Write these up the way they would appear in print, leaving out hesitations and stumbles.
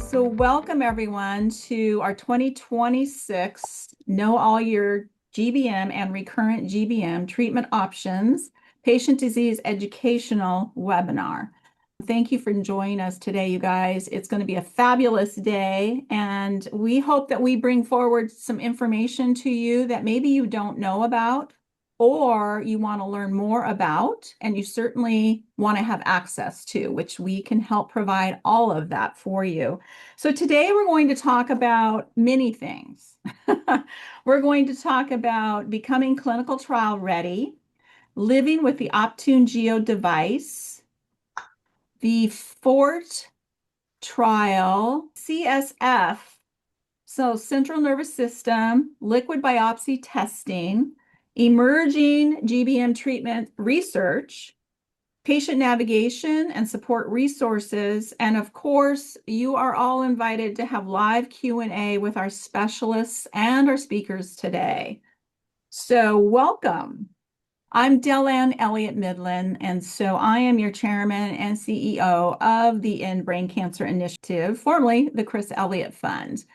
So welcome everyone to our 2026 Know All Your GBM and Recurrent GBM Treatment Options Patient Disease Educational Webinar. Thank you for joining us today, you guys. It's going to be a fabulous day, and we hope that we bring forward some information to you that maybe you don't know about or you want to learn more about, and you certainly want to have access to, which we can help provide all of that for you. So today we're going to talk about many things. We're going to talk about becoming clinical trial ready, living with the Optune Geo device, the FORTE trial, CSF, so central nervous system, liquid biopsy testing, emerging GBM treatment research, patient navigation and support resources, and of course, you are all invited to have live Q&A with our specialists and our speakers today. So welcome. I'm Dellann Elliott Mydland, and so I am your chairman and CEO of the End Brain Cancer Initiative, formerly the Chris Elliott Fund.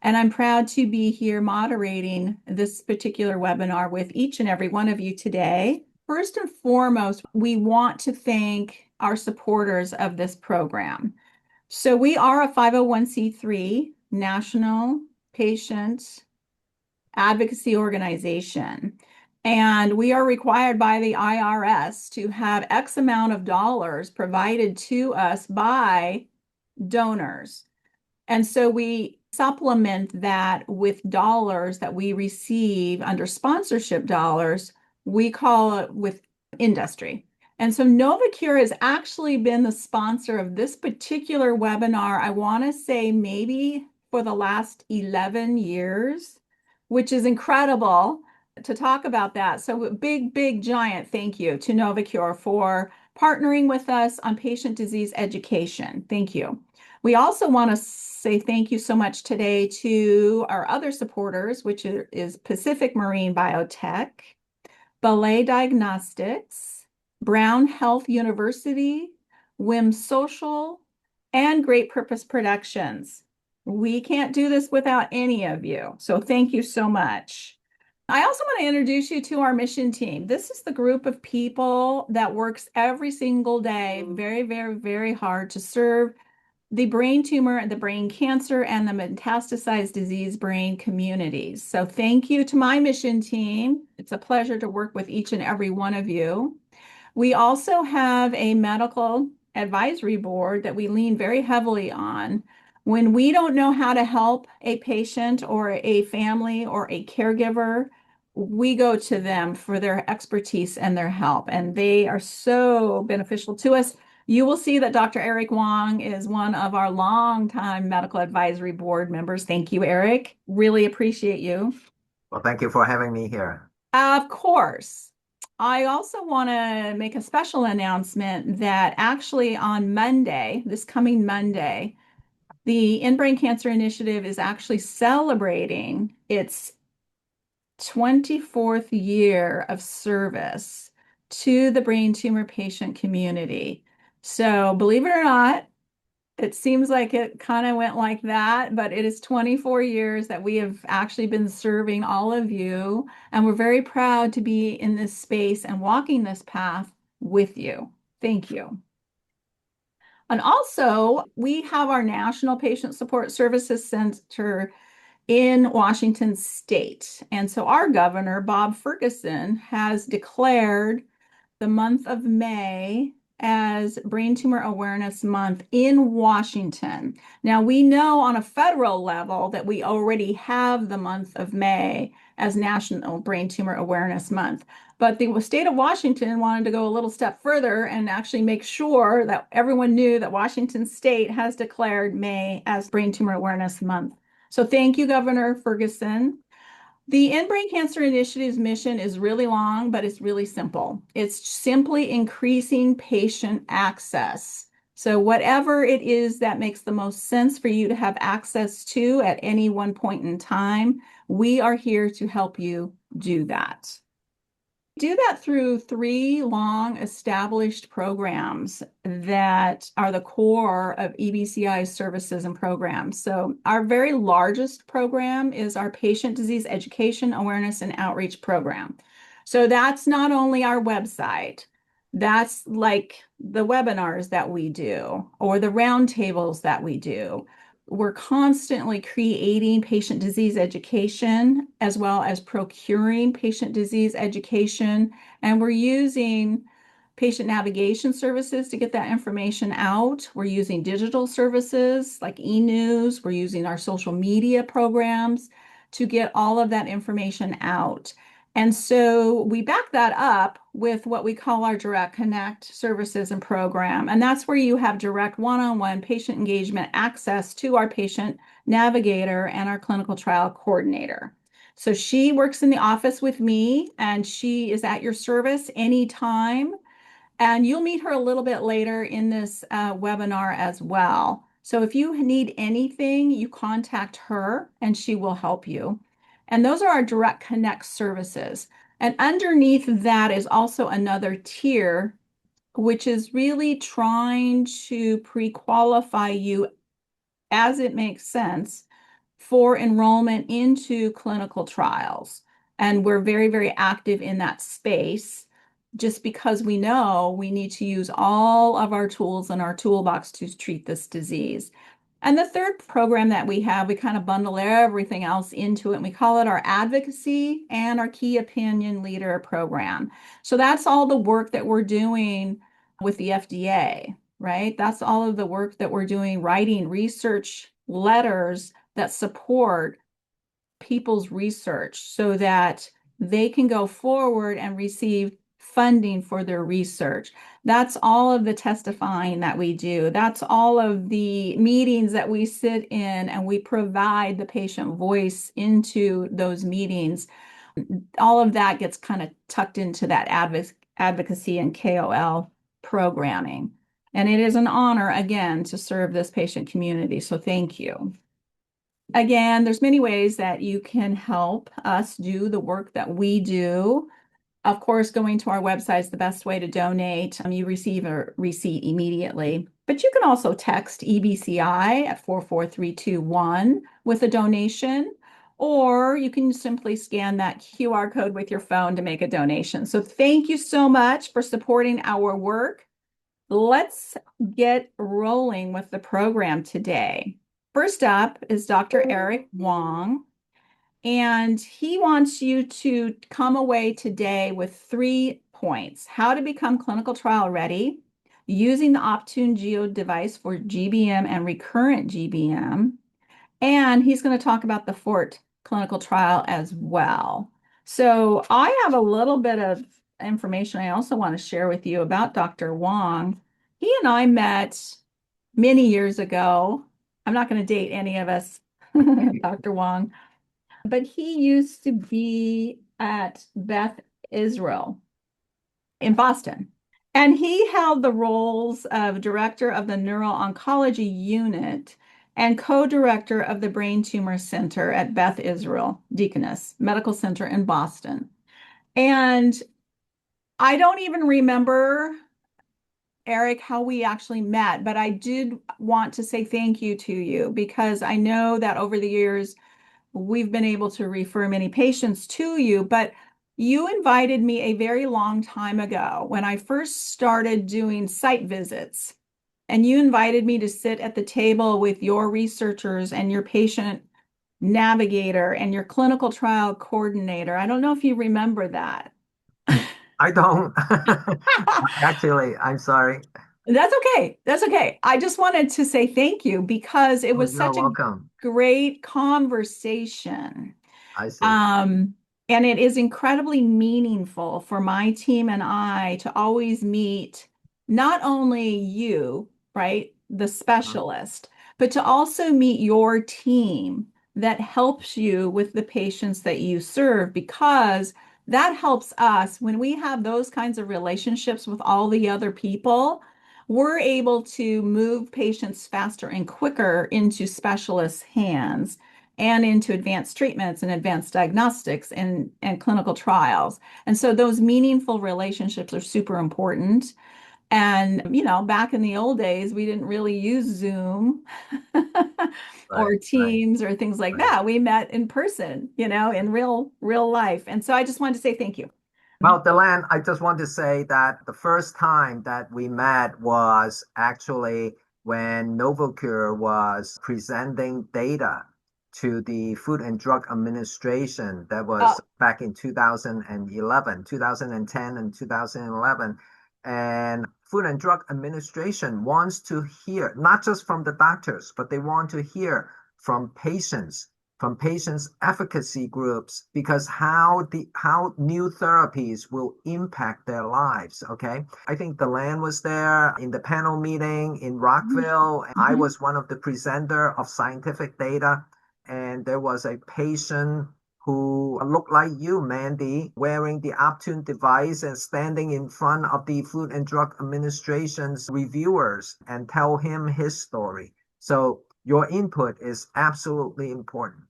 And I'm proud to be here moderating this particular webinar with each and every one of you today. First and foremost, we want to thank our supporters of this program. So we are a 501c3 national patient advocacy organization. And we are required by the IRS to have X amount of dollars provided to us by donors. And so we supplement that with dollars that we receive under sponsorship dollars. We call it with industry. And so Novacure has actually been the sponsor of this particular webinar, I want to say maybe for the last 11 years, which is incredible to talk about that. So big, giant thank you to Novacure for partnering with us on patient disease education. Thank you. We also want to say thank you so much today to our other supporters, which is Pacific Marine Biotech, Belay Diagnostics, Brown Health University, WIM Social, and Great Purpose Productions. We can't do this without any of you, so thank you so much. I also want to introduce you to our mission team. This is the group of people that works every single day very hard to serve the brain tumor and the brain cancer and the metastasized disease brain communities. So thank you to my mission team. It's a pleasure to work with each and every one of you. We also have a medical advisory board that we lean very heavily on. When we don't know how to help a patient or a family or a caregiver, we go to them for their expertise and their help, and they are so beneficial to us. You will see that Dr. Eric Wong is one of our longtime medical advisory board members. Thank you, Eric. Really appreciate you. Well, thank you for having me here. Of course. I also want to make a special announcement that actually on Monday, this coming Monday, the End Brain Cancer Initiative is actually celebrating its 24th year of service to the brain tumor patient community. So believe it or not, it seems like it kind of went like that, but it is 24 years that we have actually been serving all of you, and we're very proud to be in this space and walking this path with you. Thank you. And also, we have our National Patient Support Services Center in Washington State. And so our governor, Bob Ferguson, has declared the month of May as Brain Tumor Awareness Month in Washington. Now, we know on a federal level that we already have the month of May as National Brain Tumor Awareness Month. But the state of Washington wanted to go a little step further and actually make sure that everyone knew that Washington State has declared May as Brain Tumor Awareness Month. So thank you, Governor Ferguson. The End Brain Cancer Initiative's mission is really long, but it's really simple. It's simply increasing patient access. So whatever it is that makes the most sense for you to have access to at any one point in time, we are here to help you do that. Do that through three long established programs that are the core of EBCI services and programs. So, our very largest program is our Patient Disease Education, Awareness, and Outreach program. So, that's not only our website, that's like the webinars that we do or the roundtables that we do. We're constantly creating patient disease education as well as procuring patient disease education. And we're using patient navigation services to get that information out. We're using digital services like e-news. We're using our social media programs to get all of that information out. And so we back that up with what we call our Direct Connect services and program. And that's where you have direct one-on-one patient engagement access to our patient navigator and our clinical trial coordinator. So she works in the office with me and she is at your service anytime. And you'll meet her a little bit later in this webinar as well. So if you need anything, you contact her and she will help you. And those are our Direct Connect services. And underneath that is also another tier, which is really trying to pre-qualify you as it makes sense for enrollment into clinical trials. And we're very, very active in that space just because we know we need to use all of our tools in our toolbox to treat this disease. And the third program that we have, we kind of bundle everything else into it, and we call it our advocacy and our key opinion leader program. So that's all the work that we're doing with the FDA, right? That's all of the work that we're doing, writing research letters that support people's research so that they can go forward and receive funding for their research. That's all of the testifying that we do. That's all of the meetings that we sit in and we provide the patient voice into those meetings. All of that gets kind of tucked into that advocacy and KOL programming. And it is an honor, again, to serve this patient community. So thank you. Again, there's many ways that you can help us do the work that we do. Of course, going to our website is the best way to donate. You receive a receipt immediately, but you can also text EBCI at 44321 with a donation, or you can simply scan that QR code with your phone to make a donation. So thank you so much for supporting our work. Let's get rolling with the program today. First up is Dr. Eric Wong, and he wants you to come away today with 3 points: how to become clinical trial ready, using the Optune Geo device for GBM and recurrent GBM, and he's going to talk about the FORTE clinical trial as well. So I have a little bit of information I also want to share with you about Dr. Wong. He and I met many years ago. I'm not going to date any of us, Dr. Wong, but he used to be at Beth Israel in Boston. And he held the roles of director of the neuro-oncology unit and co-director of the Brain Tumor Center at Beth Israel Deaconess Medical Center in Boston. And I don't even remember, Eric, how we actually met, but I did want to say thank you to you because I know that over the years we've been able to refer many patients to you, but you invited me a very long time ago when I first started doing site visits, and you invited me to sit at the table with your researchers and your patient navigator and your clinical trial coordinator. I don't know if you remember that. I don't. Actually, I'm sorry. That's okay. That's okay. I just wanted to say thank you because it Oh, was you're such a welcome. great conversation. I see. Um, and it is incredibly meaningful for my team and I to always meet not only you, right, the Mhm. specialist, but to also meet your team that helps you with the patients that you serve, because that helps us when we have those kinds of relationships with all the other people. We're able to move patients faster and quicker into specialists' hands. and into advanced treatments and advanced diagnostics and clinical trials. And so those meaningful relationships are super important. And, back in the old days, we didn't really use Zoom Right, or right, Teams or things like right. that. We met in person, in real life. And so I just wanted to say thank you. Well, Dellann, I just want to say that the first time that we met was actually when Novocure was presenting data to the Food and Drug Administration. That Oh, was back in 2011, 2010 and 2011. And Food and Drug Administration wants to hear, not just from the doctors, but they want to hear from patients advocacy groups, because how new therapies will impact their lives. Okay, I think Dellann was there in the panel meeting in Rockville. I mhm. was one of the presenter of scientific data, and there was a patient who looked like you, Mandy, wearing the Optune device and standing in front of the Food and Drug Administration's reviewers and tell him his story. So your input is absolutely important.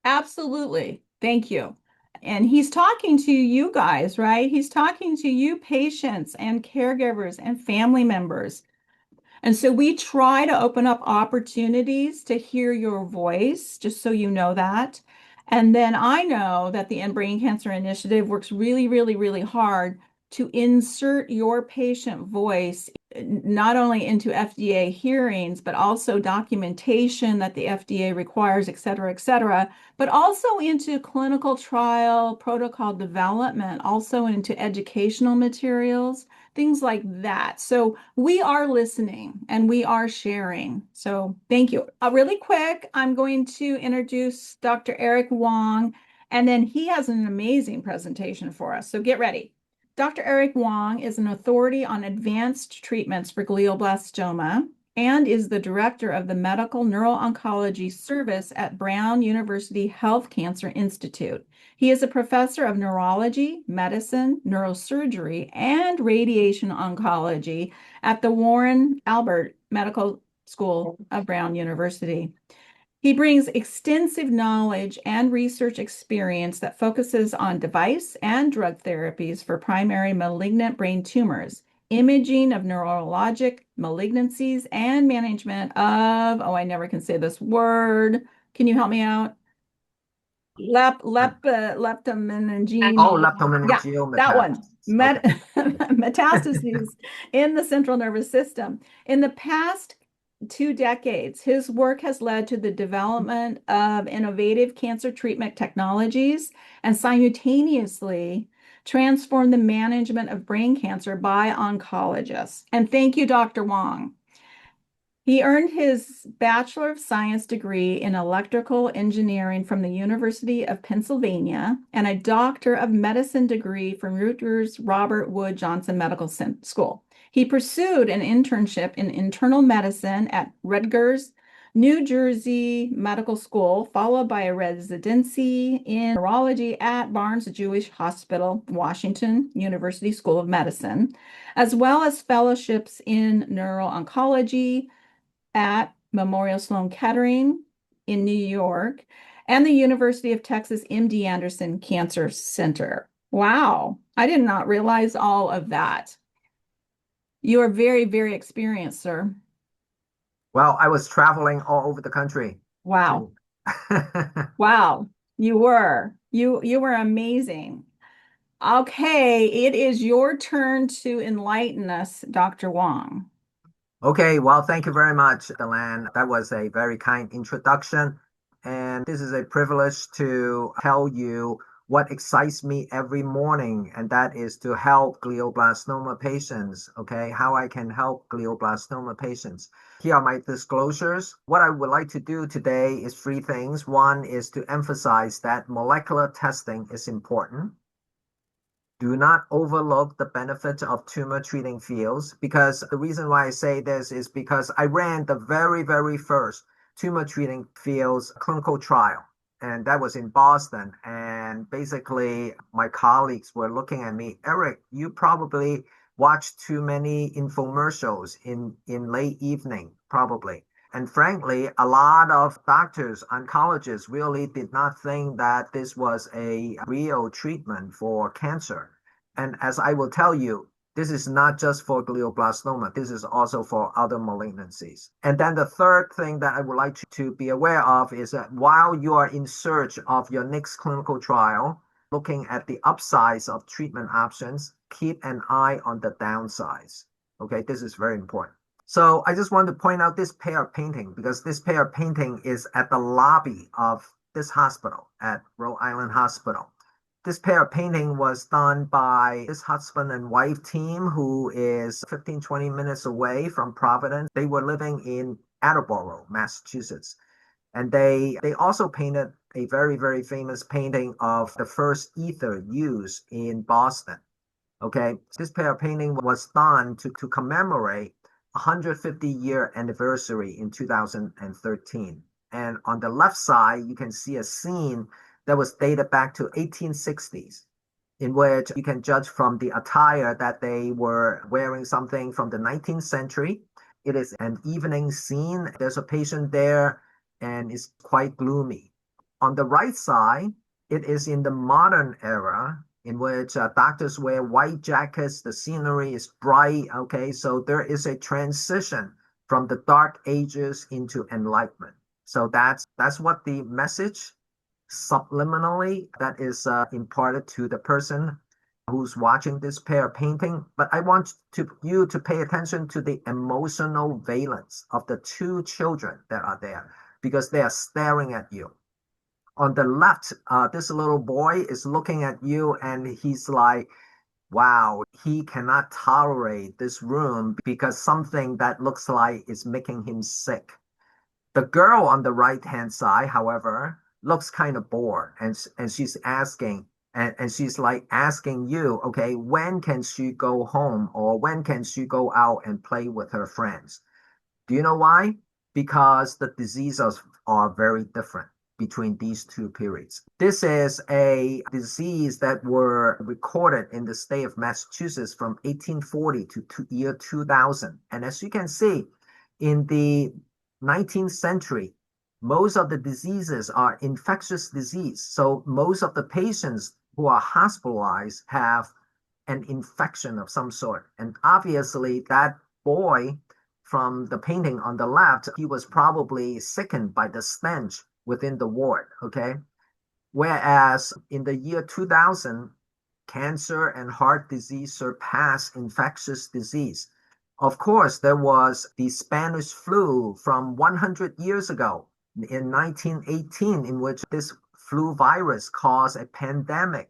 Absolutely. Thank you. And he's talking to you guys, right? He's talking to you patients and caregivers and family members. And so we try to open up opportunities to hear your voice, just so you know that. And then I know that the End Brain Cancer Initiative works really, really, really hard to insert your patient voice not only into FDA hearings, but also documentation that the FDA requires, et cetera, but also into clinical trial protocol development, also into educational materials, things like that. So we are listening and we are sharing. So thank you. Really quick, I'm going to introduce Dr. Eric Wong, and then he has an amazing presentation for us. So get ready. Dr. Eric Wong is an authority on advanced treatments for glioblastoma and is the director of the Medical Neuro-Oncology Service at Brown University Health Cancer Institute. He is a professor of neurology, medicine, neurosurgery, and radiation oncology at the Warren Albert Medical School of Brown University. He brings extensive knowledge and research experience that focuses on device and drug therapies for primary malignant brain tumors, imaging of neurologic malignancies, and management of, oh, I never can say this word. Can you help me out? Oh, Leptomeningeal. Yeah, leptomeningeal that one. metastasis. Okay. Metastases in the central nervous system. In the past 2 decades, his work has led to the development of innovative cancer treatment technologies and simultaneously transformed the management of brain cancer by oncologists. And thank you, Dr. Wong. He earned his Bachelor of Science degree in electrical engineering from the University of Pennsylvania and a Doctor of Medicine degree from Rutgers Robert Wood Johnson Medical School. He pursued an internship in internal medicine at Rutgers, New Jersey Medical School, followed by a residency in neurology at Barnes-Jewish Hospital, Washington University School of Medicine, as well as fellowships in neuro-oncology at Memorial Sloan Kettering in New York and the University of Texas MD Anderson Cancer Center. Wow, I did not realize all of that. You are very, very experienced, sir. Well, I was traveling all over the country Wow. too. Wow. You were. You were amazing. Okay, it is your turn to enlighten us, Dr. Wong. Okay, well, thank you very much, Delan. That was a very kind introduction. And this is a privilege to tell you what excites me every morning, and that is to help glioblastoma patients. Okay, how I can help glioblastoma patients. Here are my disclosures. What I would like to do today is three things. One is to emphasize that molecular testing is important. Do not overlook the benefits of tumor treating fields, because the reason why I say this is because I ran the very, very first tumor treating fields clinical trial. And that was in Boston. And basically, my colleagues were looking at me, Eric, you probably watch too many infomercials in late evening, probably. And frankly, a lot of doctors, oncologists really did not think that this was a real treatment for cancer. And as I will tell you, this is not just for glioblastoma. This is also for other malignancies. And then the third thing that I would like to be aware of is that while you are in search of your next clinical trial, looking at the upsides of treatment options, keep an eye on the downsides. Okay, this is very important. So I just want to point out this pair of painting because this pair of painting is at the lobby of this hospital at Rhode Island Hospital. This pair of painting was done by this husband and wife team who is 15, 20 minutes away from Providence. They were living in Attleboro, Massachusetts. And they also painted a very, very famous painting of the first ether used in Boston. Okay, this pair of painting was done to commemorate 150-year anniversary in 2013. And on the left side, you can see a scene that was dated back to 1860s, in which you can judge from the attire that they were wearing something from the 19th century. It is an evening scene. There's a patient there, and it's quite gloomy. On the right side, it is in the modern era, in which doctors wear white jackets, the scenery is bright, okay? So there is a transition from the dark ages into enlightenment. So that's what the message subliminally that is imparted to the person who's watching this pair of painting. But I want you to pay attention to the emotional valence of the two children that are there because they are staring at you. On the left, this little boy is looking at you and he's like, wow, he cannot tolerate this room because something that looks like is making him sick. The girl on the right-hand side, however, looks kind of bored and she's asking, and she's like asking you, okay, when can she go home or when can she go out and play with her friends? Do you know why? Because the diseases are very different between these two periods. This is a disease that were recorded in the state of Massachusetts from 1840 to year 2000. And as you can see, in the 19th century, most of the diseases are infectious disease. So most of the patients who are hospitalized have an infection of some sort. And obviously that boy from the painting on the left, he was probably sickened by the stench within the ward, okay? Whereas in the year 2000, cancer and heart disease surpassed infectious disease. Of course, there was the Spanish flu from 100 years ago in 1918, in which this flu virus caused a pandemic.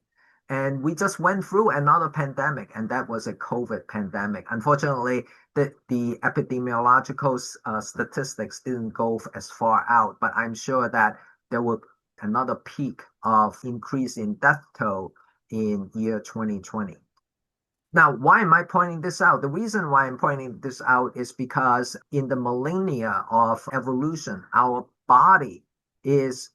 And we just went through another pandemic, and that was a COVID pandemic. Unfortunately, the epidemiological statistics didn't go as far out, but I'm sure that there will be another peak of increase in death toll in year 2020. Now, why am I pointing this out? The reason why I'm pointing this out is because in the millennia of evolution, our body is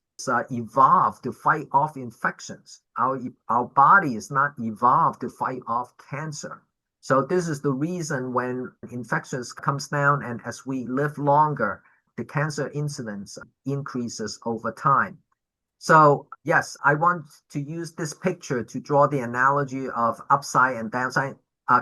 evolved to fight off infections. Our body is not evolved to fight off cancer. So this is the reason when infections comes down and as we live longer, the cancer incidence increases over time. So yes, I want to use this picture to draw the analogy of upside and downside.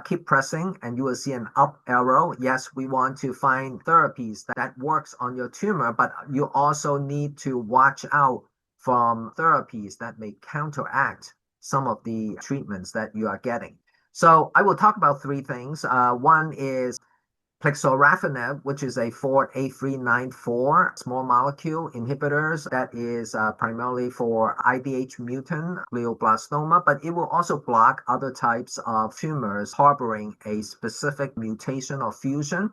Keep pressing and you will see an up arrow. Yes, we want to find therapies that works on your tumor, but you also need to watch out from therapies that may counteract some of the treatments that you are getting. So I will talk about three things. One is plexorafenib, which is a FORTE A394 small molecule inhibitors that is primarily for IDH mutant glioblastoma, but it will also block other types of tumors harboring a specific mutation or fusion.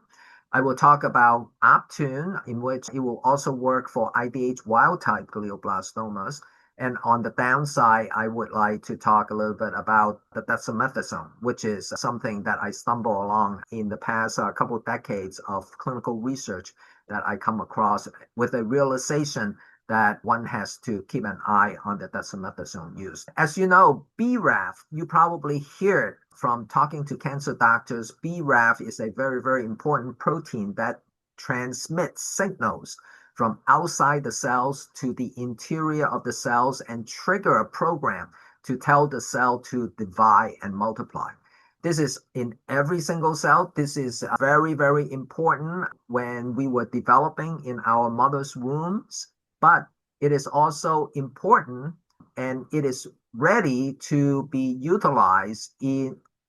I will talk about Optune, in which it will also work for IDH wild type glioblastomas. And on the downside, I would like to talk a little bit about the dexamethasone, which is something that I stumble along in the past couple of decades of clinical research that I come across with a realization that one has to keep an eye on the dexamethasone use. As you know, BRAF, you probably hear it from talking to cancer doctors. BRAF is a very, very important protein that transmit signals from outside the cells to the interior of the cells and trigger a program to tell the cell to divide and multiply. This is in every single cell. This is very, very important when we were developing in our mother's wombs, but it is also important and it is ready to be utilized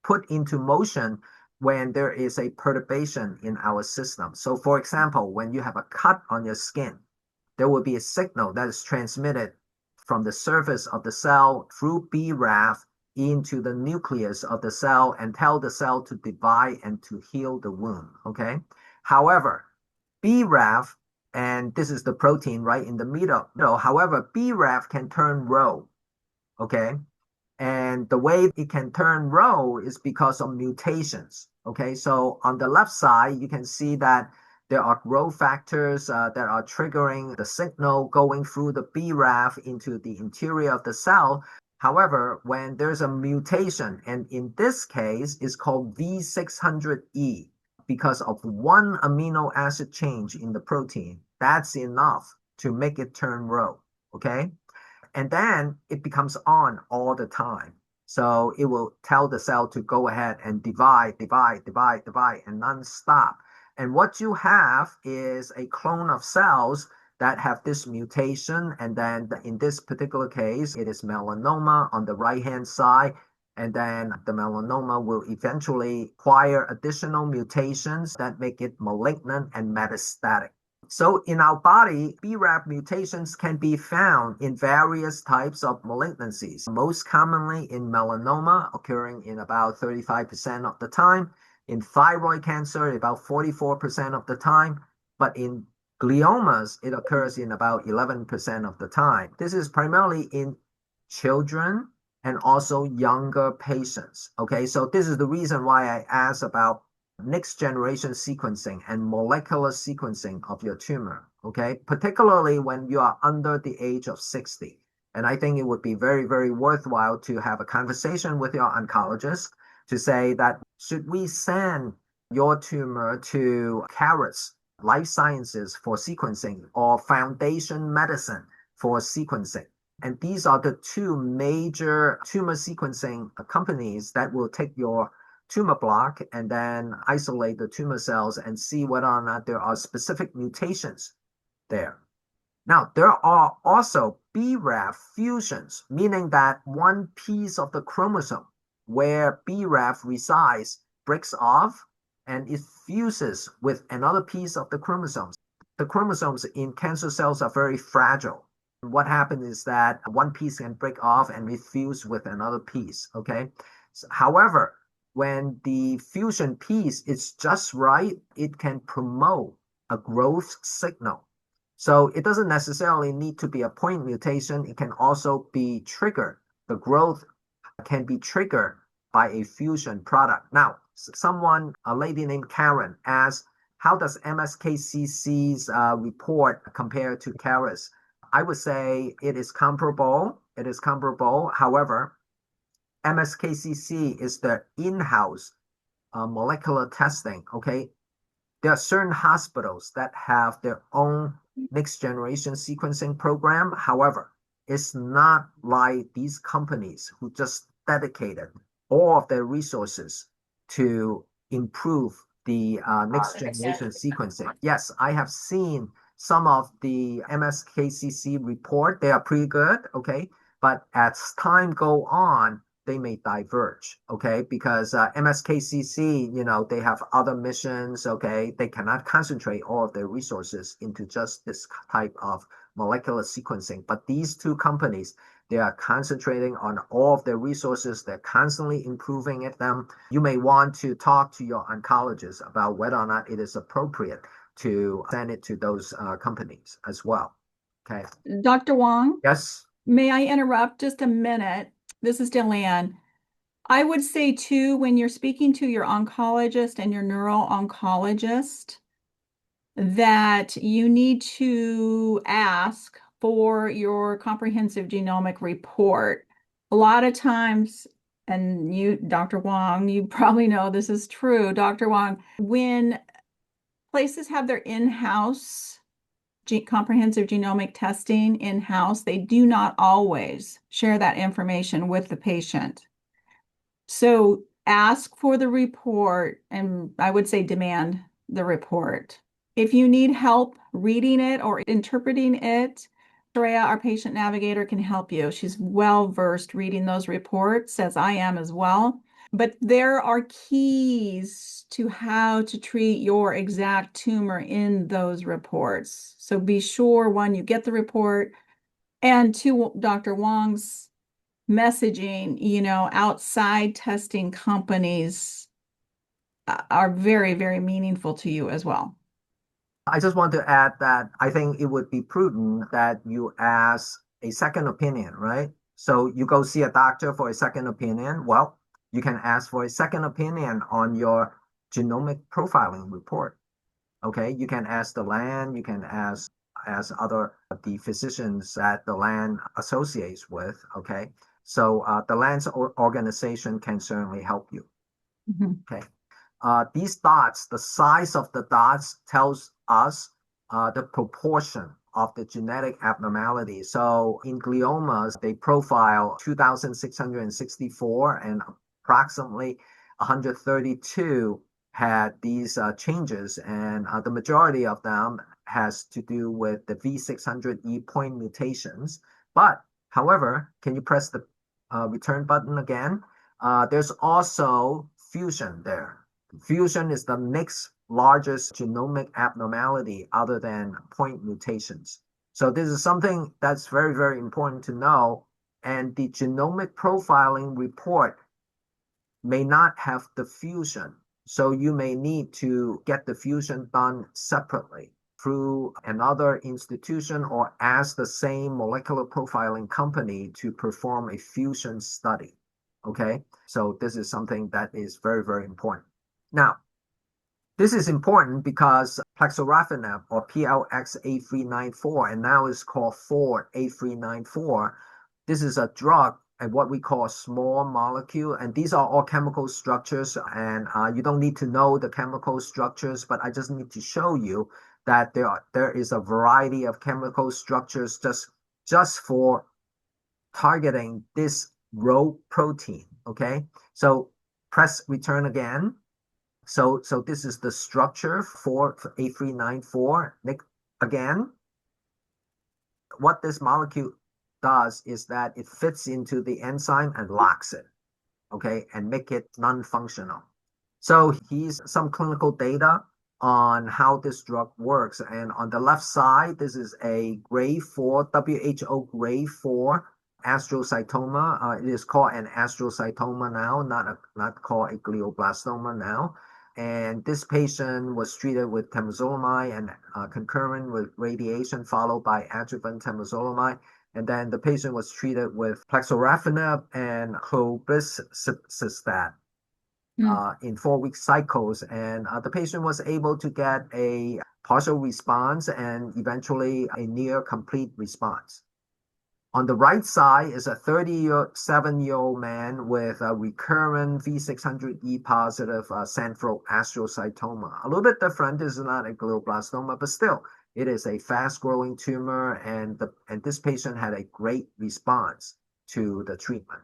put into motion when there is a perturbation in our system. So for example, when you have a cut on your skin, there will be a signal that is transmitted from the surface of the cell through BRAF into the nucleus of the cell and tell the cell to divide and to heal the wound, okay? However, BRAF, and this is the protein right in the middle, however, BRAF can turn RHO, okay? And the way it can turn RHO is because of mutations, okay? So on the left side, you can see that there are growth factors that are triggering the signal going through the BRAF into the interior of the cell. However, when there's a mutation, and in this case, it's called V600E, because of one amino acid change in the protein, that's enough to make it turn RHO, okay? And then it becomes on all the time. So it will tell the cell to go ahead and divide, and non-stop. And what you have is a clone of cells that have this mutation. And then in this particular case, it is melanoma on the right-hand side. And then the melanoma will eventually acquire additional mutations that make it malignant and metastatic. So in our body, BRAF mutations can be found in various types of malignancies, most commonly in melanoma, occurring in about 35% of the time, in thyroid cancer, about 44% of the time, but in gliomas, it occurs in about 11% of the time. This is primarily in children and also younger patients. Okay, so this is the reason why I asked about next generation sequencing and molecular sequencing of your tumor, okay? Particularly when you are under the age of 60. And I think it would be very, very worthwhile to have a conversation with your oncologist to say that should we send your tumor to Caris Life Sciences for sequencing or Foundation Medicine for sequencing? And these are the two major tumor sequencing companies that will take your tumor block and then isolate the tumor cells and see whether or not there are specific mutations there. Now, there are also BRAF fusions, meaning that one piece of the chromosome where BRAF resides breaks off and it fuses with another piece of the chromosomes. The chromosomes in cancer cells are very fragile. What happens is that one piece can break off and refuse with another piece, okay? However, when the fusion piece is just right, it can promote a growth signal. So it doesn't necessarily need to be a point mutation. It can also be triggered. The growth can be triggered by a fusion product. Now, a lady named Karen asked, how does MSKCC's report compare to Caris? I would say it is comparable. It is comparable. However, MSKCC is the in-house molecular testing, okay? There are certain hospitals that have their own next generation sequencing program. However, it's not like these companies who just dedicated all of their resources to improve the next generation sequencing. Yes, I have seen some of the MSKCC report. They are pretty good, okay? But as time go on, they may diverge, okay? Because MSKCC, they have other missions, okay? They cannot concentrate all of their resources into just this type of molecular sequencing. But these two companies, they are concentrating on all of their resources. They're constantly improving them. You may want to talk to your oncologist about whether or not it is appropriate to send it to those companies as well, okay? Dr. Wong? Yes? May I interrupt just a minute? This is Dellann. I would say too, when you're speaking to your oncologist and your neuro-oncologist, that you need to ask for your comprehensive genomic report. A lot of times, and you, Dr. Wong, you probably know this is true, Dr. Wong, when places have their in-house comprehensive genomic testing in-house. They do not always share that information with the patient. So ask for the report, and I would say demand the report. If you need help reading it or interpreting it, Shreya, our patient navigator, can help you. She's well versed reading those reports, as I am as well. But there are keys to how to treat your exact tumor in those reports. So be sure, one, you get the report, and two, Dr. Wong's messaging, outside testing companies are very, very meaningful to you as well. I just want to add that I think it would be prudent that you ask a second opinion, right? So you go see a doctor for a second opinion. Well, you can ask for a second opinion on your genomic profiling report. Okay, you can ask Dellann, you can ask other the physicians that Dellann associates with. Okay, so Dellann's organization can certainly help you. Okay. These dots, the size of the dots tells us the proportion of the genetic abnormality. So in gliomas, they profile 2,664 and approximately 132 had these changes, and the majority of them has to do with the V600E point mutations. But however, can you press the return button again? There's also fusion there. Fusion is the next largest genomic abnormality other than point mutations. So this is something that's very, very important to know. And the genomic profiling report may not have the fusion. So you may need to get the fusion done separately through another institution or ask the same molecular profiling company to perform a fusion study. Okay, so this is something that is very, very important. Now, this is important because plexorafenib or PLX8394, and now it's called FORTE 8394. This is a drug and what we call a small molecule, and these are all chemical structures, and you don't need to know the chemical structures, but I just need to show you that there is a variety of chemical structures just for targeting this rho protein. Okay, so press return again. So this is the structure for A394. Again, what this molecule does is that it fits into the enzyme and locks it, okay, and make it non-functional. So here's some clinical data on how this drug works. And on the left side, this is a grade 4, WHO grade 4 astrocytoma. It is called an astrocytoma now, not called a glioblastoma now. And this patient was treated with temozolomide and concurrent with radiation, followed by adjuvant temozolomide. And then the patient was treated with plexorafenib and cobicistat in 4-week cycles. And the patient was able to get a partial response and eventually a near complete response. On the right side is a 37-year-old man with a recurrent V600E positive central astrocytoma. A little bit different. This is not a glioblastoma, but still, it is a fast-growing tumor, and this patient had a great response to the treatment.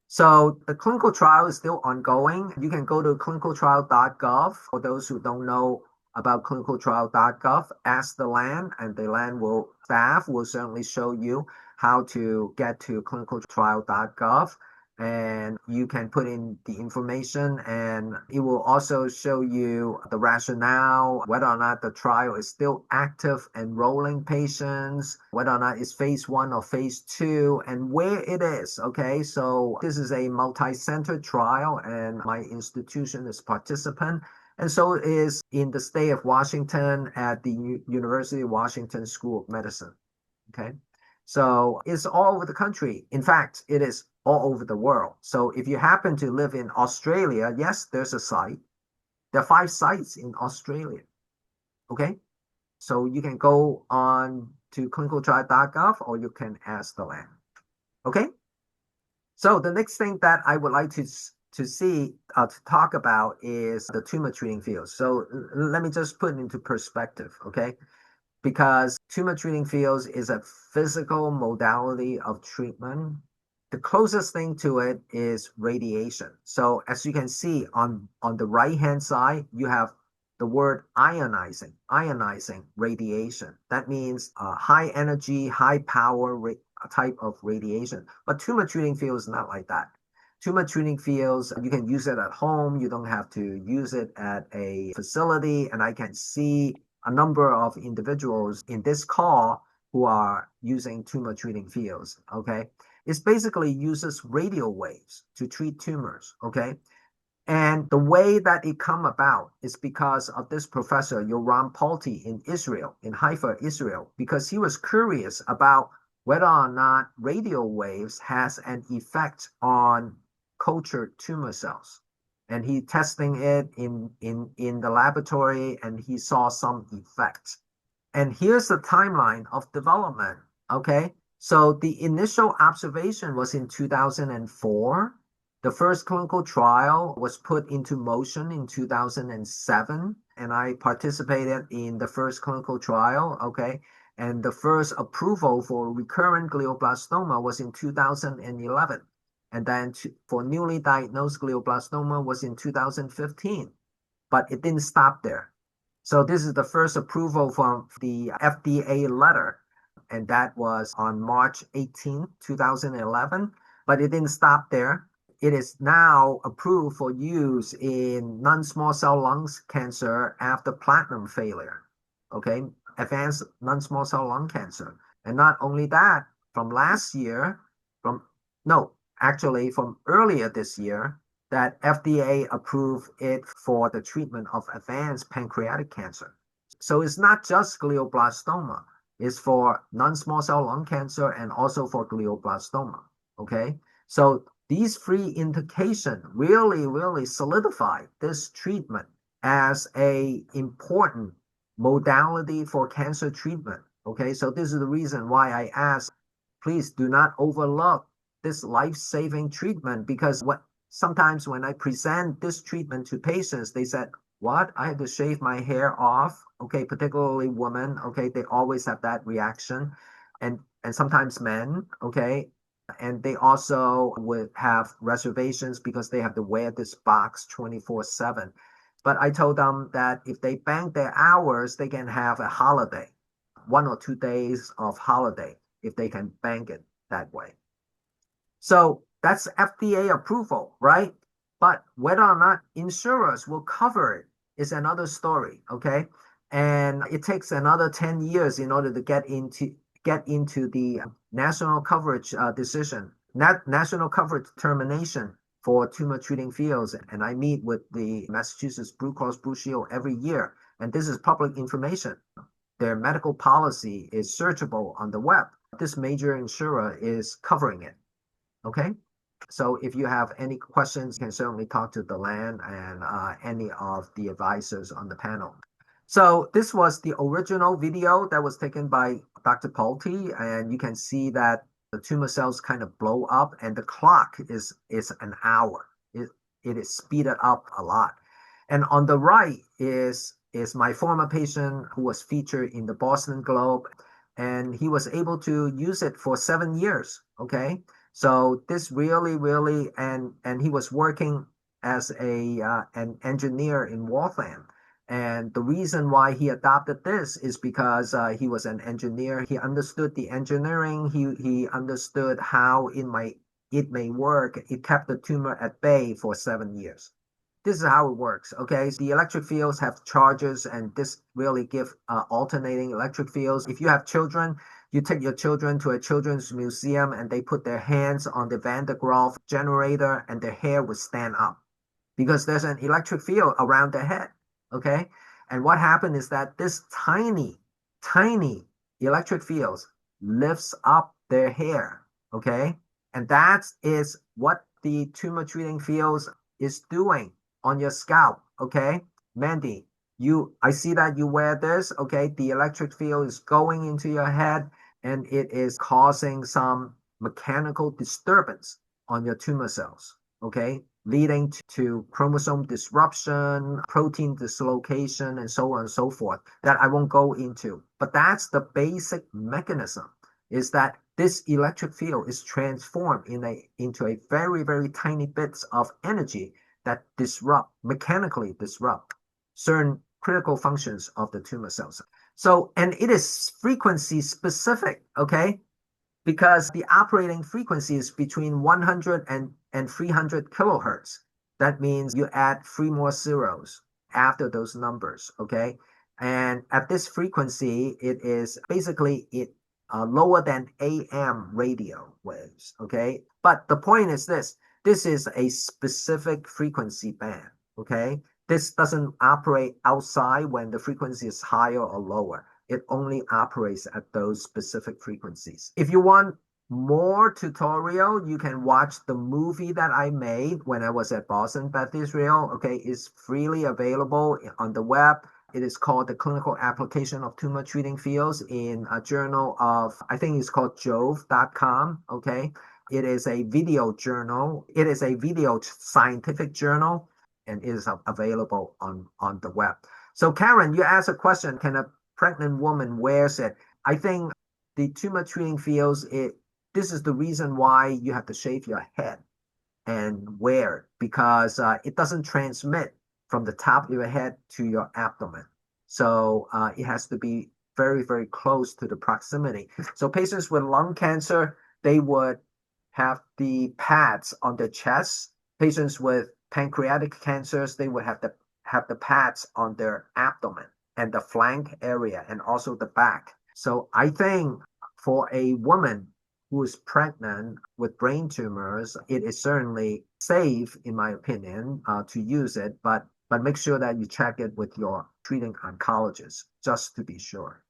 So the clinical trial is still ongoing. You can go to clinicaltrial.gov. For those who don't know about clinicaltrial.gov, ask Dellann, and Dellann staff will certainly show you how to get to clinicaltrial.gov, and you can put in the information, and it will also show you the rationale, whether or not the trial is still active, enrolling patients, whether or not it's phase 1 or phase 2, and where it is. Okay, so this is a multi-center trial, and my institution is participant. And so it is in the state of Washington at the University of Washington School of Medicine. Okay. So it's all over the country. In fact, it is all over the world. So if you happen to live in Australia, yes, there's a site. There are 5 sites in Australia. Okay. So you can go on to clinicaltrial.gov or you can ask Dellann. Okay. So the next thing that I would like to to talk about is the tumor treating fields. So let me just put it into perspective, okay? Because tumor treating fields is a physical modality of treatment. The closest thing to it is radiation. So as you can see on the right-hand side, you have the word ionizing radiation. That means high energy, high power type of radiation. But tumor treating field is not like that. Tumor treating fields, you can use it at home. You don't have to use it at a facility. And I can see a number of individuals in this call who are using tumor treating fields, okay? It basically uses radio waves to treat tumors, okay? And the way that it come about is because of this professor, Yoram Palti in Israel, in Haifa, Israel, because he was curious about whether or not radio waves has an effect on cultured tumor cells. And he testing it in the laboratory, and he saw some effect. And here's the timeline of development, okay? So the initial observation was in 2004. The first clinical trial was put into motion in 2007, and I participated in the first clinical trial, okay? And the first approval for recurrent glioblastoma was in 2011. And then for newly diagnosed glioblastoma was in 2015. But it didn't stop there. So this is the first approval from the FDA letter, and that was on March 18, 2011. But it didn't stop there. It is now approved for use in non-small cell lung cancer after platinum failure, okay? Advanced non-small cell lung cancer. And not only that, from last year, from earlier this year, that FDA approved it for the treatment of advanced pancreatic cancer. So it's not just glioblastoma. It's for non-small cell lung cancer and also for glioblastoma, okay? So these three indications really solidify this treatment as a important modality for cancer treatment, okay? So this is the reason why I ask, please do not overlook this life-saving treatment, because sometimes when I present this treatment to patients, they said, what? I had to shave my hair off, okay? Particularly women, okay? They always have that reaction. And sometimes men, okay? And they also would have reservations because they have to wear this box 24/7. But I told them that if they bank their hours, they can have a holiday, 1 or 2 days of holiday, if they can bank it that way. So that's FDA approval, right? But whether or not insurers will cover it is another story, okay? And it takes another 10 years in order to get into the national coverage decision, national coverage determination for tumor treating fields. And I meet with the Massachusetts Blue Cross Blue Shield every year, and this is public information. Their medical policy is searchable on the web. This major insurer is covering it, okay? So if you have any questions, you can certainly talk to Dellann and any of the advisors on the panel. So this was the original video that was taken by Dr. Palti, and you can see that the tumor cells kind of blow up, and the clock is an hour. It is speeded up a lot. And on the right is my former patient who was featured in the Boston Globe, and he was able to use it for 7 years, okay? So this really, and he was working as an engineer in Waltham. And the reason why he adopted this is because he was an engineer. He understood the engineering. He understood how it may work. It kept the tumor at bay for 7 years. This is how it works, okay? So the electric fields have charges, and this really give alternating electric fields. If you have children, you take your children to a children's museum and they put their hands on the Van de Graaff generator and their hair would stand up because there's an electric field around their head, okay? And what happened is that this tiny electric fields lifts up their hair, okay? And that is what the tumor treating fields is doing on your scalp, okay? Mandy, I see that you wear this, okay? The electric field is going into your head and it is causing some mechanical disturbance on your tumor cells, okay? leading to chromosome disruption, protein dislocation, and so on and so forth that I won't go into. But that's the basic mechanism, is that this electric field is transformed into a very, very tiny bits of energy that mechanically disrupt certain critical functions of the tumor cells. So, and it is frequency specific, okay? Because the operating frequency is between 100 and 300 kilohertz. That means you add three more zeros after those numbers, okay? And at this frequency, it is basically lower than AM radio waves, okay? But the point is this is a specific frequency band, okay? This doesn't operate outside when the frequency is higher or lower. It only operates at those specific frequencies. If you want more tutorial, you can watch the movie that I made when I was at Boston Beth Israel. Okay, it's freely available on the web. It is called The Clinical Application of Tumor Treating Fields in a journal of, I think it's called jove.com. Okay, it is a video journal. It is a video scientific journal, and it is available on the web. So Karen, you asked a question, can a pregnant woman wears it? I think the Tumor Treating Fields, this is the reason why you have to shave your head and wear it, because it doesn't transmit from the top of your head to your abdomen. So it has to be very, very close to the proximity. So patients with lung cancer, they would have the pads on their chest. Patients with pancreatic cancers, they would have the pads on their abdomen and the flank area and also the back. So I think for a woman who is pregnant with brain tumors, it is certainly safe, in my opinion, to use it, but make sure that you check it with your treating oncologist just to be sure.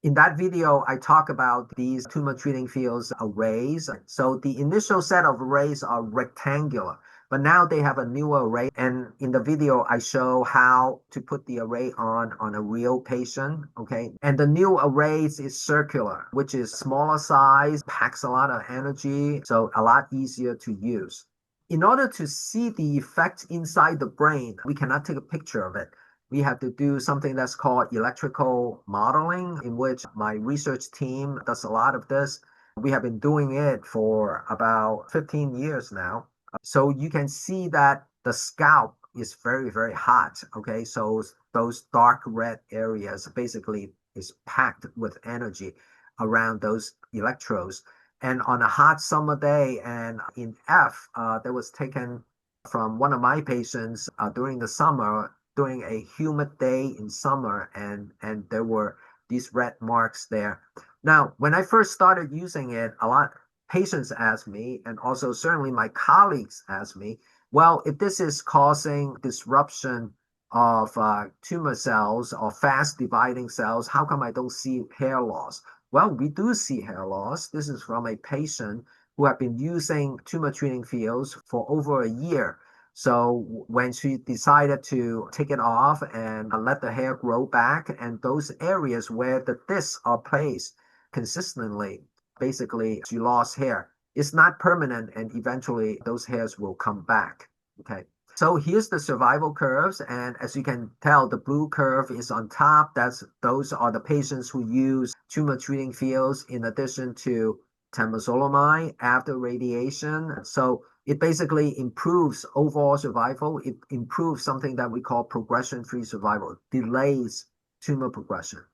In that video, I talk about these Tumor Treating Fields arrays. So the initial set of arrays are rectangular, but now they have a new array. And in the video, I show how to put the array on a real patient, okay? And the new arrays is circular, which is smaller size, packs a lot of energy, so a lot easier to use. In order to see the effect inside the brain, we cannot take a picture of it. We have to do something that's called electrical modeling, in which my research team does a lot of this. We have been doing it for about 15 years now. So you can see that the scalp is very, very hot. Okay, so those dark red areas basically is packed with energy around those electrodes. And on a hot summer day, and in F, that was taken from one of my patients during the summer, during a humid day in summer, and there were these red marks there. Now, when I first started using it, a lot of patients asked me, and also certainly my colleagues asked me, well, if this is causing disruption of tumor cells or fast dividing cells, how come I don't see hair loss? Well, we do see hair loss. This is from a patient who have been using Tumor Treating Fields for over a year. So when she decided to take it off and let the hair grow back, and those areas where the discs are placed consistently, basically she lost hair. It's not permanent, and eventually those hairs will come back. Okay. So here's the survival curves, and as you can tell, the blue curve is on top. Those are the patients who use Tumor Treating Fields in addition to temozolomide after radiation. So it basically improves overall survival. It improves something that we call progression-free survival, delays tumor progression.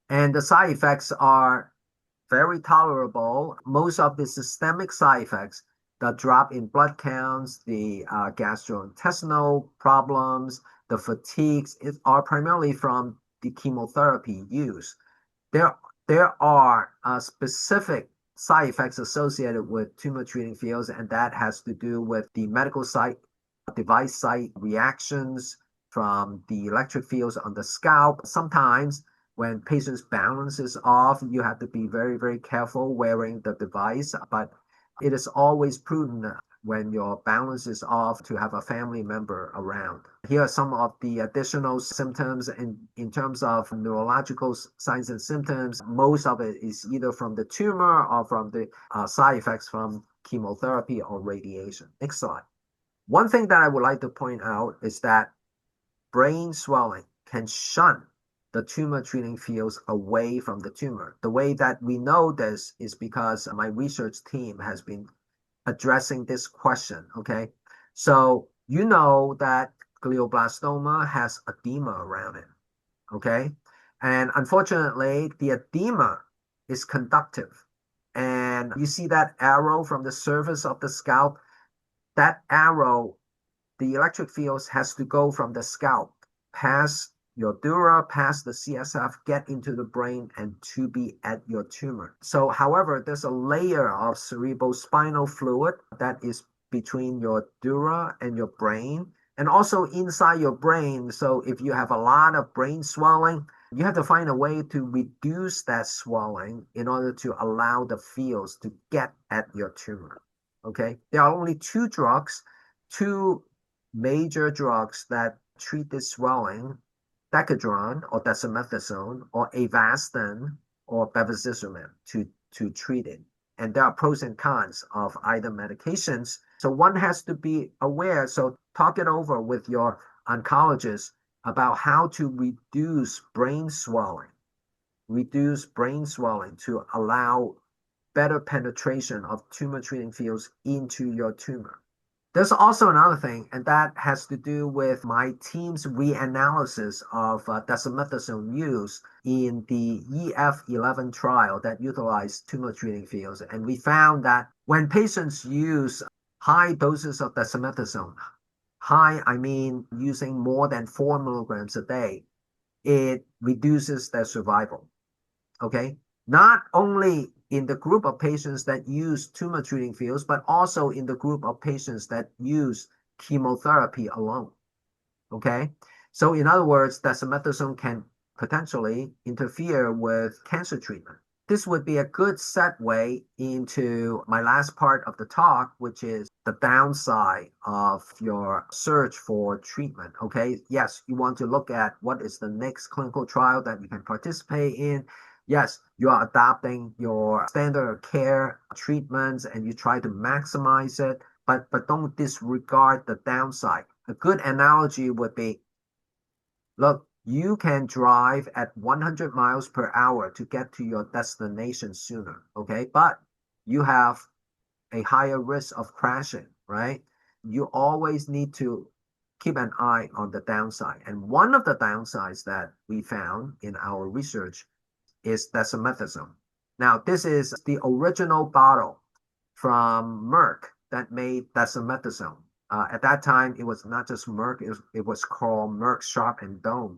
And the side effects are very tolerable. Most of the systemic side effects, the drop in blood counts, the gastrointestinal problems, the fatigues, are primarily from the chemotherapy use. There are specific side effects associated with Tumor Treating Fields, and that has to do with the medical site, device site reactions from the electric fields on the scalp. Sometimes when patients' balance is off, you have to be very, very careful wearing the device, but it is always prudent when your balance is off to have a family member around. Here are some of the additional symptoms in terms of neurological signs and symptoms. Most of it is either from the tumor or from the side effects from chemotherapy or radiation. Next slide. One thing that I would like to point out is that brain swelling can shunt the tumor treating fields away from the tumor. The way that we know this is because my research team has been addressing this question, okay? So you know that glioblastoma has edema around it, okay? And unfortunately, the edema is conductive. And you see that arrow from the surface of the scalp? That arrow, the electric fields has to go from the scalp, past your dura, past the CSF, get into the brain, and to be at your tumor. So, however, there's a layer of cerebrospinal fluid that is between your dura and your brain, and also inside your brain. So, if you have a lot of brain swelling, you have to find a way to reduce that swelling in order to allow the fields to get at your tumor. Okay, there are only two major drugs that treat this swelling: Decadron or dexamethasone, or Avastin or bevacizumab to treat it. And there are pros and cons of either medications. So one has to be aware. So talk it over with your oncologist about how to reduce brain swelling to allow better penetration of tumor treating fields into your tumor. There's also another thing, and that has to do with my team's reanalysis of dexamethasone use in the EF11 trial that utilized tumor treating fields. And we found that when patients use high doses of dexamethasone, high, I mean using more than 4 milligrams a day, it reduces their survival. Okay? Not only in the group of patients that use tumor treating fields, but also in the group of patients that use chemotherapy alone. Okay? So in other words, dexamethasone can potentially interfere with cancer treatment. This would be a good segue into my last part of the talk, which is the downside of your search for treatment. Okay, yes, you want to look at what is the next clinical trial that you can participate in. Yes, you are adopting your standard of care treatments and you try to maximize it, but don't disregard the downside. A good analogy would be, look, you can drive at 100 miles per hour to get to your destination sooner, okay? But you have a higher risk of crashing, right? You always need to keep an eye on the downside. And one of the downsides that we found in our research is dexamethasone. Now, this is the original bottle from Merck that made dexamethasone. At that time, it was not just Merck, it was called Merck Sharp and Dohme.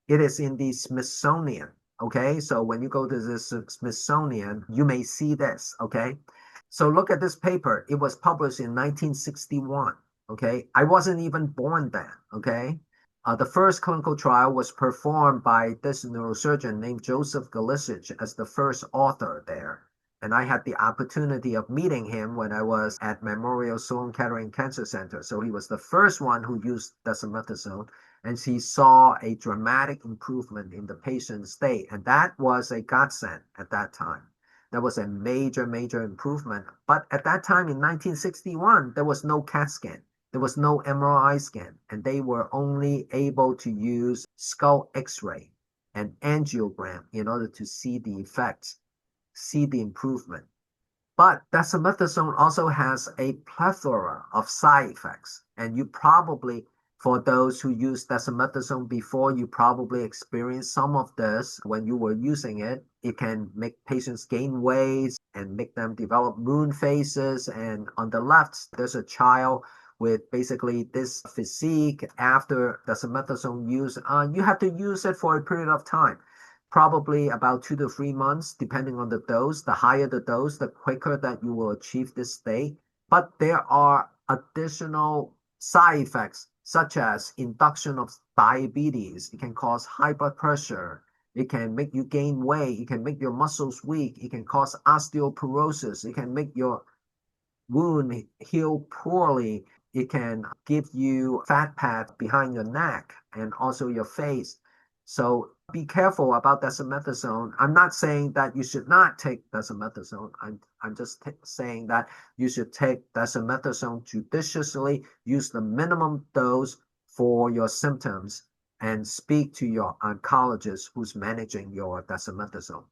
It is in the Smithsonian, okay? So when you go to the Smithsonian, you may see this, okay? So look at this paper. It was published in 1961, okay? I wasn't even born then, okay? The first clinical trial was performed by this neurosurgeon named Joseph Galicic as the first author there. And I had the opportunity of meeting him when I was at Memorial Sloan Kettering Cancer Center. So he was the first one who used dexamethasone, and he saw a dramatic improvement in the patient's state. And that was a godsend at that time. That was a major, major improvement. But at that time in 1961, there was no CAT scan. There was no MRI scan, and they were only able to use skull X-ray and angiogram in order to see the effects, see the improvement. But dexamethasone also has a plethora of side effects, and you probably, for those who use dexamethasone before, you probably experienced some of this when you were using it. It can make patients gain weight and make them develop moon faces. And on the left, there's a child with basically this physique after dexamethasone use. You have to use it for a period of time, probably about 2 to 3 months, depending on the dose. The higher the dose, the quicker that you will achieve this state. But there are additional side effects, such as induction of diabetes. It can cause high blood pressure. It can make you gain weight. It can make your muscles weak. It can cause osteoporosis. It can make your wound heal poorly. It can give you fat pads behind your neck and also your face. So be careful about dexamethasone. I'm not saying that you should not take dexamethasone. I'm just saying that you should take dexamethasone judiciously, use the minimum dose for your symptoms, and speak to your oncologist who's managing your dexamethasone.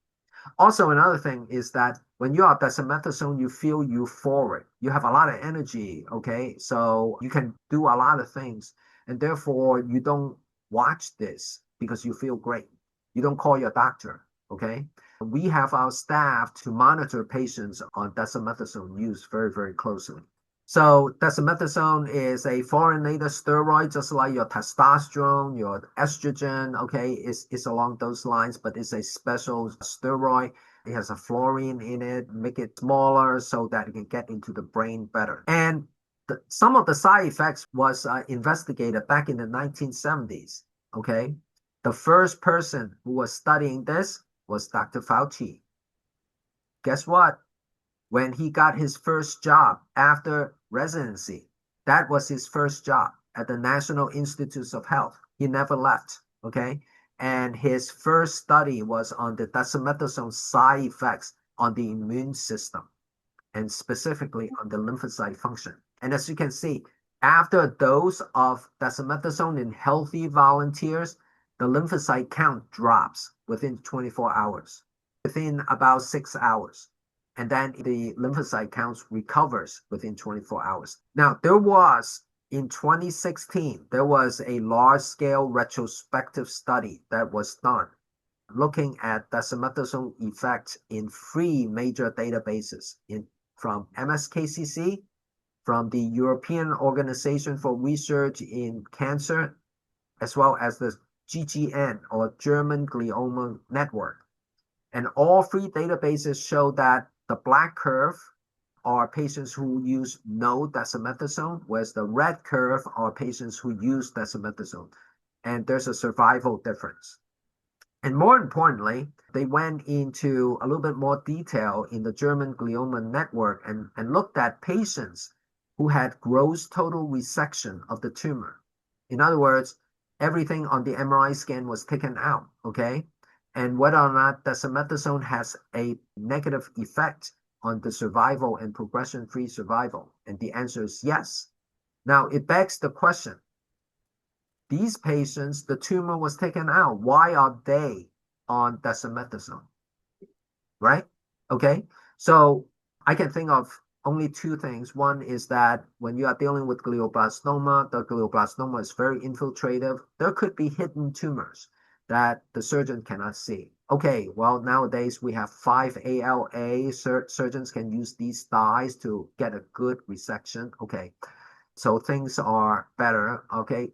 Also, another thing is that when you're on dexamethasone, you feel euphoric. You have a lot of energy, okay? So you can do a lot of things, and therefore you don't watch this because you feel great. You don't call your doctor, okay? We have our staff to monitor patients on dexamethasone use very, very closely. So dexamethasone is a fluorinated steroid, just like your testosterone, your estrogen, okay, it's along those lines, but it's a special steroid. It has a fluorine in it, make it smaller so that it can get into the brain better. And some of the side effects was investigated back in the 1970s, okay? The first person who was studying this was Dr. Fauci. Guess what? When he got his first job after residency, that was his first job at the National Institutes of Health. He never left, okay? And his first study was on the dexamethasone side effects on the immune system, and specifically on the lymphocyte function. And as you can see, after a dose of dexamethasone in healthy volunteers, the lymphocyte count drops within 24 hours, within about 6 hours. And then the lymphocyte counts recovers within 24 hours. Now, in 2016, there was a large-scale retrospective study that was done looking at dexamethasone effect in 3 major databases from MSKCC, from the European Organization for Research in Cancer, as well as the GGN, or German Glioma Network. And all 3 databases show that the black curve are patients who use no dexamethasone, whereas the red curve are patients who use dexamethasone. And there's a survival difference. And more importantly, they went into a little bit more detail in the German Glioma Network and looked at patients who had gross total resection of the tumor. In other words, everything on the MRI scan was taken out, okay? And whether or not dexamethasone has a negative effect on the survival and progression-free survival. And the answer is yes. Now, it begs the question, these patients, the tumor was taken out. Why are they on dexamethasone? Right? Okay. So I can think of only 2 things. One is that when you are dealing with glioblastoma, the glioblastoma is very infiltrative. There could be hidden tumors that the surgeon cannot see. Okay, well, nowadays we have 5-ALA. Surgeons can use these dyes to get a good resection. Okay, so things are better. Okay.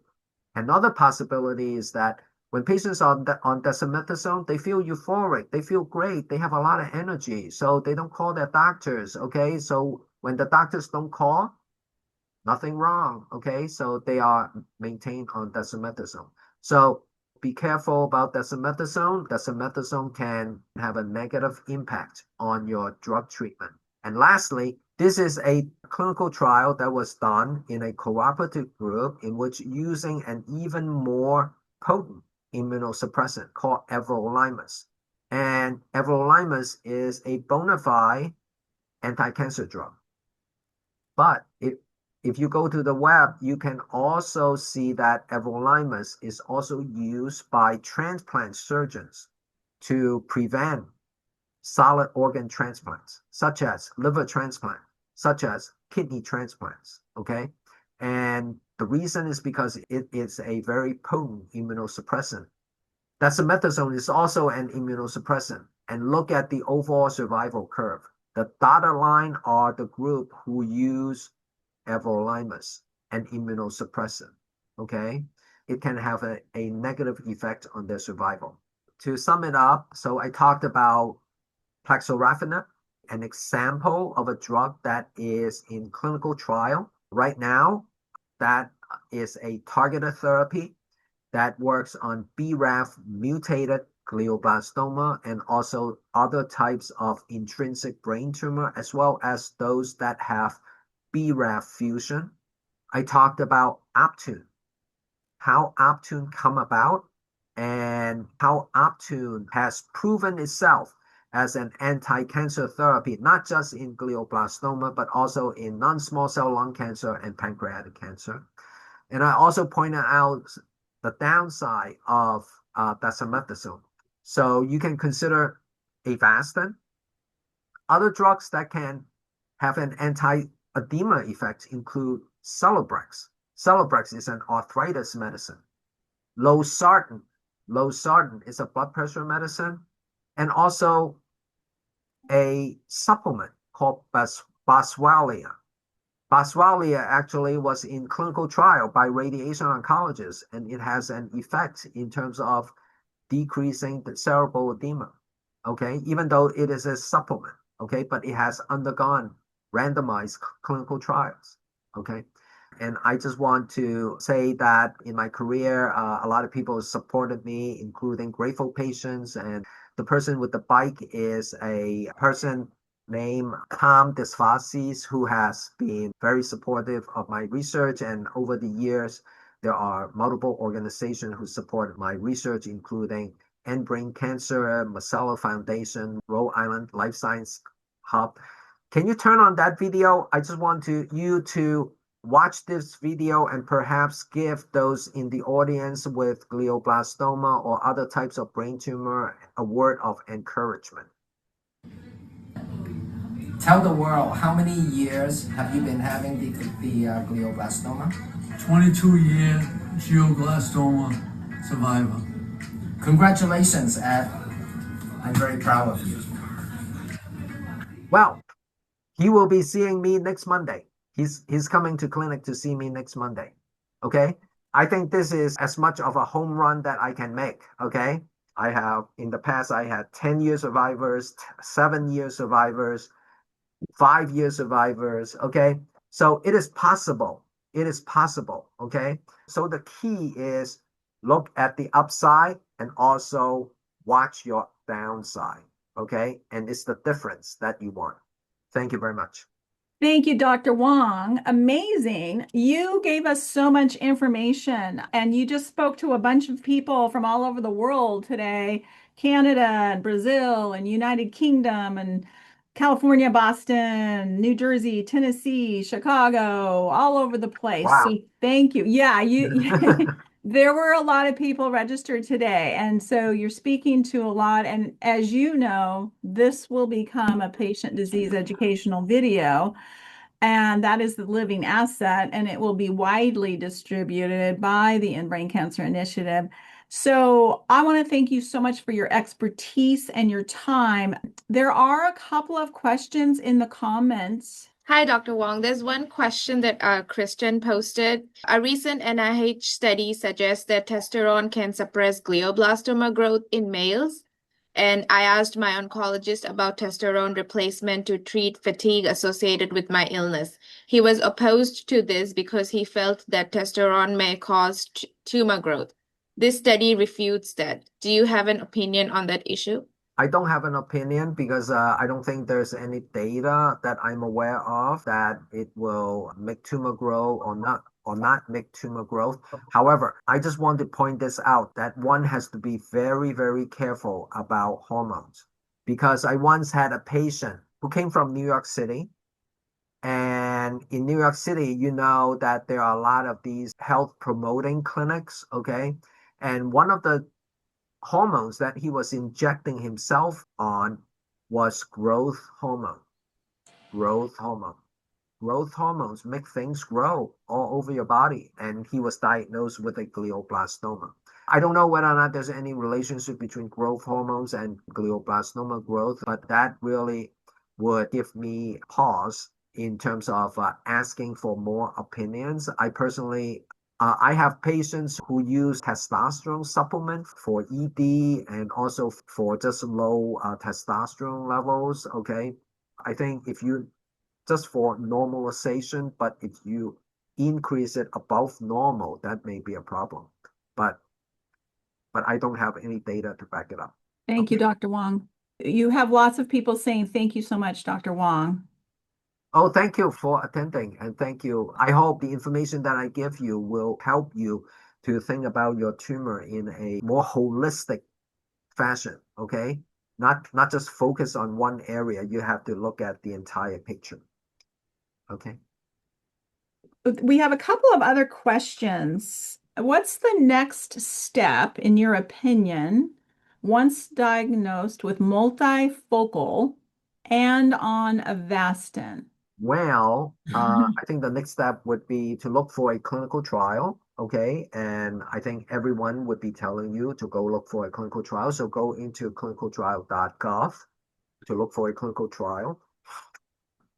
Another possibility is that when patients are on dexamethasone, they feel euphoric, they feel great, they have a lot of energy, so they don't call their doctors, okay? So when the doctors don't call, nothing wrong, okay? So they are maintained on dexamethasone. So be careful about dexamethasone. Dexamethasone can have a negative impact on your drug treatment. And lastly, this is a clinical trial that was done in a cooperative group in which using an even more potent immunosuppressant called everolimus. And everolimus is a bona fide anti-cancer drug. But if you go to the web, you can also see that everolimus is also used by transplant surgeons to prevent solid organ transplants, such as liver transplant, such as kidney transplants, okay? And the reason is because it is a very potent immunosuppressant. Dexamethasone is also an immunosuppressant. And look at the overall survival curve. The dotted line are the group who use everolimus, an immunosuppressant, okay? It can have a negative effect on their survival. To sum it up, so I talked about Plaxorafenib, an example of a drug that is in clinical trial right now. That is a targeted therapy that works on BRAF mutated glioblastoma and also other types of intrinsic brain tumor, as well as those that have BRAF fusion. I talked about Optune, how Optune come about, and how Optune has proven itself as an anti-cancer therapy, not just in glioblastoma, but also in non-small cell lung cancer and pancreatic cancer. And I also pointed out the downside of dexamethasone. So you can consider Avastin. Other drugs that can have an anti-edema effect include Celebrex. Celebrex is an arthritis medicine. Losartan. Losartan is a blood pressure medicine. And also a supplement called Boswellia. Boswellia actually was in clinical trial by radiation oncologists, and it has an effect in terms of decreasing the cerebral edema, okay, even though it is a supplement, okay, but it has undergone randomized clinical trials, okay. And I just want to say that in my career, a lot of people supported me, including grateful patients. And the person with the bike is a person named Tom Desfasis, who has been very supportive of my research. And over the years, there are multiple organizations who support my research, including End Brain Cancer, Marcelo Foundation, Rhode Island Life Science Hub. Can you turn on that video? I just want you to watch this video and perhaps give those in the audience with glioblastoma or other types of brain tumor a word of encouragement. Tell the world, how many years have you been having the glioblastoma? 22-year glioblastoma survivor. Congratulations, Ed. I'm very proud of you. Well, he will be seeing me next Monday. He's coming to clinic to see me next Monday. Okay? I think this is as much of a home run that I can make. Okay? I have, in the past, I had 10-year survivors, 7-year survivors, 5-year survivors. Okay? So it is possible. It is possible. Okay? So the key is look at the upside and also watch your downside. Okay? And it's the difference that you want. Thank you very much. Thank you, Dr. Wong. Amazing. You gave us so much information, and you just spoke to a bunch of people from all over the world today, Canada and Brazil and United Kingdom and California, Boston, New Jersey, Tennessee, Chicago, all over the place. Wow. So thank you. Yeah, there were a lot of people registered today, and so you're speaking to a lot. And as you know, this will become a patient disease educational video, and that is the living asset, and it will be widely distributed by the End Brain Cancer Initiative. So I want to thank you so much for your expertise and your time. There are a couple of questions in the comments. Hi, Dr. Wong. There's one question that Christian posted. A recent NIH study suggests that testosterone can suppress glioblastoma growth in males. And I asked my oncologist about testosterone replacement to treat fatigue associated with my illness. He was opposed to this because he felt that testosterone may cause tumor growth. This study refutes that. Do you have an opinion on that issue? I don't have an opinion because I don't think there's any data that I'm aware of that it will make tumor grow or not make tumor growth. However, I just want to point this out that one has to be very, very careful about hormones, because I once had a patient who came from New York City. And in New York City, you know that there are a lot of these health promoting clinics, okay? And one of the hormones that he was injecting himself on was growth hormone. Growth hormone. Growth hormones make things grow all over your body, and he was diagnosed with a glioblastoma. I don't know whether or not there's any relationship between growth hormones and glioblastoma growth, but that really would give me pause in terms of asking for more opinions. I personally I have patients who use testosterone supplement for ED and also for just low testosterone levels. Okay. I think if you just for normalization, but if you increase it above normal, that may be a problem. But I don't have any data to back it up. Thank you, Dr. Wong. You have lots of people saying thank you so much, Dr. Wong. Oh, thank you for attending, and thank you. I hope the information that I give you will help you to think about your tumor in a more holistic fashion, okay? Not just focus on one area. You have to look at the entire picture, okay? We have a couple of other questions. What's the next step, in your opinion, once diagnosed with multifocal and on Avastin? Well, I think the next step would be to look for a clinical trial, okay? And I think everyone would be telling you to go look for a clinical trial. So go into clinicaltrial.gov to look for a clinical trial.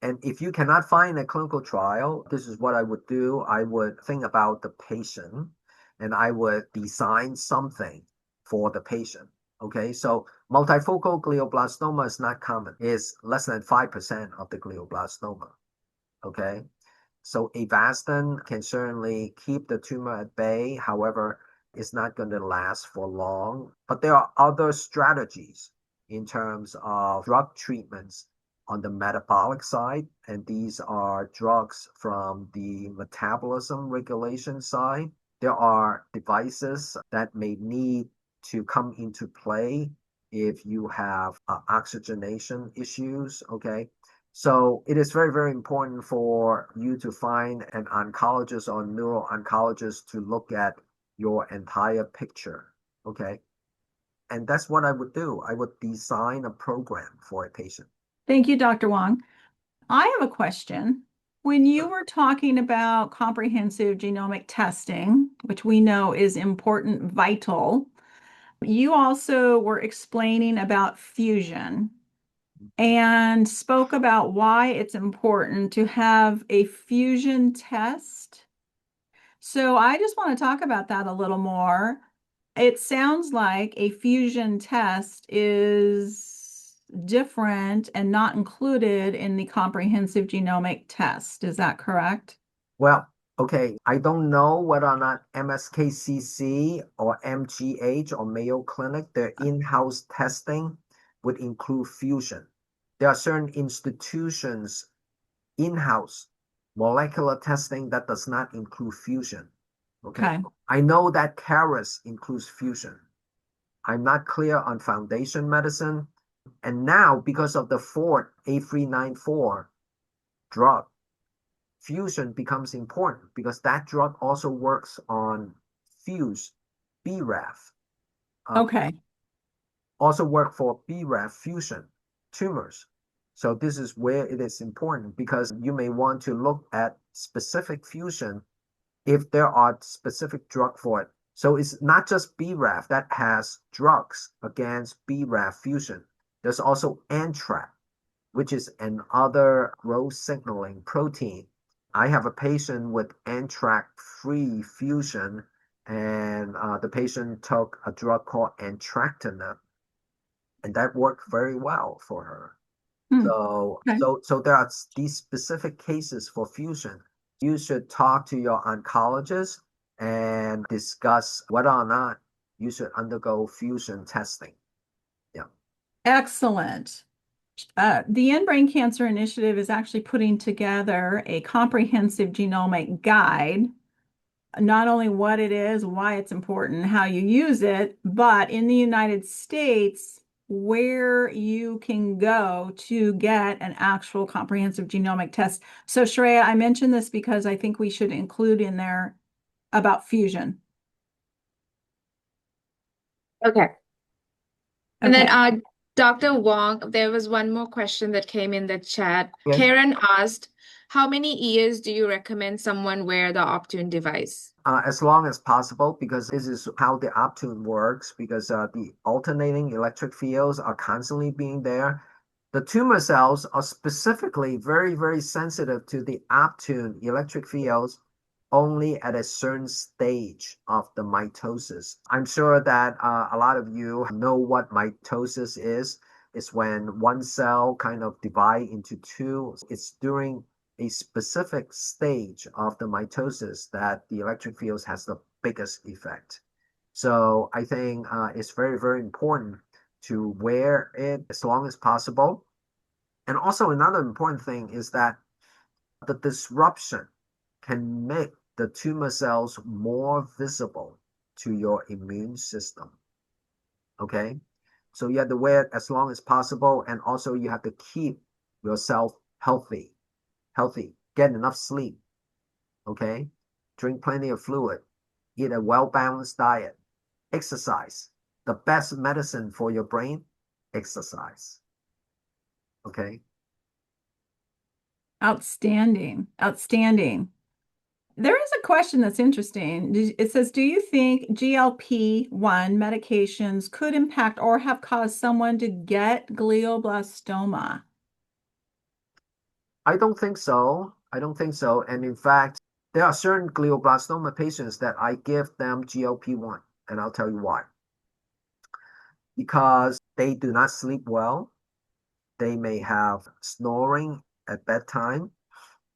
And if you cannot find a clinical trial, this is what I would do. I would think about the patient and I would design something for the patient. Okay, so multifocal glioblastoma is not common. It's less than 5% of the glioblastoma. Okay, so Avastin can certainly keep the tumor at bay. However, it's not going to last for long. But there are other strategies in terms of drug treatments on the metabolic side, and these are drugs from the metabolism regulation side. There are devices that may need to come into play if you have oxygenation issues, okay? So it is very, very important for you to find an oncologist or neuro-oncologist to look at your entire picture, okay? And that's what I would do. I would design a program for a patient. Thank you, Dr. Wong. I have a question. When you were talking about comprehensive genomic testing, which we know is important, vital, you also were explaining about fusion and spoke about why it's important to have a fusion test. So I just want to talk about that a little more. It sounds like a fusion test is different and not included in the comprehensive genomic test. Is that correct? Well, okay, I don't know whether or not MSKCC or MGH or Mayo Clinic, their in-house testing would include fusion. There are certain institutions in-house molecular testing that does not include fusion. Okay. I know that Caris includes fusion. I'm not clear on Foundation Medicine. And now, because of the FORTE A394 drug, fusion becomes important because that drug also works on fused BRAF. Okay. Also work for BRAF fusion tumors. So this is where it is important because you may want to look at specific fusion if there are specific drug for it. So it's not just BRAF that has drugs against BRAF fusion. There's also NTRK, which is another growth signaling protein. I have a patient with NTRK-free fusion, and the patient took a drug called entrectinib, and that worked very well for her. So there are these specific cases for fusion. You should talk to your oncologist and discuss whether or not you should undergo fusion testing. Yeah. Excellent. The End Brain Cancer Initiative is actually putting together a comprehensive genomic guide, not only what it is, why it's important, how you use it, but in the United States, where you can go to get an actual comprehensive genomic test. So Shreya, I mentioned this because I think we should include in there about fusion. Okay. And Okay. then Dr. Wong, there was one more question that came in the chat. Yes. Karen asked, how many years do you recommend someone wear the Optune device? As long as possible, because this is how the Optune works, because the alternating electric fields are constantly being there. The tumor cells are specifically very, very sensitive to the Optune electric fields only at a certain stage of the mitosis. I'm sure that a lot of you know what mitosis is. It's when one cell kind of divide into two. It's during a specific stage of the mitosis that the electric fields has the biggest effect. So I think it's very, very important to wear it as long as possible. And also another important thing is that the disruption can make the tumor cells more visible to your immune system. Okay? So you have to wear it as long as possible, and also you have to keep yourself healthy. Get enough sleep. Okay? Drink plenty of fluid. Eat a well-balanced diet. Exercise. The best medicine for your brain, exercise. Okay? Outstanding. Outstanding. There is a question that's interesting. It says, do you think GLP-1 medications could impact or have caused someone to get glioblastoma? I don't think so. I don't think so. And in fact, there are certain glioblastoma patients that I give them GLP-1, and I'll tell you why. Because they do not sleep well. They may have snoring at bedtime,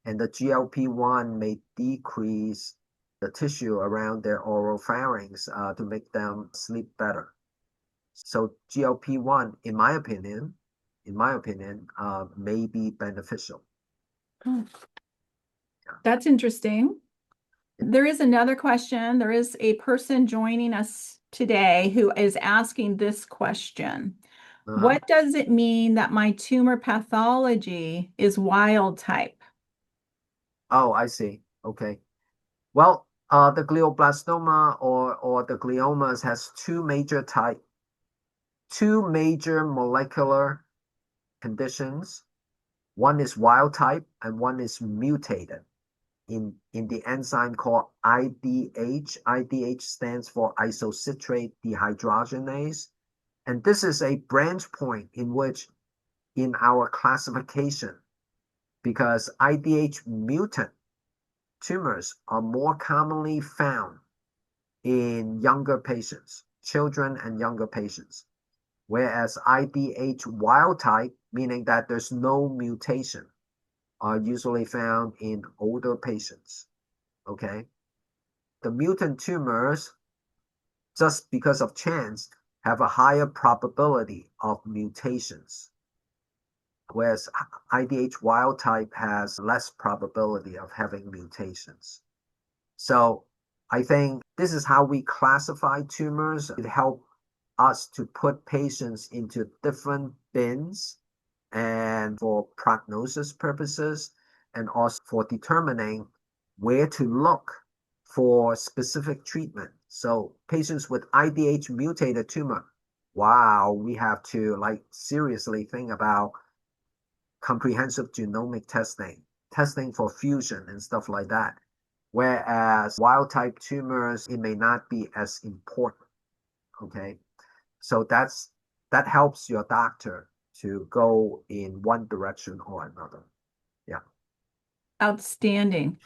and the GLP-1 may decrease the tissue around their oropharynx to make them sleep better. So GLP-1, in my opinion, may be beneficial. Oh, that's interesting. There is another question. There is a person joining us today who is asking this question. What does it mean that my tumor pathology is wild type? Oh, I see. Okay. Well, the glioblastoma or the gliomas has two major molecular conditions. One is wild type and one is mutated in the enzyme called IDH. IDH stands for isocitrate dehydrogenase. And this is a branch point in which in our classification, because IDH mutant tumors are more commonly found in younger patients, children and younger patients, whereas IDH wild type, meaning that there's no mutation, are usually found in older patients. Okay? The mutant tumors, just because of chance, have a higher probability of mutations, whereas IDH wild type has less probability of having mutations. So I think this is how we classify tumors. It helps us to put patients into different bins and for prognosis purposes, and also for determining where to look for specific treatment. So patients with IDH mutated tumor, wow, we have to seriously think about comprehensive genomic testing for fusion and stuff like that. Whereas wild type tumors, it may not be as important. Okay. So that helps your doctor to go in one direction or another. Yeah. Outstanding.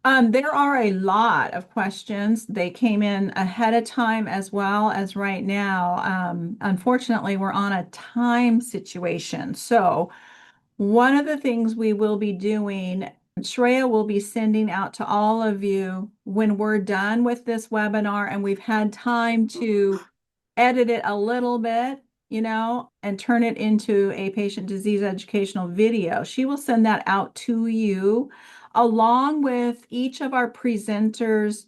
There are a lot of questions. They came in ahead of time as well as right now. Unfortunately, we're on a time situation. So one of the things we will be doing, Shreya will be sending out to all of you when we're done with this webinar and we've had time to edit it a little bit, and turn it into a patient disease educational video. She will send that out to you along with each of our presenters'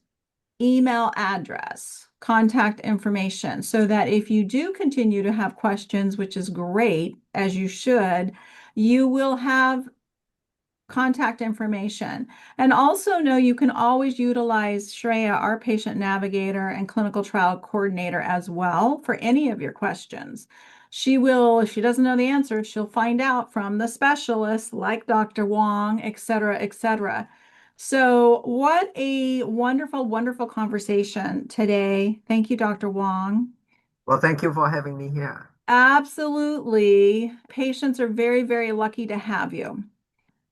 email address, contact information, so that if you do continue to have questions, which is great, as you should, you will have contact information. And also know you can always utilize Shreya, our patient navigator and clinical trial coordinator, as well for any of your questions. She will, if she doesn't know the answer, she'll find out from the specialists like Dr. Wong, et cetera, et cetera. So what a wonderful, wonderful conversation today. Thank you, Dr. Wong. Well, thank you for having me here. Absolutely. Patients are very, very lucky to have you.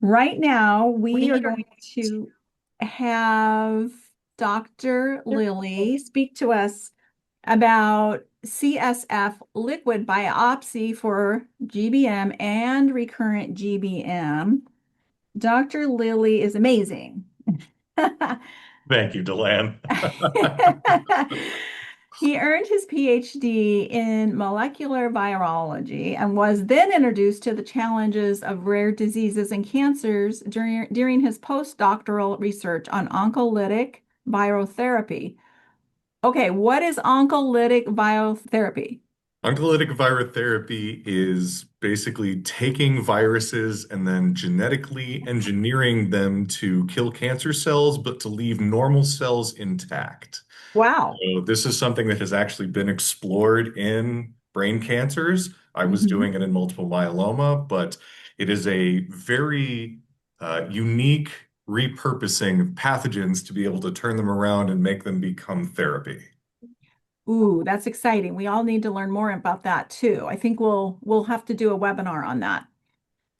Right now, we are going to have Dr. Lilly speak to us about CSF liquid biopsy for GBM and recurrent GBM. Dr. Lilly is amazing. Thank you, Dellann. He earned his PhD in molecular virology and was then introduced to the challenges of rare diseases and cancers during his postdoctoral research on oncolytic virotherapy. Okay, what is oncolytic biotherapy? Oncolytic virotherapy is basically taking viruses and then genetically engineering them to kill cancer cells, but to leave normal cells intact. Wow. So this is something that has actually been explored in brain cancers. I was Mhm. doing it in multiple myeloma, but it is a very unique repurposing of pathogens to be able to turn them around and make them become therapy. Ooh, that's exciting. We all need to learn more about that too. I think we'll have to do a webinar on that.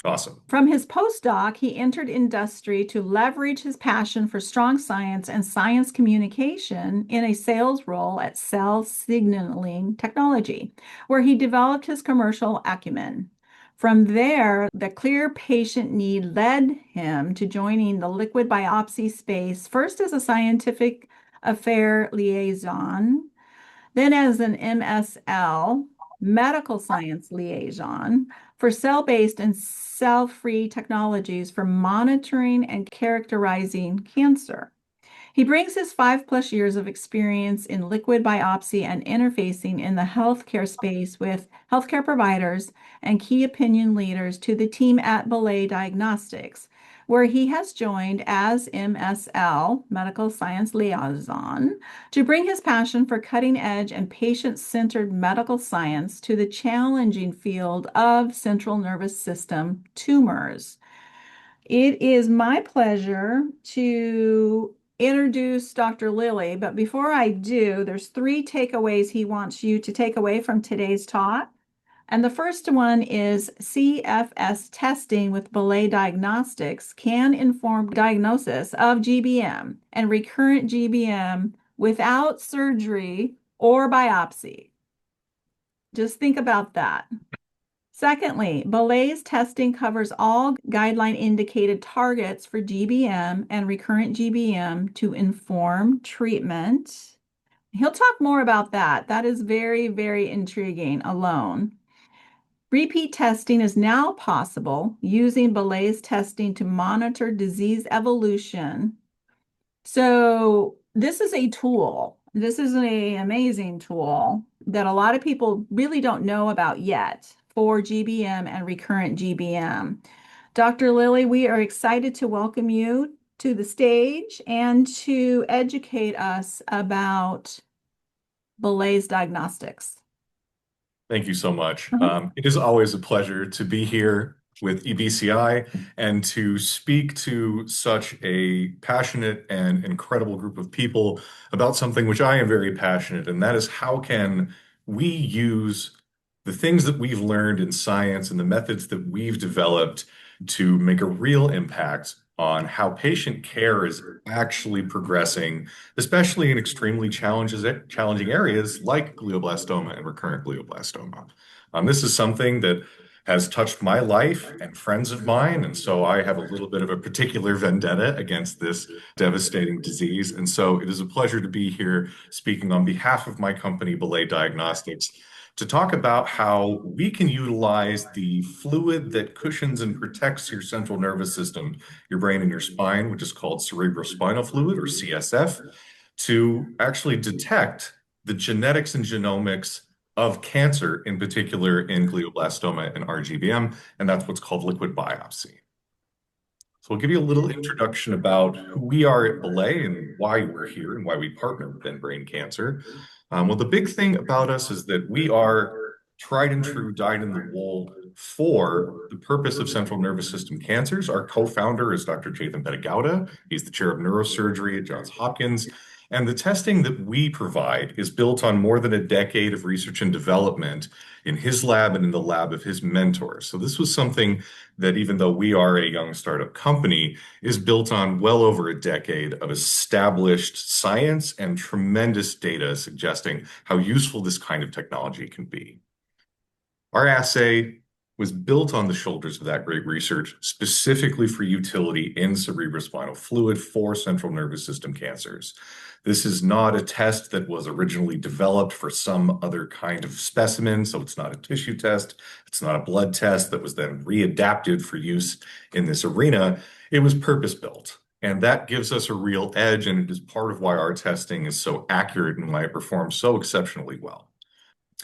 Awesome. From his postdoc, he entered industry to leverage his passion for strong science and science communication in a sales role at Cell Signaling Technology, where he developed his commercial acumen. From there, the clear patient need led him to joining the liquid biopsy space, first as a scientific affair liaison, then as an MSL, medical science liaison, for cell-based and cell-free technologies for monitoring and characterizing cancer. He brings his 5+ years of experience in liquid biopsy and interfacing in the healthcare space with healthcare providers and key opinion leaders to the team at Belay Diagnostics, where he has joined as MSL, Medical Science Liaison, to bring his passion for cutting edge and patient-centered medical science to the challenging field of central nervous system tumors. It is my pleasure to introduce Dr. Lilly, but before I do, there's 3 takeaways he wants you to take away from today's talk. And the first one is CFS testing with Belay Diagnostics can inform diagnosis of GBM and recurrent GBM without surgery or biopsy. Just think about that. Secondly, Belay's testing covers all guideline indicated targets for GBM and recurrent GBM to inform treatment. He'll talk more about that. That is very, very intriguing alone. Repeat testing is now possible using Belay's testing to monitor disease evolution. So this is a tool. This is an amazing tool that a lot of people really don't know about yet for GBM and recurrent GBM. Dr. Lilly, we are excited to welcome you to the stage and to educate us about Belay's Diagnostics. Thank you so much. Uh-huh. It is always a pleasure to be here with EBCI and to speak to such a passionate and incredible group of people about something which I am very passionate, and that is how can we use the things that we've learned in science and the methods that we've developed to make a real impact on how patient care is actually progressing, especially in extremely challenging areas like glioblastoma and recurrent glioblastoma. This is something that has touched my life and friends of mine, and so I have a little bit of a particular vendetta against this devastating disease. And so it is a pleasure to be here speaking on behalf of my company, Belay Diagnostics, to talk about how we can utilize the fluid that cushions and protects your central nervous system, your brain and your spine, which is called cerebrospinal fluid or CSF, to actually detect the genetics and genomics of cancer, in particular in glioblastoma and rGBM, and that's what's called liquid biopsy. So I'll give you a little introduction about who we are at Belay and why we're here and why we partner within brain cancer. Well, the big thing about us is that we are tried and true, dyed in the wool for the purpose of central nervous system cancers. Our co-founder is Dr. Jathan Pedagauda. He's the chair of neurosurgery at Johns Hopkins. And the testing that we provide is built on more than a decade of research and development in his lab and in the lab of his mentors. So this was something that, even though we are a young startup company, is built on well over a decade of established science and tremendous data suggesting how useful this kind of technology can be. Our assay was built on the shoulders of that great research, specifically for utility in cerebrospinal fluid for central nervous system cancers. This is not a test that was originally developed for some other kind of specimen, so it's not a tissue test. It's not a blood test that was then readapted for use in this arena. It was purpose-built. And that gives us a real edge, and it is part of why our testing is so accurate and why it performs so exceptionally well.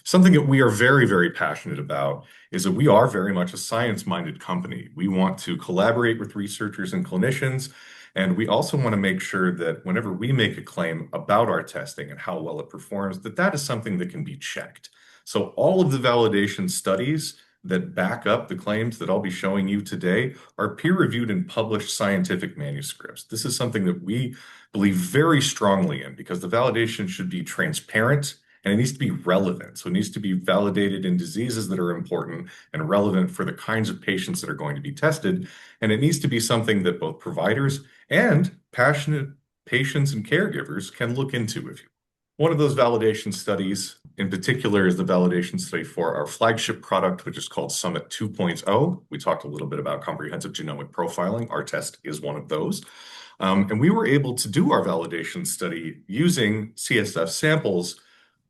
Something that we are very, very passionate about is that we are very much a science-minded company. We want to collaborate with researchers and clinicians, and we also want to make sure that whenever we make a claim about our testing and how well it performs, that that is something that can be checked. So all of the validation studies that back up the claims that I'll be showing you today are peer-reviewed and published scientific manuscripts. This is something that we believe very strongly in because the validation should be transparent and it needs to be relevant. So it needs to be validated in diseases that are important and relevant for the kinds of patients that are going to be tested. And it needs to be something that both providers and passionate patients and caregivers can look into if you. One of those validation studies in particular is the validation study for our flagship product, which is called Summit 2.0. We talked a little bit about comprehensive genomic profiling. Our test is one of those. And we were able to do our validation study using CSF samples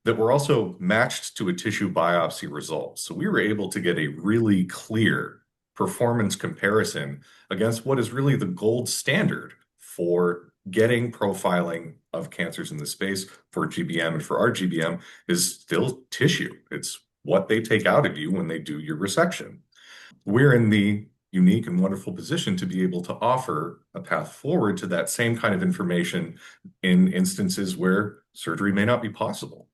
that were also matched to a tissue biopsy result. So we were able to get a really clear performance comparison against what is really the gold standard for getting profiling of cancers in the space for GBM and for rGBM is still tissue. It's what they take out of you when they do your resection. We're in the unique and wonderful position to be able to offer a path forward to that same kind of information in instances where surgery may not be possible.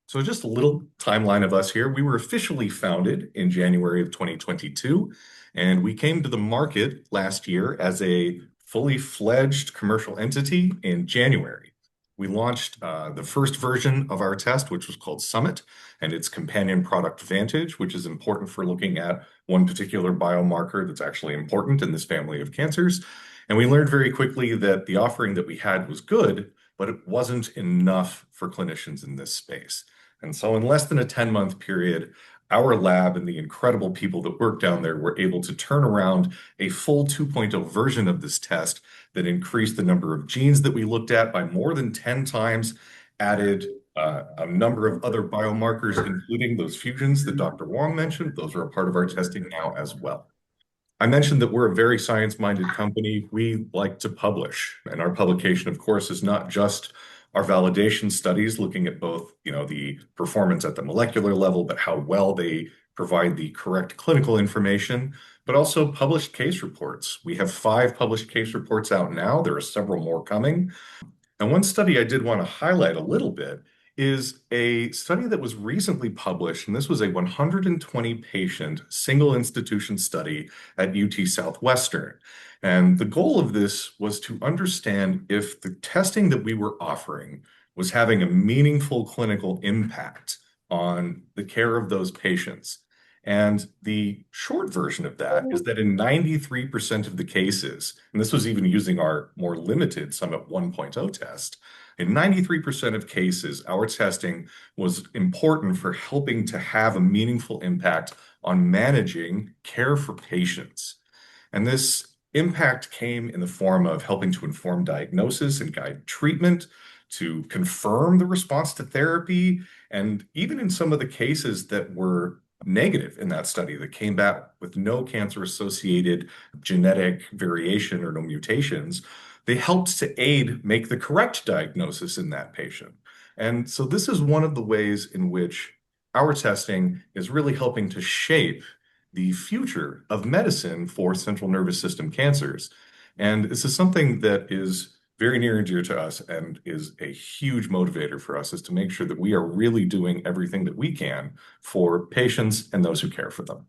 So just a little timeline of us here. We were officially founded in January of 2022, and we came to the market last year as a fully fledged commercial entity in January. We launched the first version of our test, which was called Summit, and its companion product Vantage, which is important for looking at one particular biomarker that's actually important in this family of cancers. And we learned very quickly that the offering that we had was good, but it wasn't enough for clinicians in this space. And so in less than a 10-month period, our lab and the incredible people that work down there were able to turn around a full 2.0 version of this test that increased the number of genes that we looked at by more than 10 times, added a number of other biomarkers, including those fusions that Dr. Wong mentioned. Those are a part of our testing now as well. I mentioned that we're a very science-minded company. We like to publish, and our publication, of course, is not just our validation studies looking at both, the performance at the molecular level, but how well they provide the correct clinical information, but also published case reports. We have 5 published case reports out now. There are several more coming. And one study I did want to highlight a little bit is a study that was recently published, and this was a 120-patient single institution study at UT Southwestern. And the goal of this was to understand if the testing that we were offering was having a meaningful clinical impact on the care of those patients. And the short version of that is that in 93% of the cases, and this was even using our more limited Summit 1.0 test, in 93% of cases, our testing was important for helping to have a meaningful impact on managing care for patients. And this impact came in the form of helping to inform diagnosis and guide treatment, to confirm the response to therapy, and even in some of the cases that were negative in that study that came back with no cancer-associated genetic variation or no mutations, they helped to aid make the correct diagnosis in that patient. And so this is one of the ways in which our testing is really helping to shape the future of medicine for central nervous system cancers. And this is something that is very near and dear to us and is a huge motivator for us, is to make sure that we are really doing everything that we can for patients and those who care for them.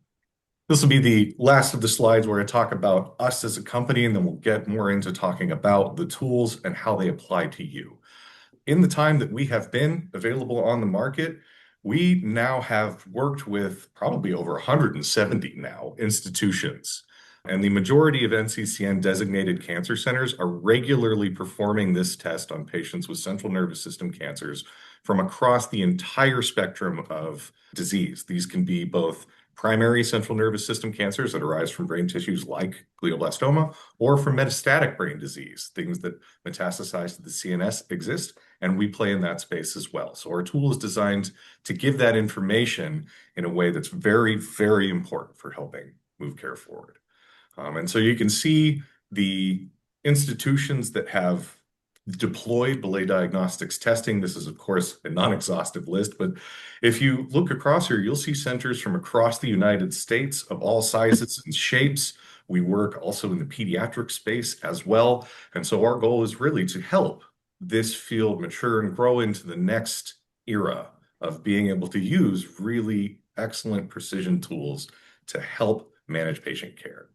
This will be the last of the slides where I talk about us as a company, and then we'll get more into talking about the tools and how they apply to you. In the time that we have been available on the market, we now have worked with probably over 170 now institutions. And the majority of NCCN designated cancer centers are regularly performing this test on patients with central nervous system cancers from across the entire spectrum of disease. These can be both primary central nervous system cancers that arise from brain tissues like glioblastoma, or from metastatic brain disease, things that metastasize to the CNS exist, and we play in that space as well. So our tool is designed to give that information in a way that's very, very important for helping move care forward. And so you can see the institutions that have deployed Belay Diagnostics testing. This is, of course, a non-exhaustive list, but if you look across here, you'll see centers from across the United States of all sizes and shapes. We work also in the pediatric space as well. And so our goal is really to help this field mature and grow into the next era of being able to use really excellent precision tools to help manage patient care.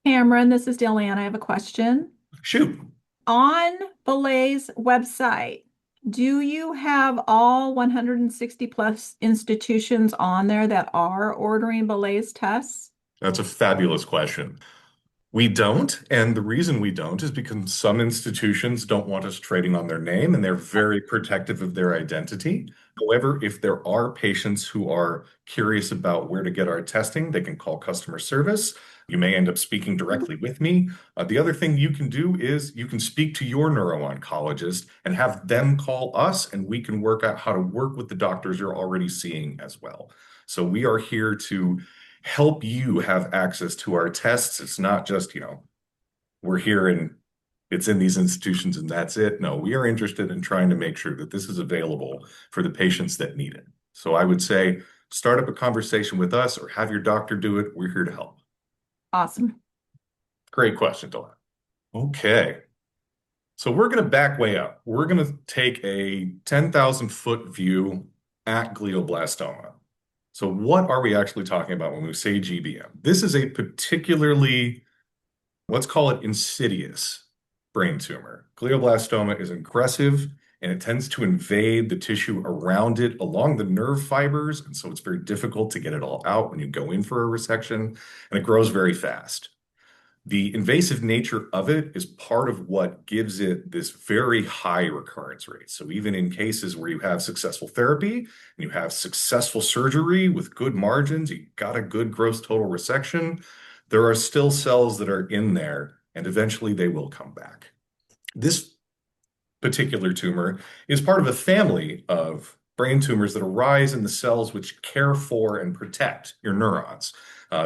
Cameron, this is Dellann. I have a question. Shoot. On Belay's website, do you have all 160 plus institutions on there that are ordering Belay's tests? That's a fabulous question. We don't, and the reason we don't is because some institutions don't want us trading on their name, and they're very protective of their identity. However, if there are patients who are curious about where to get our testing, they can call customer service. You may end up speaking directly with me. The other thing you can do is you can speak to your neuro-oncologist and have them call us, and we can work out how to work with the doctors you're already seeing as well. So we are here to help you have access to our tests. It's not just, we're here and it's in these institutions and that's it. No, we are interested in trying to make sure that this is available for the patients that need it. So I would say start up a conversation with us or have your doctor do it. We're here to help. Awesome. Great question, Dellann. Okay. So we're going to back way up. We're going to take a 10,000-foot view at glioblastoma. So what are we actually talking about when we say GBM? This is a particularly, let's call it insidious brain tumor. Glioblastoma is aggressive and it tends to invade the tissue around it along the nerve fibers. And so it's very difficult to get it all out when you go in for a resection, and it grows very fast. The invasive nature of it is part of what gives it this very high recurrence rate. So even in cases where you have successful therapy and you have successful surgery with good margins, you got a good gross total resection, there are still cells that are in there and eventually they will come back. This particular tumor is part of a family of brain tumors that arise in the cells which care for and protect your neurons.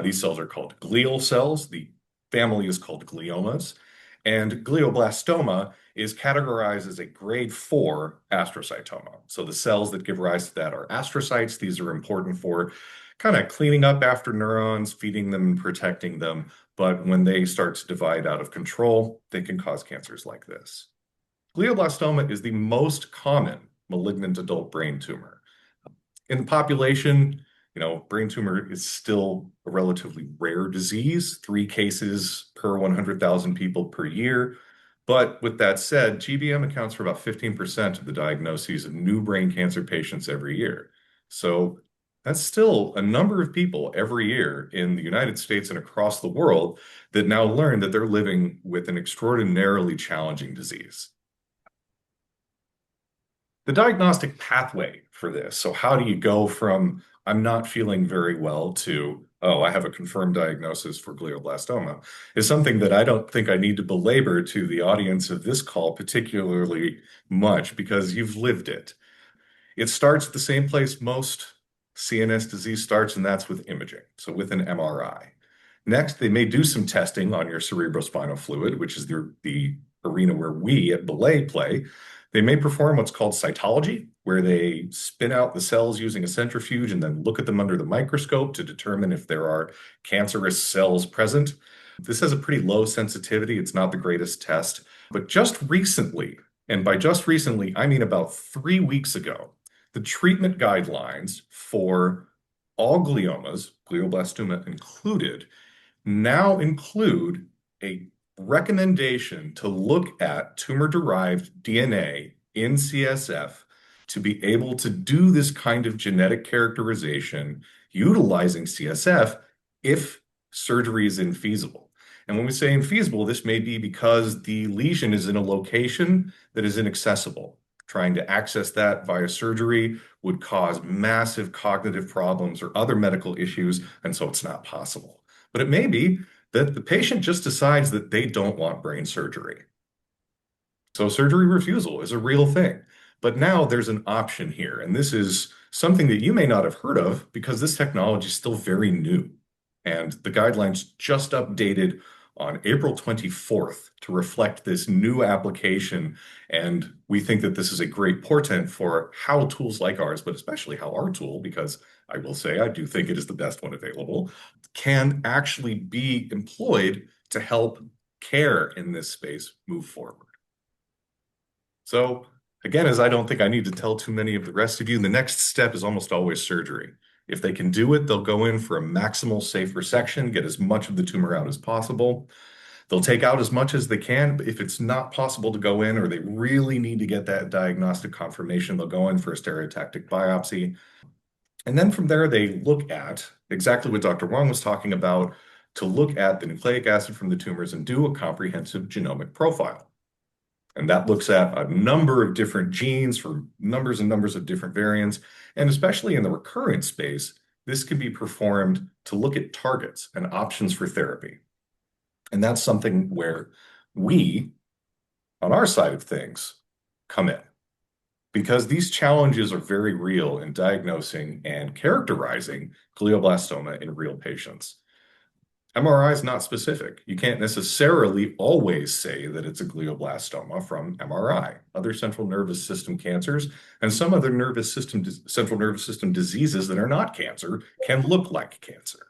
These cells are called glial cells. The family is called gliomas, and glioblastoma is categorized as a grade 4 astrocytoma. So the cells that give rise to that are astrocytes. These are important for kind of cleaning up after neurons, feeding them and protecting them. But when they start to divide out of control, they can cause cancers like this. Glioblastoma is the most common malignant adult brain tumor. In the population, brain tumor is still a relatively rare disease, 3 cases per 100,000 people per year. But with that said, GBM accounts for about 15% of the diagnoses of new brain cancer patients every year. So that's still a number of people every year in the United States and across the world that now learn that they're living with an extraordinarily challenging disease. The diagnostic pathway for this, so how do you go from I'm not feeling very well to, oh, I have a confirmed diagnosis for glioblastoma, is something that I don't think I need to belabor to the audience of this call particularly much because you've lived it. It starts at the same place most CNS disease starts, and that's with imaging, so with an MRI. Next, they may do some testing on your cerebrospinal fluid, which is the arena where we at Belay play. They may perform what's called cytology, where they spin out the cells using a centrifuge and then look at them under the microscope to determine if there are cancerous cells present. This has a pretty low sensitivity. It's not the greatest test. But just recently, and by just recently, I mean about 3 weeks ago, the treatment guidelines for all gliomas, glioblastoma included, now include a recommendation to look at tumor-derived DNA in CSF to be able to do this kind of genetic characterization utilizing CSF if surgery is infeasible. And when we say infeasible, this may be because the lesion is in a location that is inaccessible. Trying to access that via surgery would cause massive cognitive problems or other medical issues, and so it's not possible. But it may be that the patient just decides that they don't want brain surgery. So surgery refusal is a real thing. But now there's an option here, and this is something that you may not have heard of because this technology is still very new. And the guidelines just updated on April 24th to reflect this new application. And we think that this is a great portent for how tools like ours, but especially how our tool, because I will say I do think it is the best one available, can actually be employed to help care in this space move forward. So again, as I don't think I need to tell too many of the rest of you, the next step is almost always surgery. If they can do it, they'll go in for a maximal safe resection, get as much of the tumor out as possible. They'll take out as much as they can. But if it's not possible to go in or they really need to get that diagnostic confirmation, they'll go in for a stereotactic biopsy. And then from there, they look at exactly what Dr. Wong was talking about, to look at the nucleic acid from the tumors and do a comprehensive genomic profile. And that looks at a number of different genes for numbers and numbers of different variants. And especially in the recurrent space, this can be performed to look at targets and options for therapy. And that's something where we, on our side of things, come in. Because these challenges are very real in diagnosing and characterizing glioblastoma in real patients. MRI is not specific. You can't necessarily always say that it's a glioblastoma from MRI. Other central nervous system cancers and some other central nervous system diseases that are not cancer can look like cancer.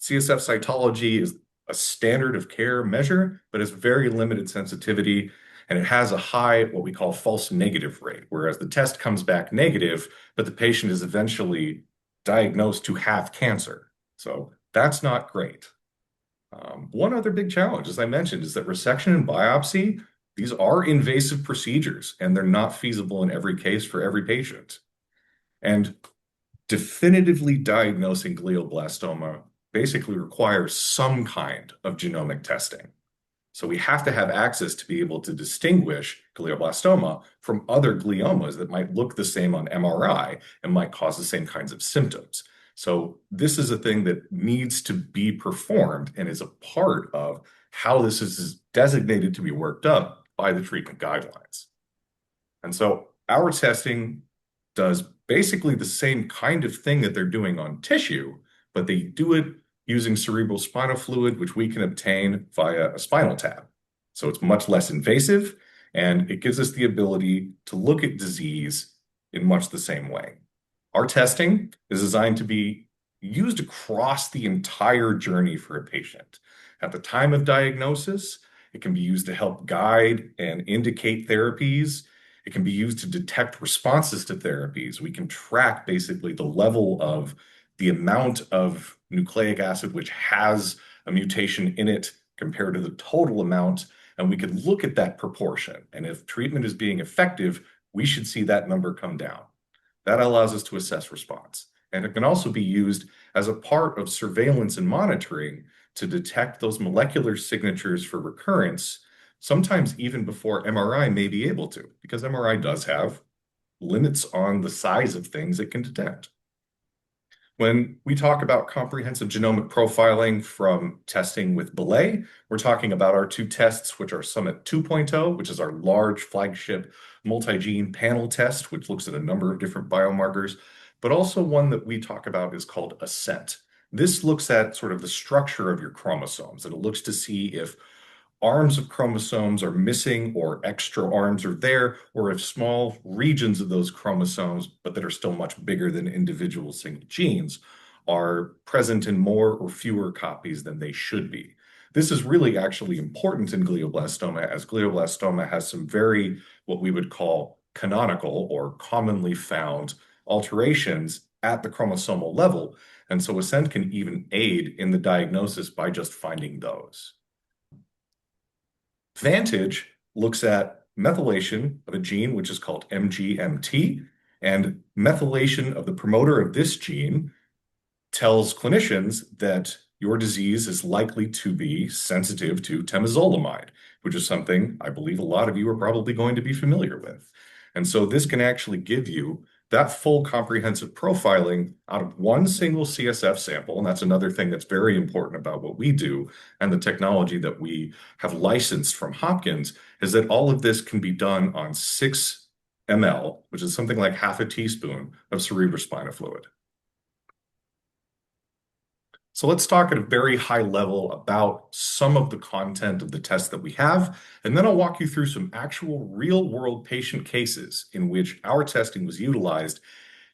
CSF cytology is a standard of care measure, but it's very limited sensitivity, and it has a high, what we call false negative rate, whereas the test comes back negative, but the patient is eventually diagnosed to have cancer. So that's not great. One other big challenge, as I mentioned, is that resection and biopsy, these are invasive procedures, and they're not feasible in every case for every patient. And definitively diagnosing glioblastoma basically requires some kind of genomic testing. So we have to have access to be able to distinguish glioblastoma from other gliomas that might look the same on MRI and might cause the same kinds of symptoms. So this is a thing that needs to be performed and is a part of how this is designated to be worked up by the treatment guidelines. And so our testing does basically the same kind of thing that they're doing on tissue, but they do it using cerebral spinal fluid, which we can obtain via a spinal tap. So it's much less invasive, and it gives us the ability to look at disease in much the same way. Our testing is designed to be used across the entire journey for a patient. At the time of diagnosis, it can be used to help guide and indicate therapies. It can be used to detect responses to therapies. We can track basically the level of the amount of nucleic acid which has a mutation in it compared to the total amount, and we can look at that proportion. And if treatment is being effective, we should see that number come down. That allows us to assess response. And it can also be used as a part of surveillance and monitoring to detect those molecular signatures for recurrence, sometimes even before MRI may be able to, because MRI does have limits on the size of things it can detect. When we talk about comprehensive genomic profiling from testing with Belay, we're talking about our two tests, which are Summit 2.0, which is our large flagship multi-gene panel test, which looks at a number of different biomarkers, but also one that we talk about is called ASCENT. This looks at sort of the structure of your chromosomes, and it looks to see if arms of chromosomes are missing or extra arms are there, or if small regions of those chromosomes, but that are still much bigger than individual single genes, are present in more or fewer copies than they should be. This is really actually important in glioblastoma, as glioblastoma has some very, what we would call canonical or commonly found alterations at the chromosomal level. And so ASCENT can even aid in the diagnosis by just finding those. Vantage looks at methylation of a gene, which is called MGMT, and methylation of the promoter of this gene tells clinicians that your disease is likely to be sensitive to temozolomide, which is something I believe a lot of you are probably going to be familiar with. And so this can actually give you that full comprehensive profiling out of one single CSF sample. And that's another thing that's very important about what we do and the technology that we have licensed from Hopkins, is that all of this can be done on 6 ml, which is something like half a teaspoon of cerebrospinal fluid. So let's talk at a very high level about some of the content of the tests that we have, and then I'll walk you through some actual real-world patient cases in which our testing was utilized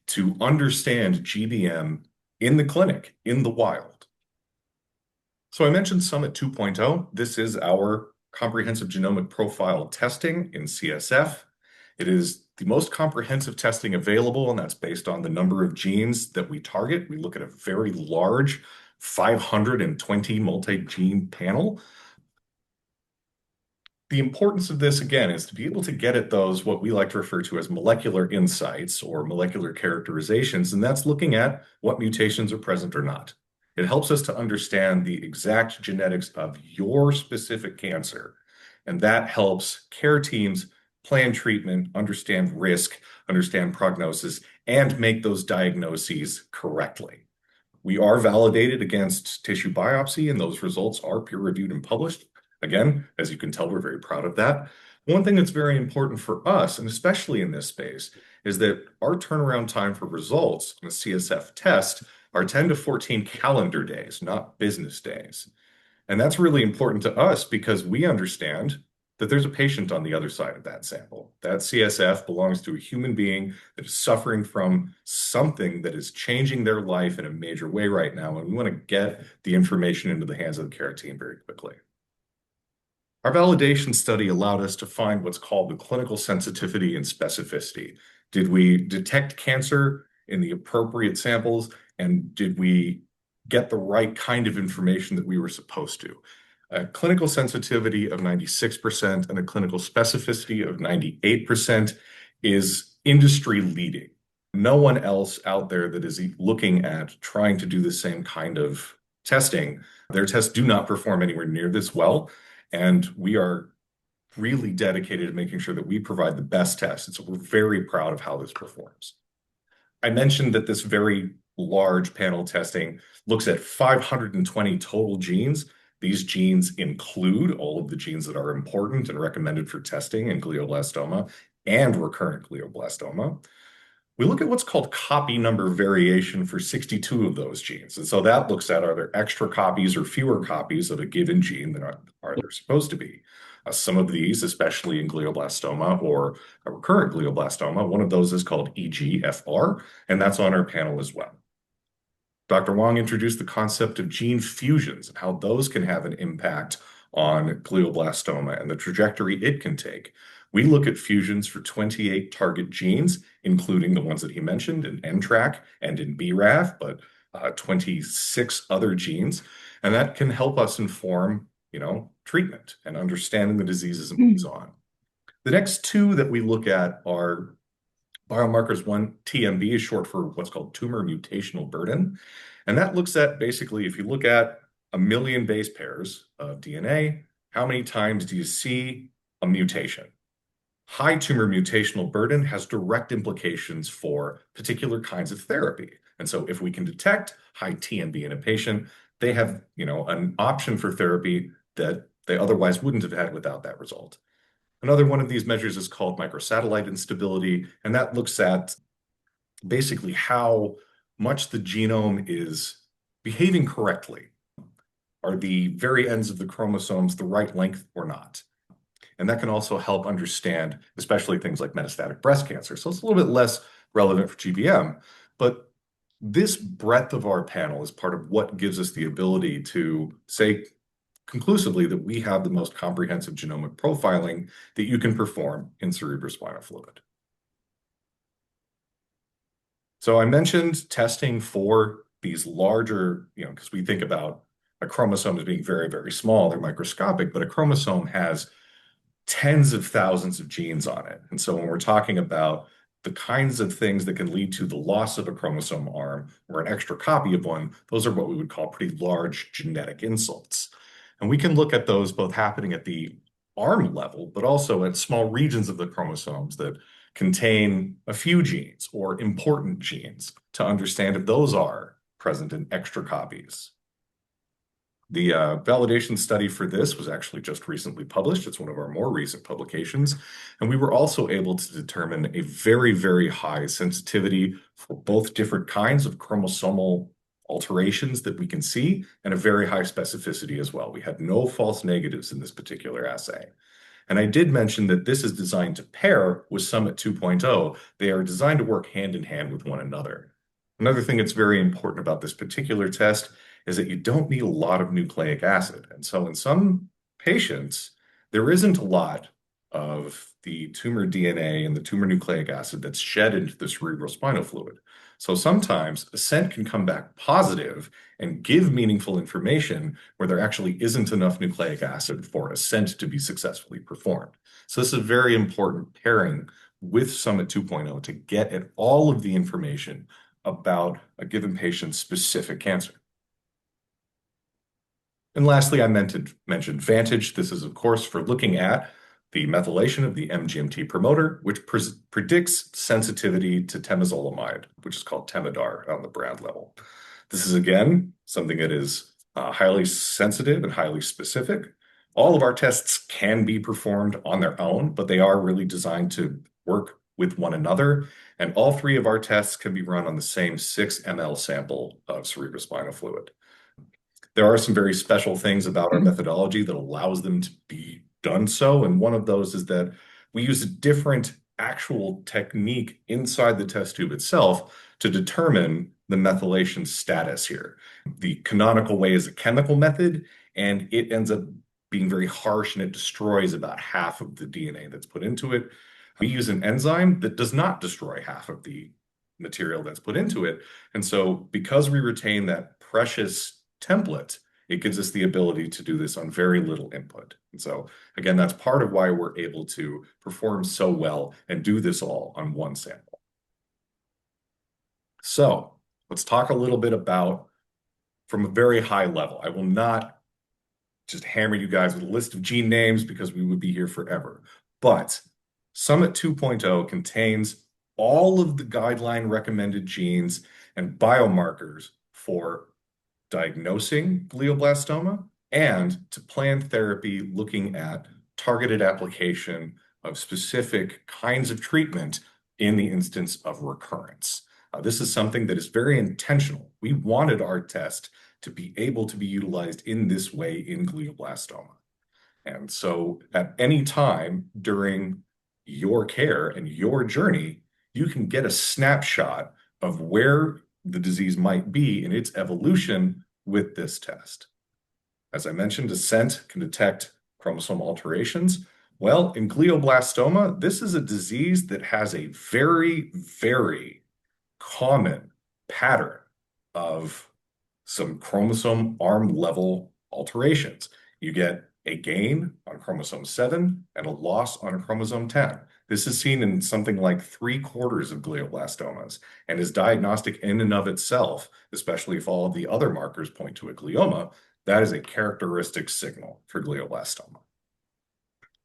to understand GBM in the clinic, in the wild. So I mentioned Summit 2.0. This is our comprehensive genomic profile testing in CSF. It is the most comprehensive testing available, and that's based on the number of genes that we target. We look at a very large 520 multi-gene panel. The importance of this, again, is to be able to get at those, what we like to refer to as molecular insights or molecular characterizations, and that's looking at what mutations are present or not. It helps us to understand the exact genetics of your specific cancer, and that helps care teams plan treatment, understand risk, understand prognosis, and make those diagnoses correctly. We are validated against tissue biopsy, and those results are peer-reviewed and published. Again, as you can tell, we're very proud of that. One thing that's very important for us, and especially in this space, is that our turnaround time for results on a CSF test are 10 to 14 calendar days, not business days. And that's really important to us because we understand that there's a patient on the other side of that sample. That CSF belongs to a human being that is suffering from something that is changing their life in a major way right now, and we want to get the information into the hands of the care team very quickly. Our validation study allowed us to find what's called the clinical sensitivity and specificity. Did we detect cancer in the appropriate samples, and did we get the right kind of information that we were supposed to? A clinical sensitivity of 96% and a clinical specificity of 98% is industry leading. No one else out there that is looking at trying to do the same kind of testing, their tests do not perform anywhere near this well. And we are really dedicated to making sure that we provide the best tests. And so we're very proud of how this performs. I mentioned that this very large panel testing looks at 520 total genes. These genes include all of the genes that are important and recommended for testing in glioblastoma and recurrent glioblastoma. We look at what's called copy number variation for 62 of those genes. And so that looks at, are there extra copies or fewer copies of a given gene than are there supposed to be? Some of these, especially in glioblastoma or a recurrent glioblastoma, one of those is called EGFR, and that's on our panel as well. Dr. Wong introduced the concept of gene fusions and how those can have an impact on glioblastoma and the trajectory it can take. We look at fusions for 28 target genes, including the ones that he mentioned in NTRK and in BRAF, but 26 other genes, and that can help us inform, treatment and understanding the diseases and moves on. The next two that we look at are biomarkers. One, TMB, is short for what's called tumor mutational burden. And that looks at basically, if you look at 1 million base pairs of DNA, how many times do you see a mutation? High tumor mutational burden has direct implications for particular kinds of therapy. And so if we can detect high TMB in a patient, they have, an option for therapy that they otherwise wouldn't have had without that result. Another one of these measures is called microsatellite instability, and that looks at basically how much the genome is behaving correctly. Are the very ends of the chromosomes the right length or not? And that can also help understand, especially things like metastatic breast cancer. So it's a little bit less relevant for GBM, but this breadth of our panel is part of what gives us the ability to say conclusively that we have the most comprehensive genomic profiling that you can perform in cerebrospinal fluid. So I mentioned testing for these larger, because we think about a chromosome as being very, very small, they're microscopic, but a chromosome has tens of thousands of genes on it. And so when we're talking about the kinds of things that can lead to the loss of a chromosome arm or an extra copy of one, those are what we would call pretty large genetic insults. And we can look at those both happening at the arm level, but also at small regions of the chromosomes that contain a few genes or important genes to understand if those are present in extra copies. The validation study for this was actually just recently published. It's one of our more recent publications. And we were also able to determine a very, very high sensitivity for both different kinds of chromosomal alterations that we can see and a very high specificity as well. We had no false negatives in this particular assay. And I did mention that this is designed to pair with Summit 2.0. They are designed to work hand in hand with one another. Another thing that's very important about this particular test is that you don't need a lot of nucleic acid. And so in some patients, there isn't a lot of the tumor DNA and the tumor nucleic acid that's shed into the cerebrospinal fluid. So sometimes a scent can come back positive and give meaningful information where there actually isn't enough nucleic acid for a scent to be successfully performed. So this is a very important pairing with Summit 2.0 to get at all of the information about a given patient's specific cancer. And lastly, I mentioned Vantage. This is, of course, for looking at the methylation of the MGMT promoter, which predicts sensitivity to temozolomide, which is called Temodar on the brand level. This is, again, something that is highly sensitive and highly specific. All of our tests can be performed on their own, but they are really designed to work with one another. And all three of our tests can be run on the same 6 ml sample of cerebrospinal fluid. There are some very special things about our methodology that allows them to be done so. And one of those is that we use a different actual technique inside the test tube itself to determine the methylation status here. The canonical way is a chemical method, and it ends up being very harsh and it destroys about half of the DNA that's put into it. We use an enzyme that does not destroy half of the material that's put into it. And so because we retain that precious template, it gives us the ability to do this on very little input. And so again, that's part of why we're able to perform so well and do this all on one sample. So let's talk a little bit about from a very high level. I will not just hammer you guys with a list of gene names because we would be here forever. But Summit 2.0 contains all of the guideline recommended genes and biomarkers for diagnosing glioblastoma and to plan therapy looking at targeted application of specific kinds of treatment in the instance of recurrence. This is something that is very intentional. We wanted our test to be able to be utilized in this way in glioblastoma. And so at any time during your care and your journey, you can get a snapshot of where the disease might be in its evolution with this test. As I mentioned, a scent can detect chromosome alterations. Well, in glioblastoma, this is a disease that has a very, very common pattern of some chromosome arm level alterations. You get a gain on chromosome 7 and a loss on chromosome 10. This is seen in something like 3/4 of glioblastomas and is diagnostic in and of itself, especially if all of the other markers point to a glioma. That is a characteristic signal for glioblastoma.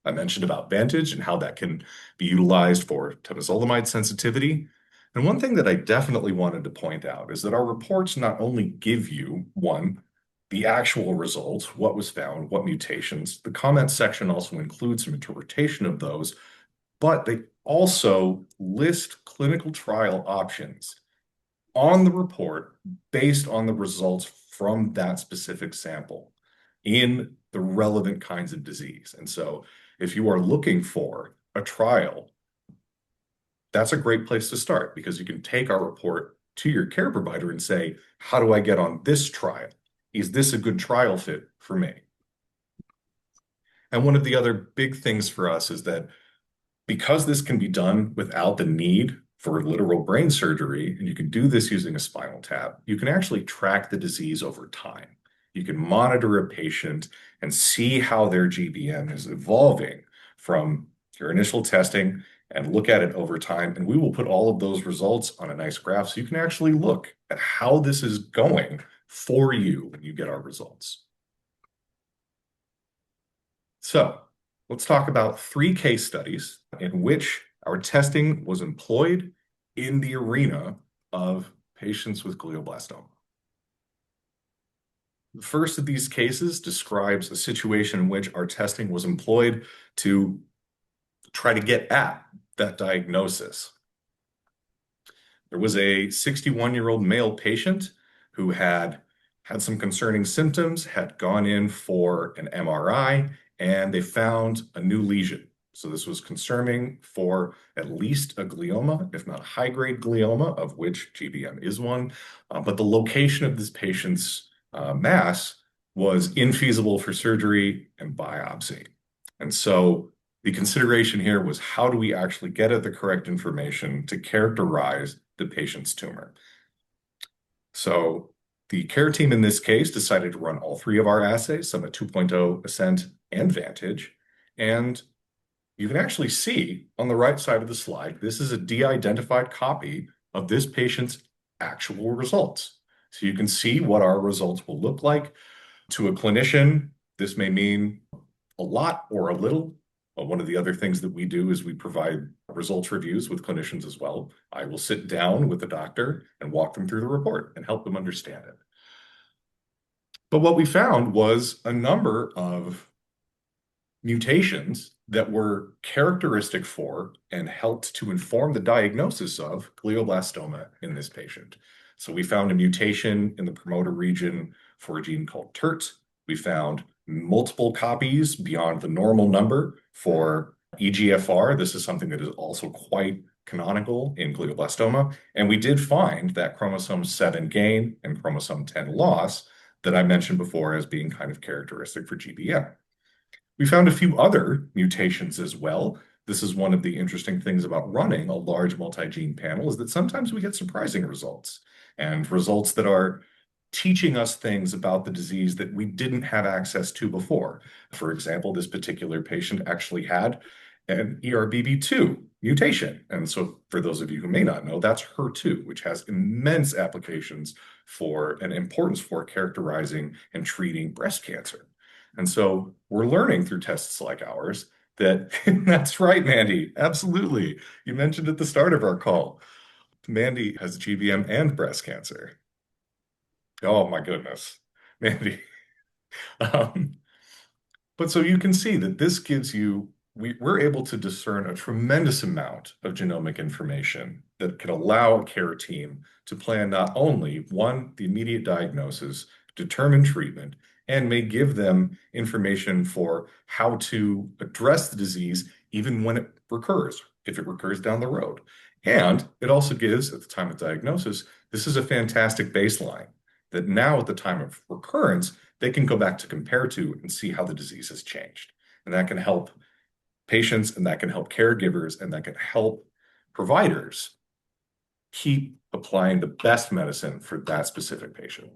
I mentioned about Vantage and how that can be utilized for temozolomide sensitivity. And one thing that I definitely wanted to point out is that our reports not only give you, one, the actual results, what was found, what mutations. The comments section also includes some interpretation of those, but they also list clinical trial options on the report based on the results from that specific sample in the relevant kinds of disease. And so if you are looking for a trial, that's a great place to start because you can take our report to your care provider and say, how do I get on this trial? Is this a good trial fit for me? And one of the other big things for us is that because this can be done without the need for literal brain surgery, and you can do this using a spinal tap, you can actually track the disease over time. You can monitor a patient and see how their GBM is evolving from your initial testing and look at it over time. And we will put all of those results on a nice graph so you can actually look at how this is going for you when you get our results. So let's talk about 3 case studies in which our testing was employed in the arena of patients with glioblastoma. The first of these cases describes a situation in which our testing was employed to try to get at that diagnosis. There was a 61-year-old male patient who had some concerning symptoms, had gone in for an MRI, and they found a new lesion. So this was concerning for at least a glioma, if not a high-grade glioma, of which GBM is one. But the location of this patient's mass was infeasible for surgery and biopsy. And so the consideration here was, how do we actually get at the correct information to characterize the patient's tumor? So the care team in this case decided to run all three of our assays, Summit 2.0, Ascent, and Vantage. And you can actually see on the right side of the slide, this is a de-identified copy of this patient's actual results. So you can see what our results will look like. To a clinician, this may mean a lot or a little. One of the other things that we do is we provide results reviews with clinicians as well. I will sit down with the doctor and walk them through the report and help them understand it. But what we found was a number of mutations that were characteristic for and helped to inform the diagnosis of glioblastoma in this patient. So we found a mutation in the promoter region for a gene called TERT. We found multiple copies beyond the normal number for EGFR. This is something that is also quite canonical in glioblastoma. And we did find that chromosome 7 gain and chromosome 10 loss that I mentioned before as being kind of characteristic for GBM. We found a few other mutations as well. This is one of the interesting things about running a large multi-gene panel, is that sometimes we get surprising results, and results that are teaching us things about the disease that we didn't have access to before. For example, this particular patient actually had an ERBB2 mutation. And so for those of you who may not know, that's HER2, which has immense applications for and importance for characterizing and treating breast cancer. And so we're learning through tests like ours that that's right, Mandy. Absolutely. You mentioned at the start of our call, Mandy has GBM and breast cancer. Oh my goodness, Mandy. But so you can see that this gives you, we're able to discern a tremendous amount of genomic information that can allow a care team to plan not only, one, the immediate diagnosis, determine treatment, and may give them information for how to address the disease even when it recurs, if it recurs down the road. And it also gives, at the time of diagnosis, this is a fantastic baseline that now at the time of recurrence, they can go back to compare to and see how the disease has changed. And that can help patients, and that can help caregivers, and that can help providers keep applying the best medicine for that specific patient.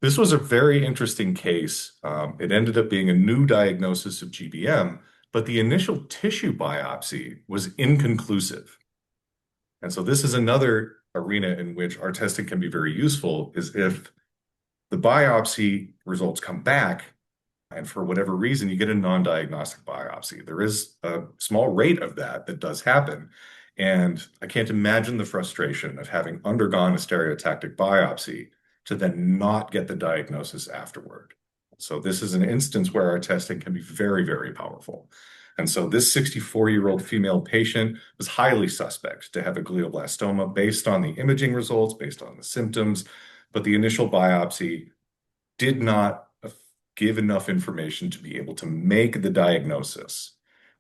This was a very interesting case. It ended up being a new diagnosis of GBM, but the initial tissue biopsy was inconclusive. And so this is another arena in which our testing can be very useful, is if the biopsy results come back and for whatever reason you get a non-diagnostic biopsy. There is a small rate of that does happen. And I can't imagine the frustration of having undergone a stereotactic biopsy to then not get the diagnosis afterward. So this is an instance where our testing can be very, very powerful. And so this 64-year-old female patient was highly suspect to have a glioblastoma based on the imaging results, based on the symptoms, but the initial biopsy did not give enough information to be able to make the diagnosis.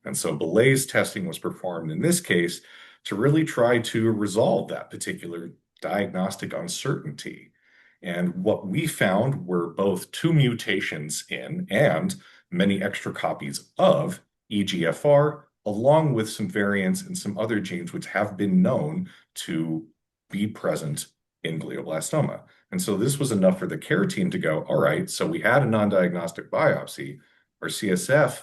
And so Belay's testing was performed in this case to really try to resolve that particular diagnostic uncertainty. And what we found were both 2 mutations in and many extra copies of EGFR, along with some variants in some other genes which have been known to be present in glioblastoma. And so this was enough for the care team to go, all right, so we had a non-diagnostic biopsy. Our CSF,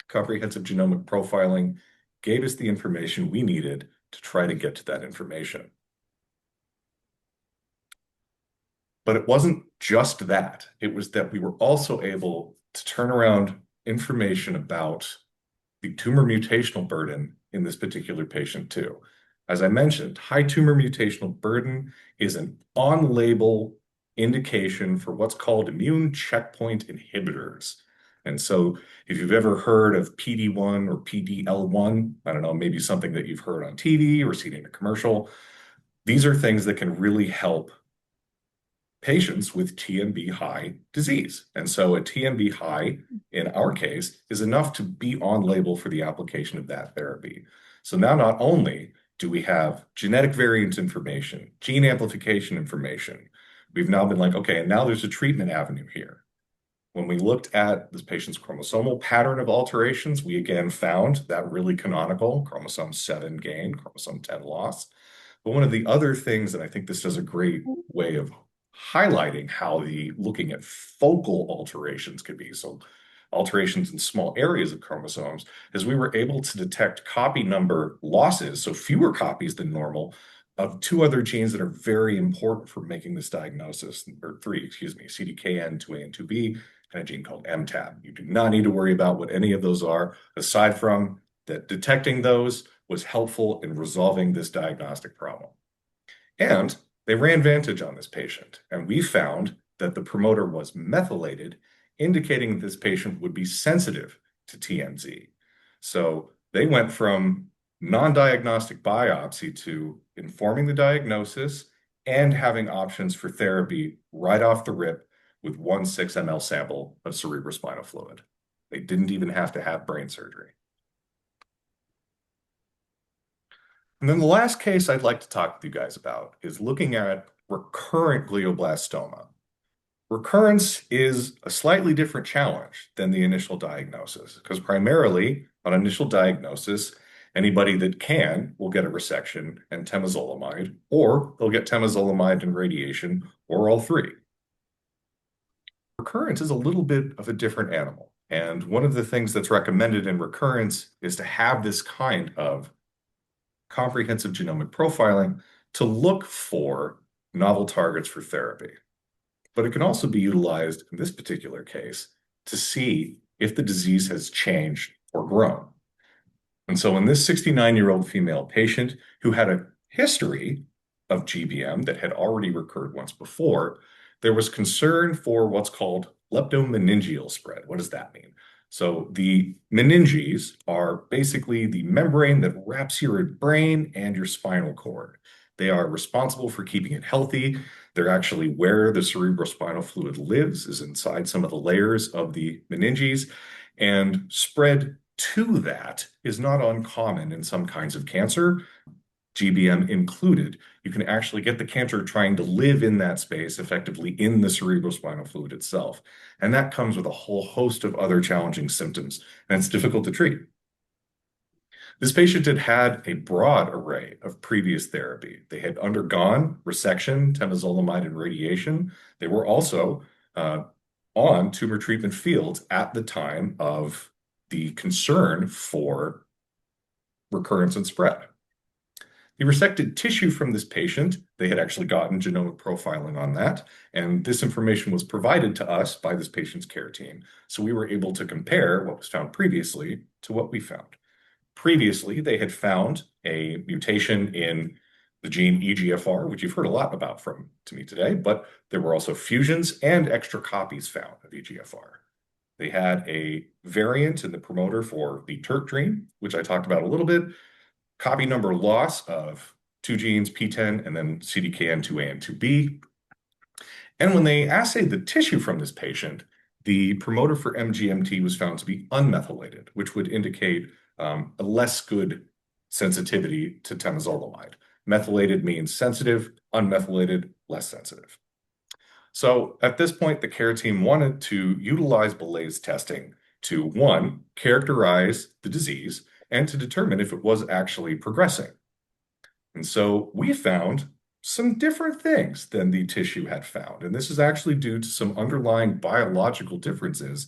comprehensive genomic profiling, gave us the information we needed to try to get to that information. But it wasn't just that. It was that we were also able to turn around information about the tumor mutational burden in this particular patient too. As I mentioned, high tumor mutational burden is an on-label indication for what's called immune checkpoint inhibitors. And so if you've ever heard of PD-1 or PD-L1, I don't know, maybe something that you've heard on TV or seen in a commercial, these are things that can really help patients with TMB high disease. And so a TMB high, in our case, is enough to be on label for the application of that therapy. So now not only do we have genetic variant information, gene amplification information, we've now been like, okay, and now there's a treatment avenue here. When we looked at this patient's chromosomal pattern of alterations, we again found that really canonical chromosome 7 gain, chromosome 10 loss. But one of the other things that I think this does a great way of highlighting how the looking at focal alterations could be, so alterations in small areas of chromosomes, is we were able to detect copy number losses, so fewer copies than normal, of two other genes that are very important for making this diagnosis, or three, excuse me, CDKN, 2A and 2B, and a gene called MTAP. You do not need to worry about what any of those are, aside from that detecting those was helpful in resolving this diagnostic problem. And they ran Vantage on this patient, and we found that the promoter was methylated, indicating this patient would be sensitive to TMZ. So they went from non-diagnostic biopsy to informing the diagnosis and having options for therapy right off the rip with 1 6 ml sample of cerebrospinal fluid. They didn't even have to have brain surgery. And then the last case I'd like to talk with you guys about is looking at recurrent glioblastoma. Recurrence is a slightly different challenge than the initial diagnosis, because primarily on initial diagnosis, anybody that can will get a resection and temozolomide, or they'll get temozolomide and radiation, or all three. Recurrence is a little bit of a different animal. And one of the things that's recommended in recurrence is to have this kind of comprehensive genomic profiling to look for novel targets for therapy. But it can also be utilized in this particular case to see if the disease has changed or grown. And so in this 69-year-old female patient who had a history of GBM that had already recurred once before, there was concern for what's called leptomeningeal spread. What does that mean? So the meninges are basically the membrane that wraps your brain and your spinal cord. They are responsible for keeping it healthy. They're actually where the cerebrospinal fluid lives, is inside some of the layers of the meninges, and spread to that is not uncommon in some kinds of cancer, GBM included. You can actually get the cancer trying to live in that space, effectively in the cerebrospinal fluid itself. And that comes with a whole host of other challenging symptoms, and it's difficult to treat. This patient had had a broad array of previous therapy. They had undergone resection, temozolomide, and radiation. They were also on tumor treatment fields at the time of the concern for recurrence and spread. The resected tissue from this patient, they had actually gotten genomic profiling on that, and this information was provided to us by this patient's care team. So we were able to compare what was found previously to what we found. Previously, they had found a mutation in the gene EGFR, which you've heard a lot about from to me today, but there were also fusions and extra copies found of EGFR. They had a variant in the promoter for the TERT gene, which I talked about a little bit, copy number loss of 2 genes, P10, and then CDKN, 2A and 2B. And when they assayed the tissue from this patient, the promoter for MGMT was found to be unmethylated, which would indicate a less good sensitivity to temozolomide. Methylated means sensitive, unmethylated, less sensitive. So at this point, the care team wanted to utilize Belay's testing to, one, characterize the disease and to determine if it was actually progressing. And so we found some different things than the tissue had found. And this is actually due to some underlying biological differences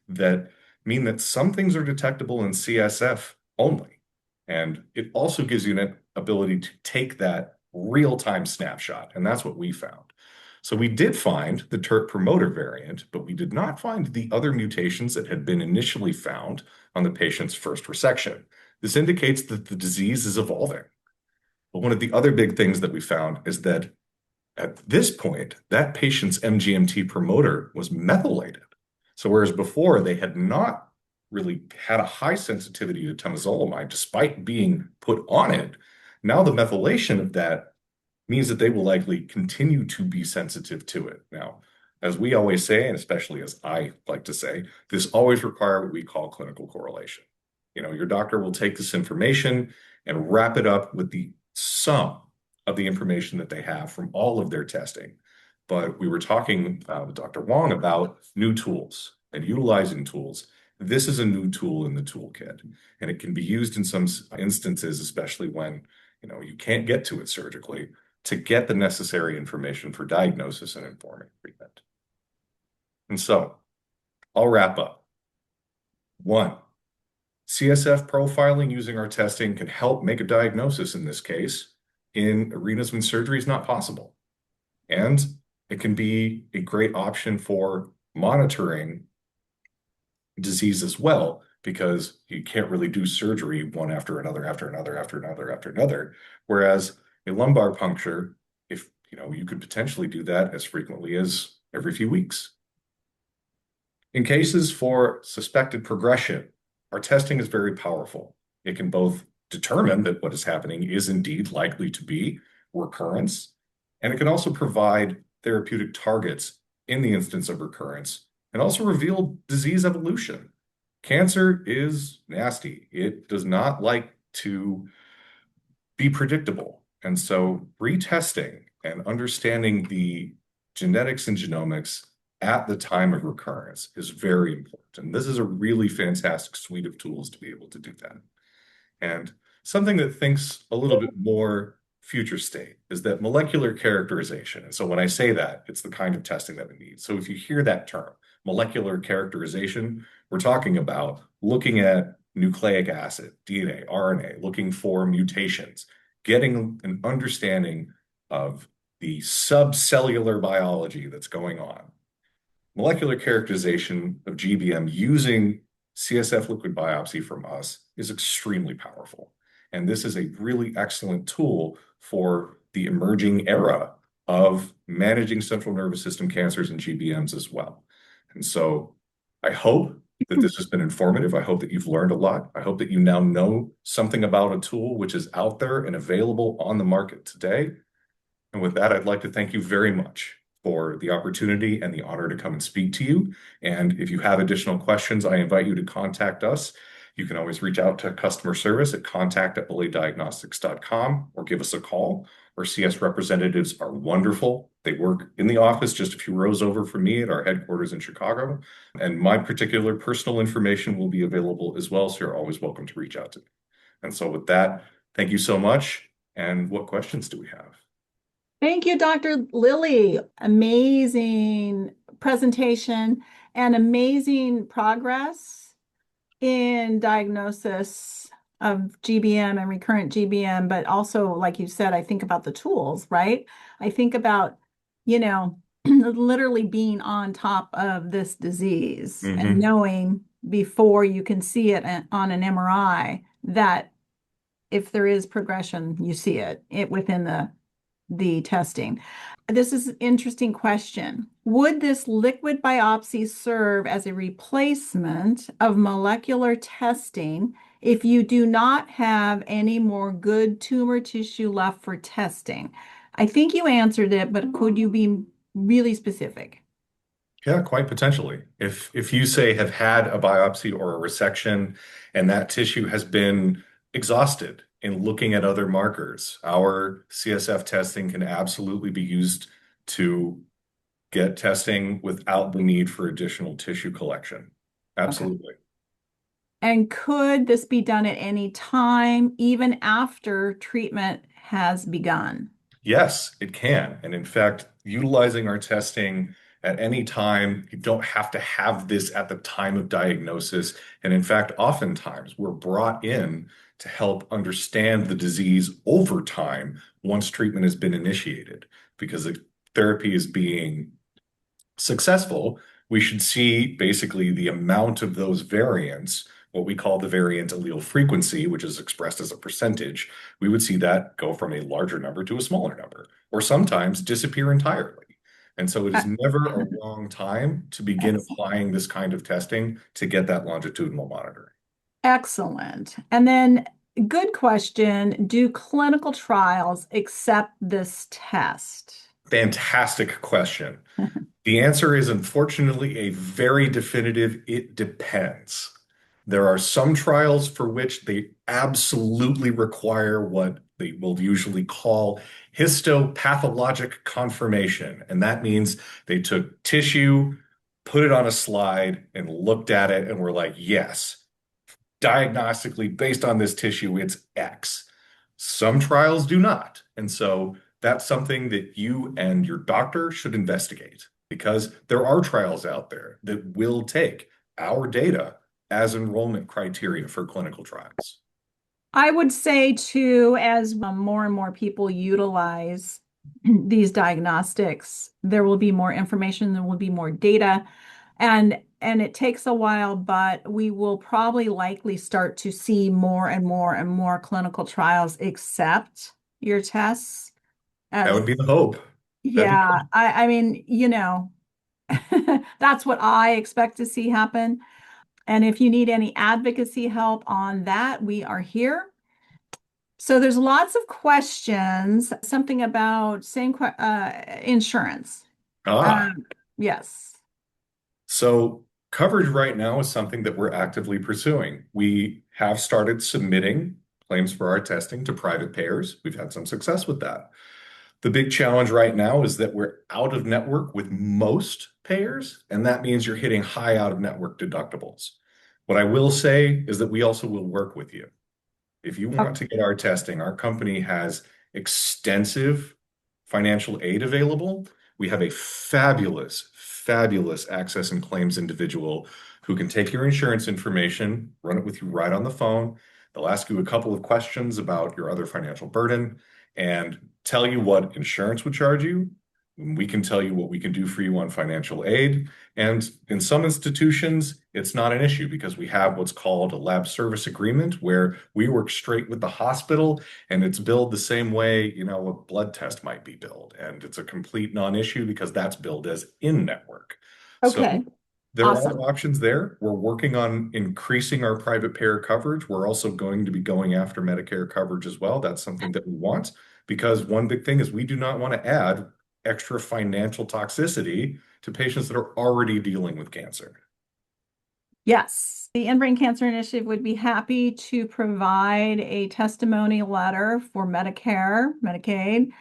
that mean that some things are detectable in CSF only. And it also gives you an ability to take that real-time snapshot. And that's what we found. So we did find the TERT promoter variant, but we did not find the other mutations that had been initially found on the patient's first resection. This indicates that the disease is evolving. But one of the other big things that we found is that at this point, that patient's MGMT promoter was methylated. So whereas before they had not really had a high sensitivity to temozolomide despite being put on it, now the methylation of that means that they will likely continue to be sensitive to it. Now, as we always say, and especially as I like to say, this always requires what we call clinical correlation. Your doctor will take this information and wrap it up with the sum of the information that they have from all of their testing. But we were talking with Dr. Wong about new tools and utilizing tools. This is a new tool in the toolkit, and it can be used in some instances, especially when you can't get to it surgically, to get the necessary information for diagnosis and informing treatment. And so I'll wrap up. 1, CSF profiling using our testing can help make a diagnosis in this case in arenas when surgery is not possible. And it can be a great option for monitoring disease as well, because you can't really do surgery one after another, after another, after another, after another. Whereas a lumbar puncture, if you could potentially do that as frequently as every few weeks. In cases for suspected progression, our testing is very powerful. It can both determine that what is happening is indeed likely to be recurrence, and it can also provide therapeutic targets in the instance of recurrence, and also reveal disease evolution. Cancer is nasty. It does not like to be predictable. And so retesting and understanding the genetics and genomics at the time of recurrence is very important. And this is a really fantastic suite of tools to be able to do that. And something that thinks a little bit more future state is that molecular characterization. And so when I say that, it's the kind of testing that we need. So if you hear that term, molecular characterization, we're talking about looking at nucleic acid, DNA, RNA, looking for mutations, getting an understanding of the subcellular biology that's going on. Molecular characterization of GBM using CSF liquid biopsy from us is extremely powerful. And this is a really excellent tool for the emerging era of managing central nervous system cancers and GBMs as well. And so I hope that this has been informative. I hope that you've learned a lot. I hope that you now know something about a tool which is out there and available on the market today. And with that, I'd like to thank you very much for the opportunity and the honor to come and speak to you. And if you have additional questions, I invite you to contact us. You can always reach out to customer service at contact@diagnostics.com or give us a call. Our CS representatives are wonderful. They work in the office just a few rows over from me at our headquarters in Chicago. And my particular personal information will be available as well, so you're always welcome to reach out to me. And so with that, thank you so much. And what questions do we have? Thank you, Dr. Lilly. Amazing presentation and amazing progress in diagnosis of GBM and recurrent GBM, but also, like you said, I think about the tools, right? I think about, literally being on top of this disease and knowing before you can see it on an MRI that if there is progression, you see it within the testing. This is an interesting question. Would this liquid biopsy serve as a replacement of molecular testing if you do not have any more good tumor tissue left for testing? I think you answered it, but could you be really specific? Yeah, quite potentially. If you say have had a biopsy or a resection and that tissue has been exhausted in looking at other markers, our CSF testing can absolutely be used to get testing without the need for additional tissue collection. Absolutely. Okay. And could this be done at any time, even after treatment has begun? Yes, it can. And in fact, utilizing our testing at any time, you don't have to have this at the time of diagnosis. And in fact, oftentimes we're brought in to help understand the disease over time once treatment has been initiated. Because if therapy is being successful, we should see basically the amount of those variants, what we call the variant allele frequency, which is expressed as a percentage. We would see that go from a larger number to a smaller number, or sometimes disappear entirely. And so it is never a wrong time to begin applying this kind of testing to get that longitudinal monitoring. Excellent. And then, good question. Do clinical trials accept this test? Fantastic question. The answer is unfortunately a very definitive, it depends. There are some trials for which they absolutely require what they will usually call histopathologic confirmation. And that means they took tissue, put it on a slide, and looked at it and were like, yes, diagnostically, based on this tissue, it's X. Some trials do not. And so that's something that you and your doctor should investigate, because there are trials out there that will take our data as enrollment criteria for clinical trials. I would say too, as more and more people utilize these diagnostics, there will be more information, there will be more data, and it takes a while, but we will probably likely start to see more and more and more clinical trials accept your tests. That would be the hope. Yeah, I mean, that's what I expect to see happen. And if you need any advocacy help on that, we are here. So there's lots of questions, something about insurance. Yes. So coverage right now is something that we're actively pursuing. We have started submitting claims for our testing to private payers. We've had some success with that. The big challenge right now is that we're out of network with most payers, and that means you're hitting high out-of-network deductibles. What I will say is that we also will work with you. If you want to get our testing, our company has extensive financial aid available. We have a fabulous, fabulous access and claims individual who can take your insurance information, run it with you right on the phone. They'll ask you a couple of questions about your other financial burden and tell you what insurance would charge you. We can tell you what we can do for you on financial aid. And in some institutions, it's not an issue because we have what's called a lab service agreement where we work straight with the hospital and it's billed the same way, a blood test might be billed. And it's a complete non-issue because that's billed as in-network. Okay. So there Awesome. are options there. We're working on increasing our private payer coverage. We're also going to be going after Medicare coverage as well. That's something that we want, because one big thing is we do not want to add extra financial toxicity to patients that are already dealing with cancer. Yes, the In-Brain Cancer Initiative would be happy to provide a testimony letter for Medicare, Medicaid.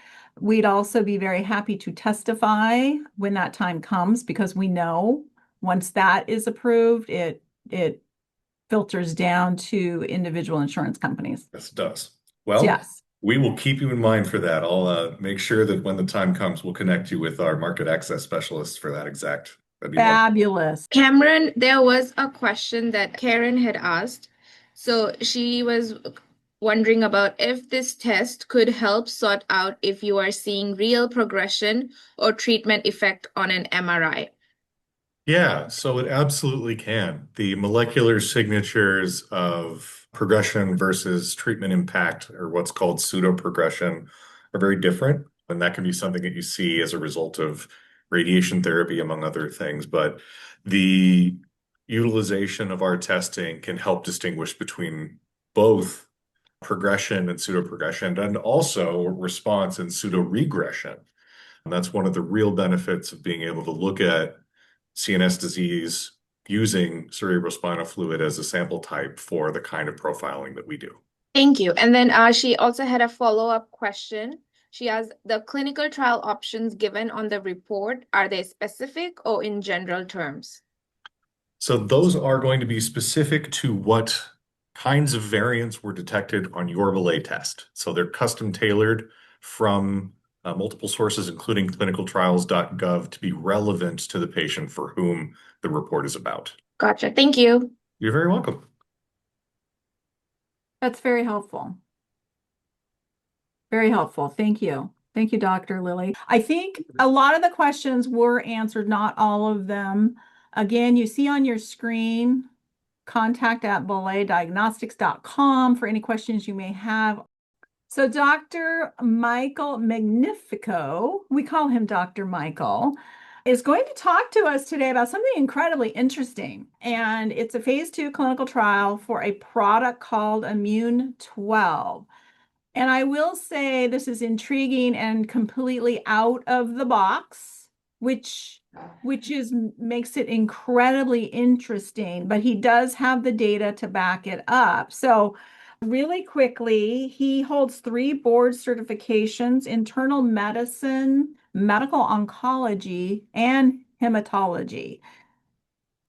We'd also be very happy to testify when that time comes, because we know once that is approved, it filters down to individual insurance companies. Yes, it does. Well, yes. We will keep you in mind for that. I'll make sure that when the time comes, we'll connect you with our market access specialists for that exact. That'd be Fabulous. Cameron, there was a question that Karen had asked. So she was wondering about if this test could help sort out if you are seeing real progression or treatment effect on an MRI. Yeah, so it absolutely can. The molecular signatures of progression versus treatment impact, or what's called pseudoprogression, are very different. And that can be something that you see as a result of radiation therapy, among other things. But the utilization of our testing can help distinguish between both progression and pseudoprogression, and also response and pseudoregression. And that's one of the real benefits of being able to look at CNS disease using cerebrospinal fluid as a sample type for the kind of profiling that we do. Thank you. And then she also had a follow-up question. She asked, the clinical trial options given on the report, are they specific or in general terms? So those are going to be specific to what kinds of variants were detected on your belay test. So they're custom tailored from multiple sources, including clinicaltrials.gov, to be relevant to the patient for whom the report is about. Gotcha. Thank you. You're very welcome. That's very helpful. Very helpful. Thank you. Thank you, Dr. Lilly. I think a lot of the questions were answered, not all of them. Again, you see on your screen, contact@belaydiagnostics.com for any questions you may have. So Dr. Michael Magnifico, we call him Dr. Michael, is going to talk to us today about something incredibly interesting. And it's a phase 2 clinical trial for a product called Immune 12. And I will say this is intriguing and completely out of the box, which makes it incredibly interesting, but he does have the data to back it up. So really quickly, he holds 3 board certifications: internal medicine, medical oncology, and hematology.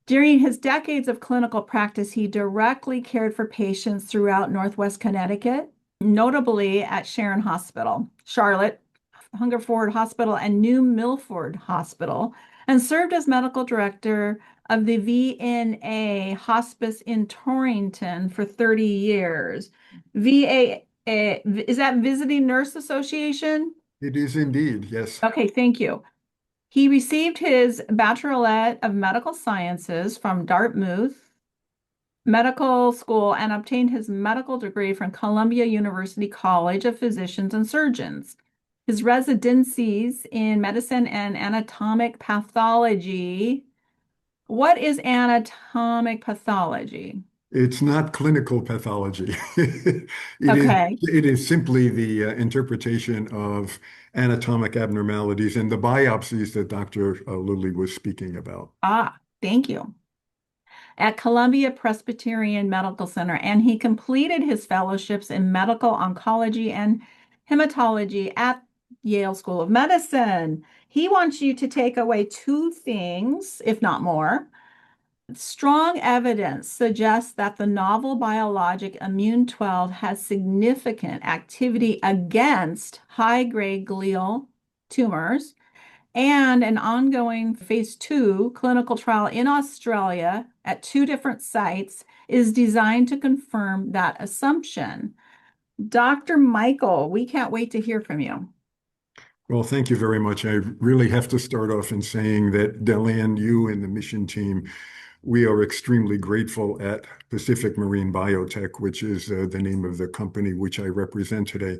During his decades of clinical practice, he directly cared for patients throughout Northwest Connecticut, notably at Sharon Hospital, Charlotte, Hungerford Hospital, and New Milford Hospital, and served as medical director of the VNA Hospice in Torrington for 30 years. VA, is that Visiting Nurse Association? It is indeed, yes. Okay, thank you. He received his Bachelorette of Medical Sciences from Dartmouth Medical School and obtained his medical degree from Columbia University College of Physicians and Surgeons. His residencies in medicine and anatomic pathology. What is anatomic pathology? It's not clinical pathology. Okay. It is simply the interpretation of anatomic abnormalities and the biopsies that Dr. Lilly was speaking about. Thank you. At Columbia Presbyterian Medical Center, and he completed his fellowships in medical oncology and hematology at Yale School of Medicine. He wants you to take away 2 things, if not more. Strong evidence suggests that the novel biologic Immune 12 has significant activity against high-grade glial tumors, and an ongoing phase 2 clinical trial in Australia at 2 different sites is designed to confirm that assumption. Dr. Michael, we can't wait to hear from you. Well, thank you very much. I really have to start off in saying that Dellann, you and the mission team, we are extremely grateful at Pacific Marine Biotech, which is the name of the company which I represent today.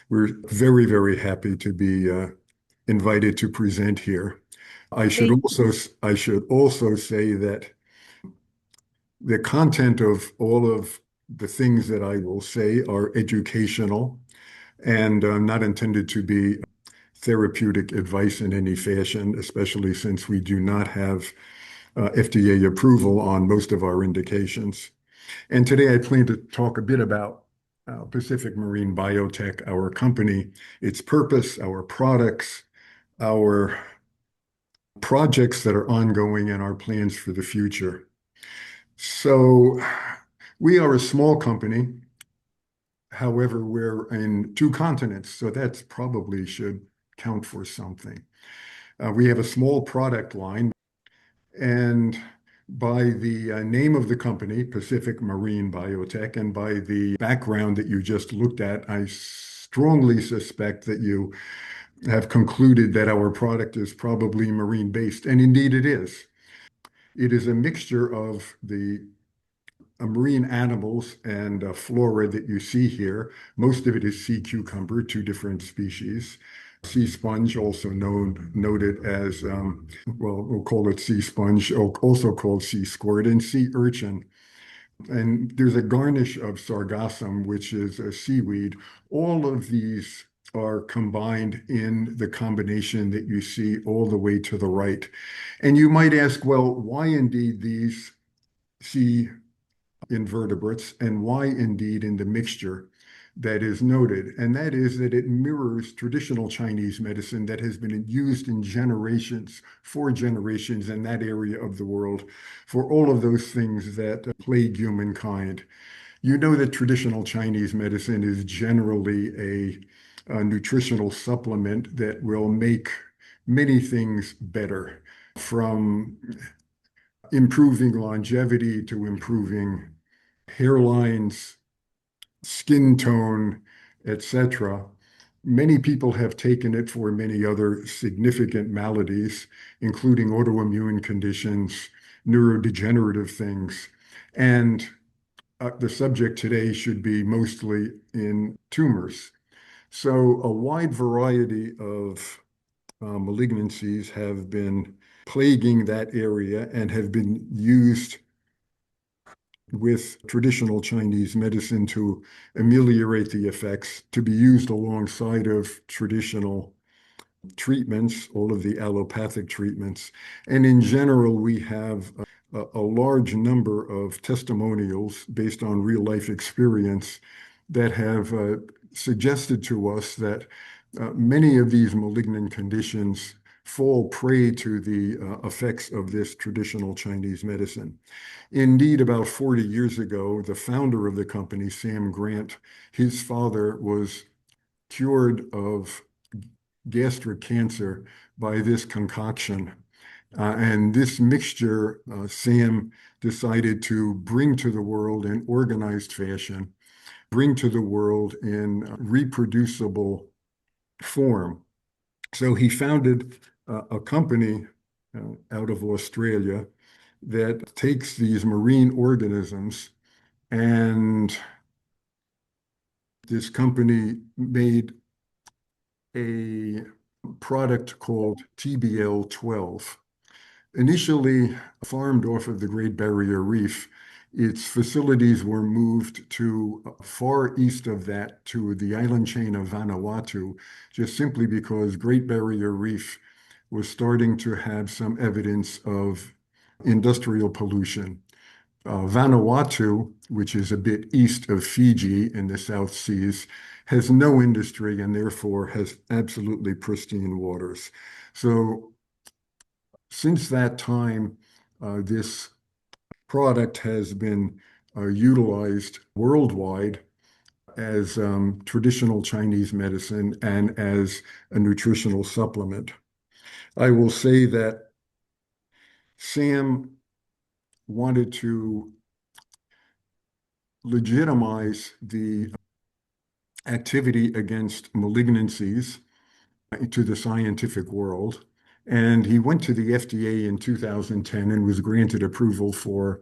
We're very, very happy to be invited to present here. I should also say that the content of all of the things that I will say are educational and not intended to be therapeutic advice in any fashion, especially since we do not have FDA approval on most of our indications. And today I plan to talk a bit about Pacific Marine Biotech, our company, its purpose, our products, our projects that are ongoing, and our plans for the future. So we are a small company. However, we're in 2 continents, so that probably should count for something. We have a small product line, and by the name of the company, Pacific Marine Biotech, and by the background that you just looked at, I strongly suspect that you have concluded that our product is probably marine-based, and indeed it is. It is a mixture of the marine animals and flora that you see here. Most of it is sea cucumber, 2 different species. Sea sponge, also noted as, well, we'll call it sea sponge, also called sea squirt, and sea urchin. And there's a garnish of sargassum, which is a seaweed. All of these are combined in the combination that you see all the way to the right. And you might ask, well, why indeed these sea invertebrates, and why indeed in the mixture that is noted? And that is that it mirrors traditional Chinese medicine that has been used in generations, for generations in that area of the world, for all of those things that plague humankind. You know that traditional Chinese medicine is generally a nutritional supplement that will make many things better, from improving longevity to improving hairlines, skin tone, etc. Many people have taken it for many other significant maladies, including autoimmune conditions, neurodegenerative things. And the subject today should be mostly in tumors. So a wide variety of malignancies have been plaguing that area and have been used with traditional Chinese medicine to ameliorate the effects, to be used alongside of traditional treatments, all of the allopathic treatments. And in general, we have a large number of testimonials based on real life experience that have suggested to us that many of these malignant conditions fall prey to the effects of this traditional Chinese medicine. Indeed, about 40 years ago, the founder of the company, Sam Grant, his father was cured of gastric cancer by this concoction. And this mixture, Sam decided to bring to the world in organized fashion, bring to the world in reproducible form. So he founded a company out of Australia that takes these marine organisms, and this company made a product called TBL12. Initially farmed off of the Great Barrier Reef, its facilities were moved to far east of that to the island chain of Vanuatu, just simply because Great Barrier Reef was starting to have some evidence of industrial pollution. Vanuatu, which is a bit east of Fiji in the South Seas, has no industry and therefore has absolutely pristine waters. So since that time, this product has been utilized worldwide as traditional Chinese medicine and as a nutritional supplement. I will say that Sam wanted to legitimize the activity against malignancies to the scientific world. And he went to the FDA in 2010 and was granted approval for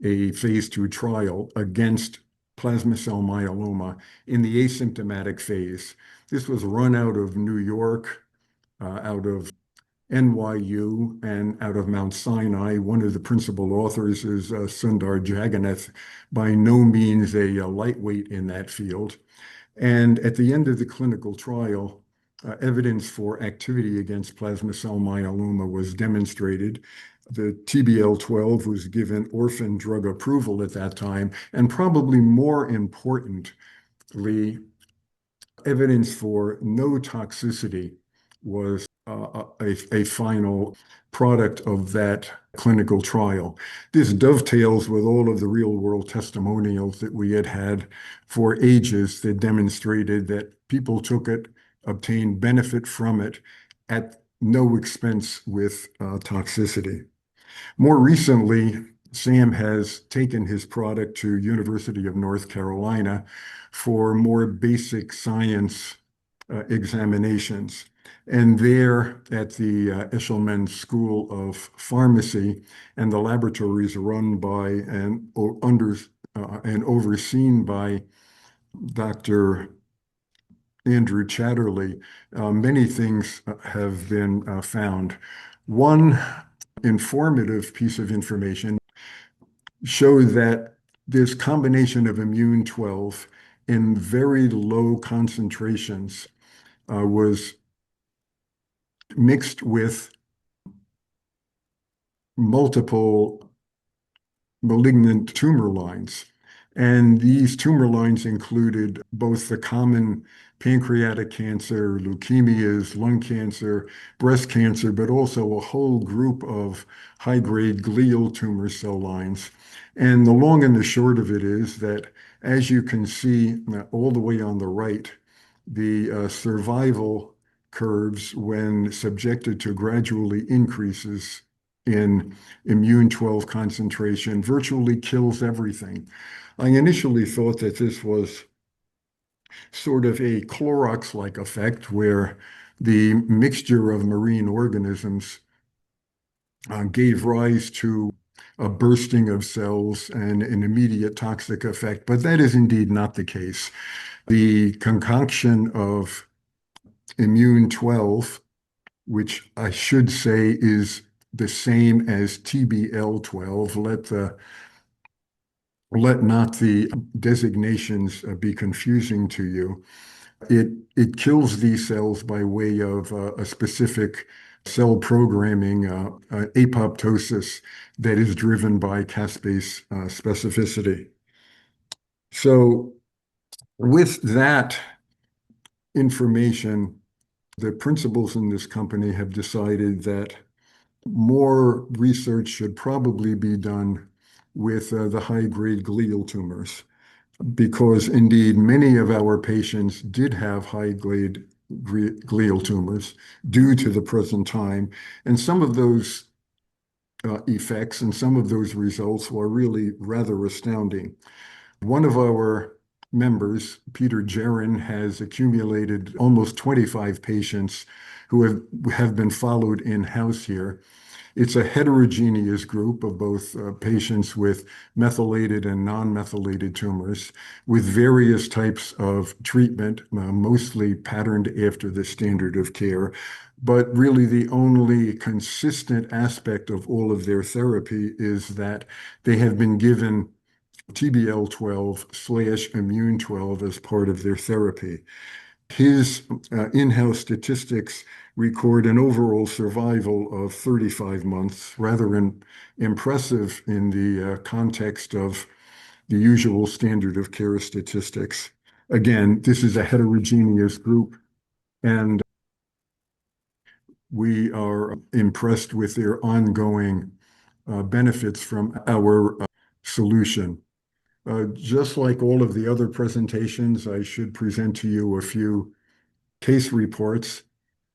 a phase 2 trial against plasma cell myeloma in the asymptomatic phase. This was run out of New York, out of NYU, and out of Mount Sinai. One of the principal authors is Sundar Jagannath, by no means a lightweight in that field. And at the end of the clinical trial, evidence for activity against plasma cell myeloma was demonstrated. The TBL12 was given orphan drug approval at that time, and probably more importantly, evidence for no toxicity was a final product of that clinical trial. This dovetails with all of the real-world testimonials that we had had for ages that demonstrated that people took it, obtained benefit from it at no expense with toxicity. More recently, Sam has taken his product to University of North Carolina for more basic science examinations. And there at the Eshelman School of Pharmacy and the laboratories run by and overseen by Dr. Andrew Chatterley, many things have been found. One informative piece of information showed that this combination of immune 12 in very low concentrations was mixed with multiple malignant tumor lines. And these tumor lines included both the common pancreatic cancer, leukemias, lung cancer, breast cancer, but also a whole group of high-grade glial tumor cell lines. And the long and the short of it is that, as you can see all the way on the right, the survival curves when subjected to gradually increases in immune 12 concentration virtually kills everything. I initially thought that this was sort of a Clorox-like effect where the mixture of marine organisms gave rise to a bursting of cells and an immediate toxic effect, but that is indeed not the case. The concoction of immune 12, which I should say is the same as TBL12, let not the designations be confusing to you. It kills these cells by way of a specific cell programming, apoptosis that is driven by caspase specificity. So with that information, the principals in this company have decided that more research should probably be done with the high-grade glial tumors, because indeed many of our patients did have high-grade glial tumors due to the present time, and some of those effects and some of those results were really rather astounding. One of our members, Peter Jarin, has accumulated almost 25 patients who have been followed in-house here. It's a heterogeneous group of both patients with methylated and non-methylated tumors with various types of treatment, mostly patterned after the standard of care. But really the only consistent aspect of all of their therapy is that they have been given TBL12/immune 12 as part of their therapy. His in-house statistics record an overall survival of 35 months, rather impressive in the context of the usual standard of care statistics. Again, this is a heterogeneous group, and we are impressed with their ongoing benefits from our solution. Just like all of the other presentations, I should present to you a few case reports.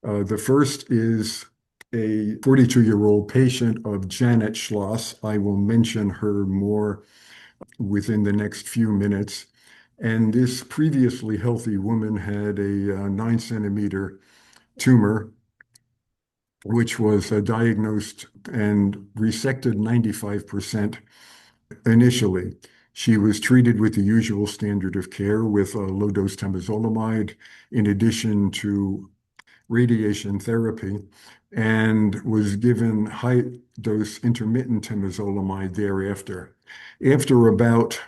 The first is a 42-year-old patient of Janet Schloss. I will mention her more within the next few minutes. And this previously healthy woman had a 9-centimeter tumor, which was diagnosed and resected 95% initially. She was treated with the usual standard of care with low-dose temozolomide in addition to radiation therapy, and was given high-dose intermittent temozolomide thereafter. After about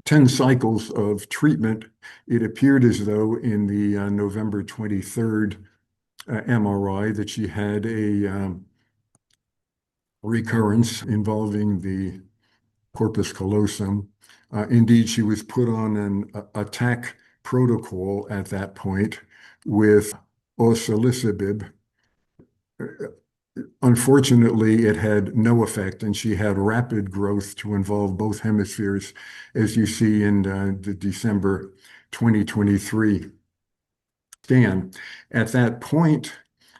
10 cycles of treatment, it appeared as though in the November 23rd MRI that she had a recurrence involving the corpus callosum. Indeed, she was put on an attack protocol at that point with osilisibib. Unfortunately, it had no effect, and she had rapid growth to involve both hemispheres, as you see in the December 2023 scan. At that point,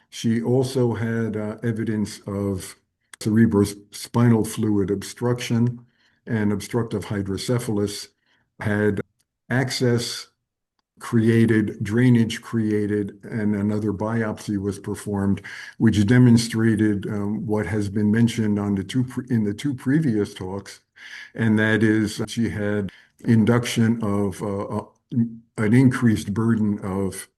she also had evidence of cerebrospinal fluid obstruction and obstructive hydrocephalus, had access created, drainage created, and another biopsy was performed, which demonstrated what has been mentioned in the two previous talks, and that is she had induction of an increased burden of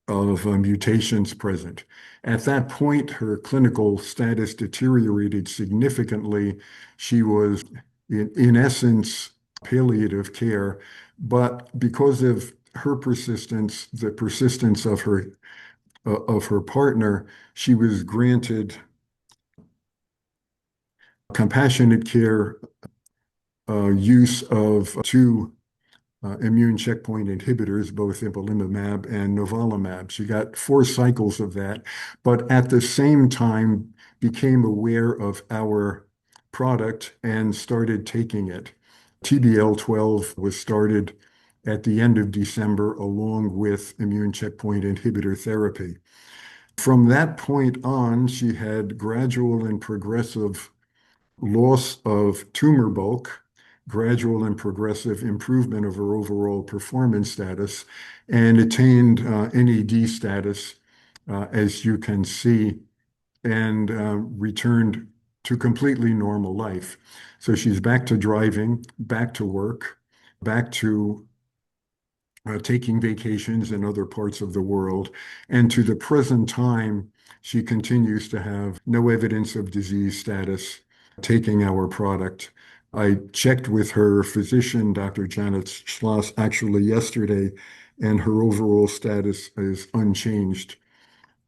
mutations present. At that point, her clinical status deteriorated significantly. She was, in essence, palliative care, but because of her persistence, the persistence of her partner, she was granted compassionate care use of two immune checkpoint inhibitors, both ipilimumab and nivolumab. She got 4 cycles of that, but at the same time became aware of our product and started taking it. TBL12 was started at the end of December along with immune checkpoint inhibitor therapy. From that point on, she had gradual and progressive loss of tumor bulk, gradual and progressive improvement of her overall performance status, and attained NAD status, as you can see and returned to completely normal life. So she's back to driving, back to work, back to taking vacations in other parts of the world. And to the present time, she continues to have no evidence of disease status taking our product. I checked with her physician, Dr. Janet Schloss, actually yesterday, and her overall status is unchanged.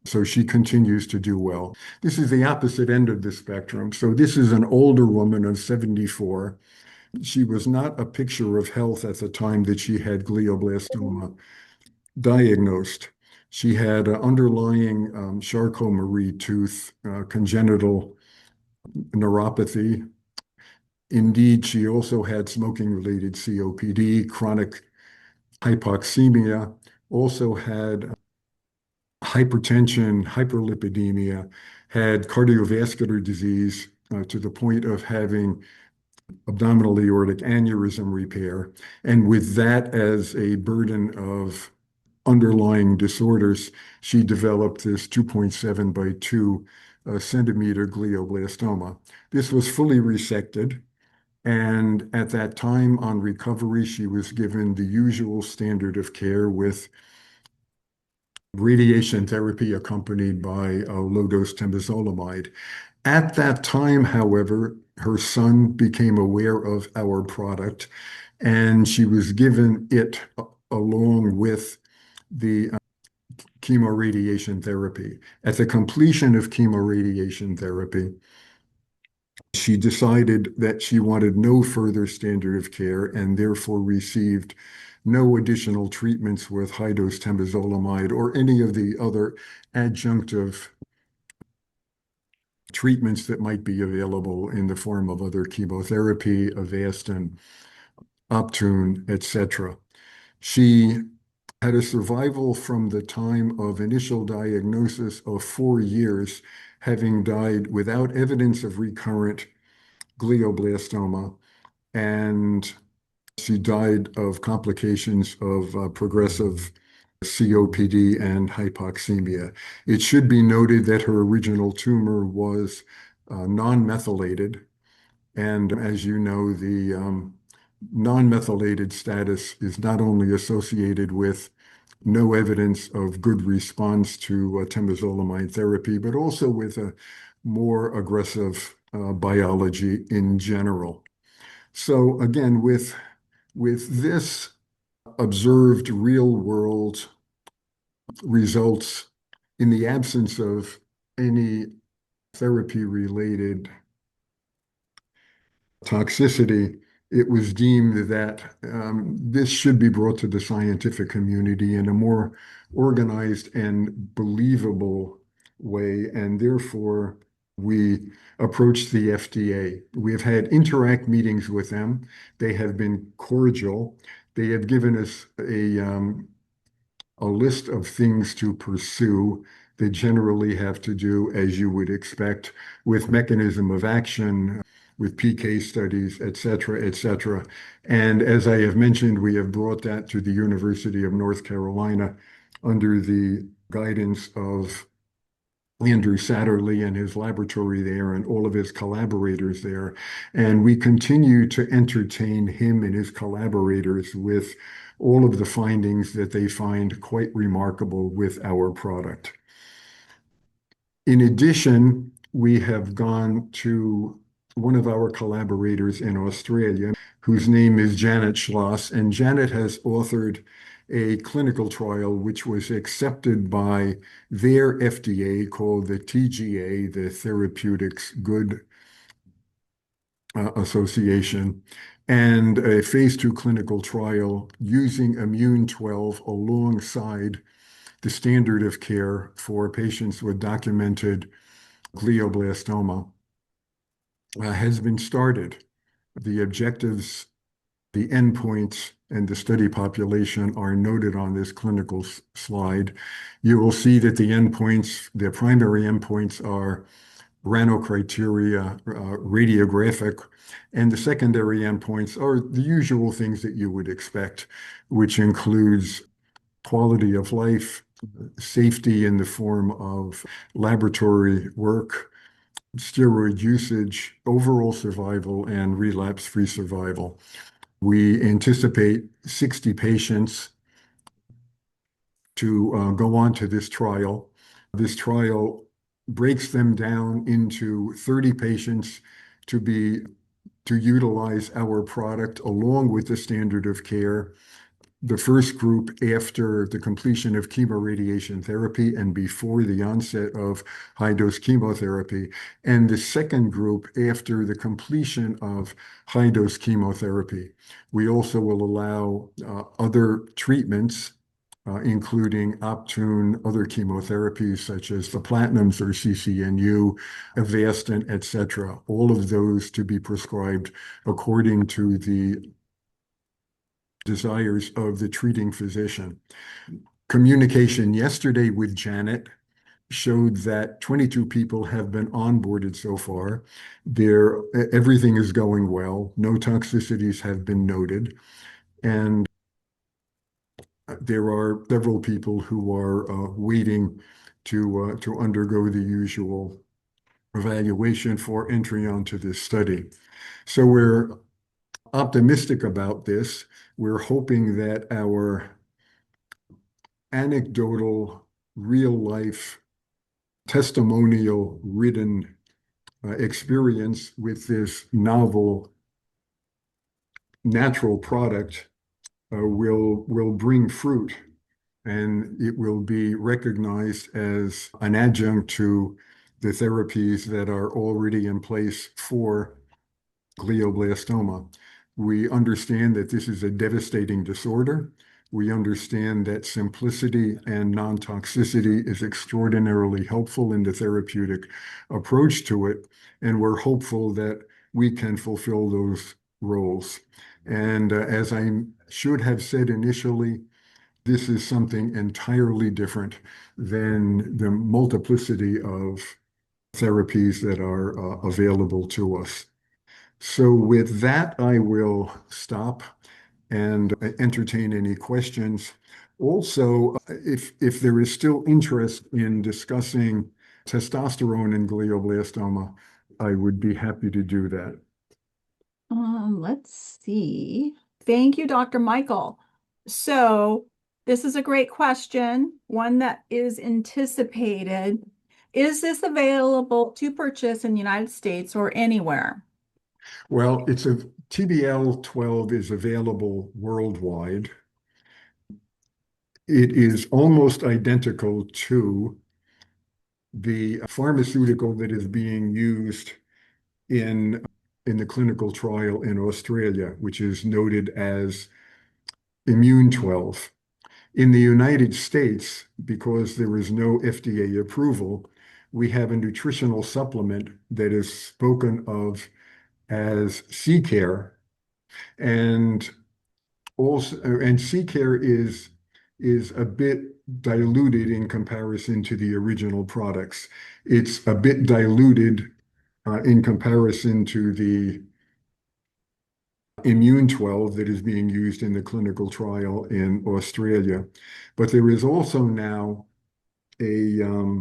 So she continues to do well. This is the opposite end of the spectrum. So this is an older woman of 74. She was not a picture of health at the time that she had glioblastoma diagnosed. She had underlying Charcot-Marie tooth, congenital neuropathy. Indeed, she also had smoking-related COPD, chronic hypoxemia, also had hypertension, hyperlipidemia, had cardiovascular disease to the point of having abdominal aortic aneurysm repair. And with that as a burden of underlying disorders, she developed this 2.7 by 2 centimeter glioblastoma. This was fully resected. And at that time on recovery, she was given the usual standard of care with radiation therapy accompanied by low-dose temozolomide. At that time, however, her son became aware of our product, and she was given it along with the chemoradiation therapy. At the completion of chemoradiation therapy, she decided that she wanted no further standard of care and therefore received no additional treatments with high-dose temozolomide or any of the other adjunctive treatments that might be available in the form of other chemotherapy, Avastin, Optune, etc. She had a survival from the time of initial diagnosis of 4 years, having died without evidence of recurrent glioblastoma, and she died of complications of progressive COPD and hypoxemia. It should be noted that her original tumor was non-methylated, and as you know, the non-methylated status is not only associated with no evidence of good response to temozolomide therapy, but also with a more aggressive biology in general. So again, with this observed real-world results in the absence of any therapy-related toxicity, it was deemed that this should be brought to the scientific community in a more organized and believable way, and therefore we approached the FDA. We have had interact meetings with them. They have been cordial. They have given us a list of things to pursue that generally have to do, as you would expect, with mechanism of action, with PK studies, et cetera, et cetera. And as I have mentioned, we have brought that to the University of North Carolina under the guidance of Andrew Satterley and his laboratory there and all of his collaborators there. And we continue to entertain him and his collaborators with all of the findings that they find quite remarkable with our product. In addition, we have gone to one of our collaborators in Australia, whose name is Janet Schloss, and Janet has authored a clinical trial which was accepted by their FDA, called the TGA, the Therapeutics Good Association, and a phase 2 clinical trial using immune 12 alongside the standard of care for patients with documented glioblastoma has been started. The objectives, the endpoints, and the study population are noted on this clinical slide. You will see that the endpoints, the primary endpoints are RANO criteria, radiographic, and the secondary endpoints are the usual things that you would expect, which includes quality of life, safety in the form of laboratory work, steroid usage, overall survival, and relapse-free survival. We anticipate 60 patients to go on to this trial. This trial breaks them down into 30 patients to utilize our product along with the standard of care. The first group after the completion of chemoradiation therapy and before the onset of high-dose chemotherapy, and the second group after the completion of high-dose chemotherapy. We also will allow other treatments, including Optune, other chemotherapies such as the platinums or CCNU, Avastin, etc. All of those to be prescribed according to the desires of the treating physician. Communication yesterday with Janet showed that 22 people have been onboarded so far. Everything is going well. No toxicities have been noted. And there are several people who are waiting to undergo the usual evaluation for entry onto this study. So we're optimistic about this. We're hoping that our anecdotal, real-life, testimonial-ridden experience with this novel natural product will bring fruit, and it will be recognized as an adjunct to the therapies that are already in place for glioblastoma. We understand that this is a devastating disorder. We understand that simplicity and non-toxicity is extraordinarily helpful in the therapeutic approach to it, and we're hopeful that we can fulfill those roles. And as I should have said initially, this is something entirely different than the multiplicity of therapies that are available to us. So with that, I will stop and entertain any questions. Also, if there is still interest in discussing testosterone and glioblastoma, I would be happy to do that. Let's see. Thank you, Dr. Michael. So this is a great question, one that is anticipated. Is this available to purchase in the United States or anywhere? Well, TBL12 is available worldwide. It is almost identical to the pharmaceutical that is being used in the clinical trial in Australia, which is noted as Immune 12. In the United States, because there is no FDA approval, we have a nutritional supplement that is spoken of as C-Care, and C-Care is a bit diluted in comparison to the original products. It's a bit diluted in comparison to the Immune 12 that is being used in the clinical trial in Australia. But there is also now a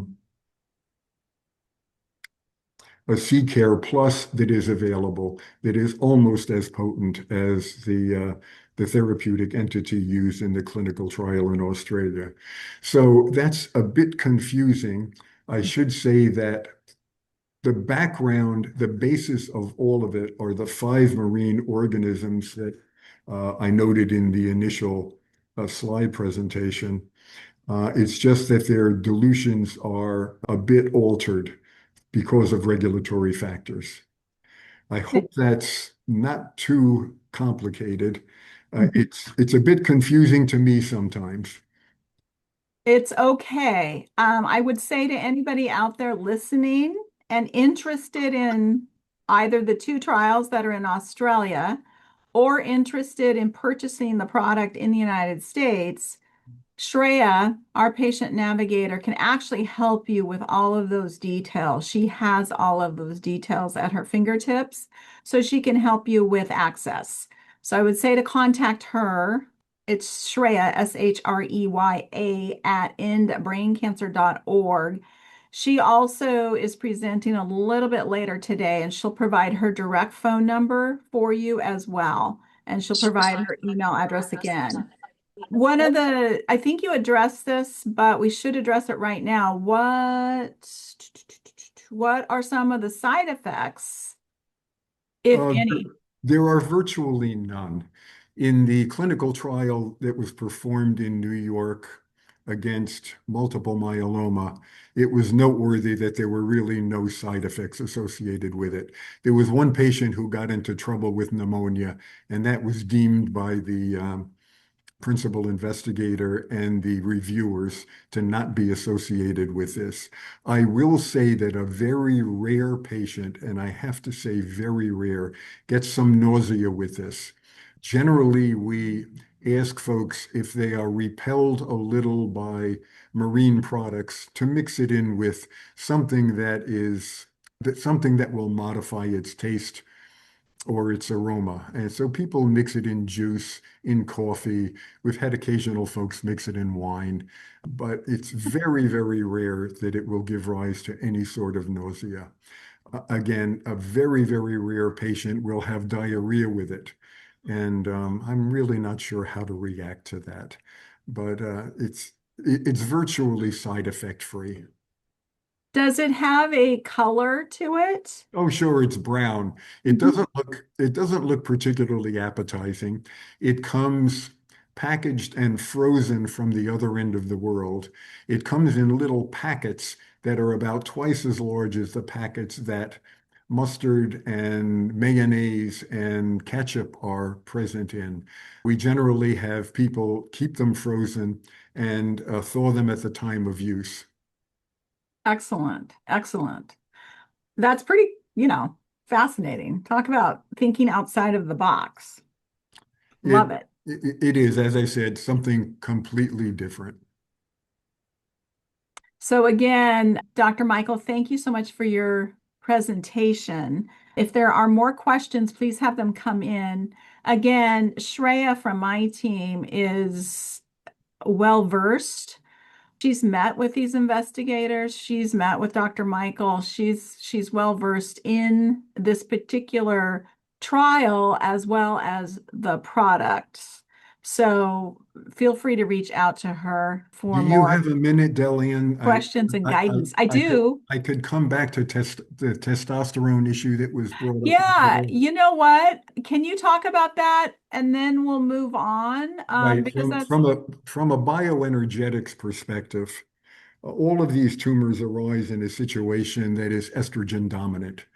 C-Care Plus that is available that is almost as potent as the therapeutic entity used in the clinical trial in Australia. So that's a bit confusing. I should say that the background, the basis of all of it are the 5 marine organisms that I noted in the initial slide presentation. It's just that their dilutions are a bit altered because of regulatory factors. I hope that's not too complicated. It's a bit confusing to me sometimes. It's okay. I would say to anybody out there listening and interested in either the 2 trials that are in Australia or interested in purchasing the product in the United States, Shreya, our patient navigator, can actually help you with all of those details. She has all of those details at her fingertips, so she can help you with access. So I would say to contact her It's Shreya, SHREYA, at endbraincancer.org. She also is presenting a little bit later today, and she'll provide her direct phone number for you as well. And she'll provide her email address again. I think you addressed this, but we should address it right now. What are some of the side effects, if Uh, any? there are virtually none. In the clinical trial that was performed in New York against multiple myeloma, it was noteworthy that there were really no side effects associated with it. There was one patient who got into trouble with pneumonia, and that was deemed by the principal investigator and the reviewers to not be associated with this. I will say that a very rare patient, and I have to say very rare, gets some nausea with this. Generally, we ask folks if they are repelled a little by marine products to mix it in with something that will modify its taste or its aroma. And so people mix it in juice, in coffee. We've had occasional folks mix it in wine, but it's very, very rare that it will give rise to any sort of nausea. Again, a very, very rare patient will have diarrhea with it. And I'm really not sure how to react to that, but it's virtually side effect free. Does it have a color to it? Oh, sure, it's brown. It doesn't look particularly appetizing. It comes packaged and frozen from the other end of the world. It comes in little packets that are about twice as large as the packets that mustard and mayonnaise and ketchup are present in. We generally have people keep them frozen and thaw them at the time of use. Excellent. Excellent. That's pretty, fascinating. Talk about thinking outside of the box. It, Love it. it is, as I said, something completely different. So again, Dr. Michael, thank you so much for your presentation. If there are more questions, please have them come in. Again, Shreya from my team is well versed. She's met with these investigators. She's met with Dr. Michael. She's well versed in this particular trial as well as the products. So feel free to reach out to her Do for you more have a minute, Dellann? questions and guidance. I I could do. I could come back to the testosterone issue that was brought up Yeah, earlier. you know what? Can you talk about that and then we'll move on? Right. Because that's From a bioenergetics perspective, all of these tumors arise in a situation that is estrogen dominant.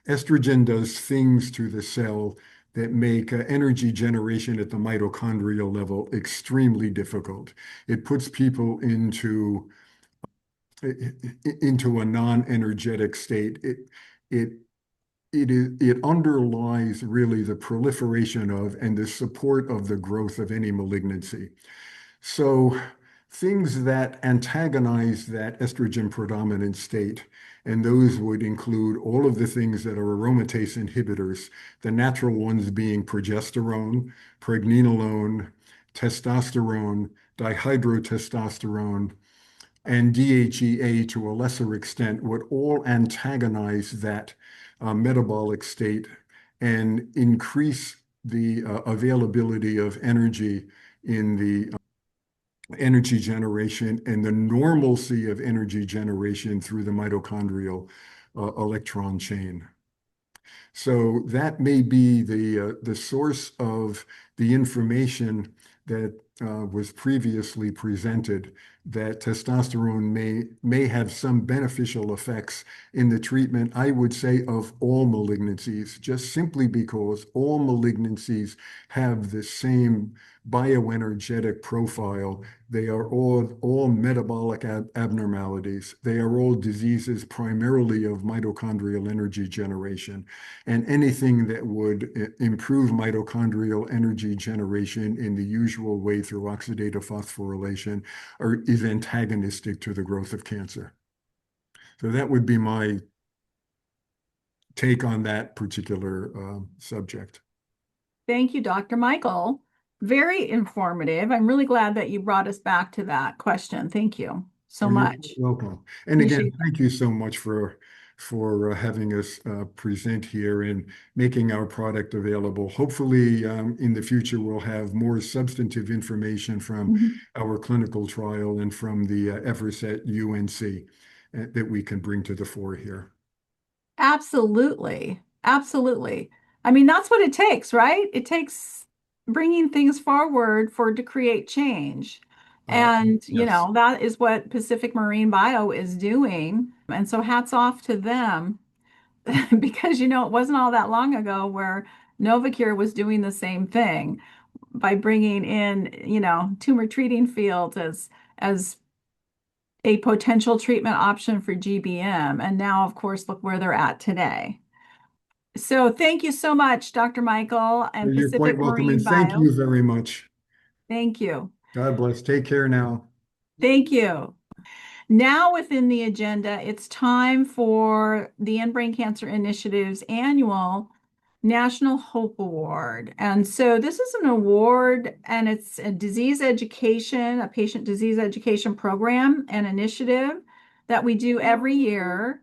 Estrogen does things to the cell that make energy generation at the mitochondrial level extremely difficult. It puts people into a non-energetic state. It it underlies really the proliferation of and the support of the growth of any malignancy. So things that antagonize that estrogen predominant state, and those would include all of the things that are aromatase inhibitors, the natural ones being progesterone, pregnenolone, testosterone, dihydrotestosterone, and DHEA to a lesser extent would all antagonize that metabolic state and increase the availability of energy in the energy generation and the normalcy of energy generation through the mitochondrial electron chain. So that may be the source of the information that was previously presented, that testosterone may have some beneficial effects in the treatment, I would say, of all malignancies, just simply because all malignancies have the same bioenergetic profile. They are all metabolic abnormalities. They are all diseases primarily of mitochondrial energy generation. And anything that would improve mitochondrial energy generation in the usual way through oxidative phosphorylation is antagonistic to the growth of cancer. So that would be my take on that particular subject. Thank you, Dr. Michael. Very informative. I'm really glad that you brought us back to that question. Thank you so You're much. welcome. And again, Appreciate thank you so much for having us present here and making our product available. Hopefully, in the future, we'll have more substantive information from that. our clinical trial and from the efforts at UNC that we can bring to the fore here. Absolutely. Absolutely. I mean, that's what it takes, right? It takes bringing things forward to create change. And, Yes. that is what Pacific Marine Bio is doing. And so hats off to them because, it wasn't all that long ago where Novacure was doing the same thing by bringing in, tumor treating fields as a potential treatment option for GBM. And now, of course, look where they're at today. So thank you so much, Dr. Michael and You're quite Pacific welcome, Marine and thank Bio. you very much. Thank you. God bless. Take care now. Thank you. Now within the agenda, it's time for the End Brain Cancer Initiative's annual National Hope Award. And so this is an award and it's a disease education, a patient disease education program and initiative that we do every year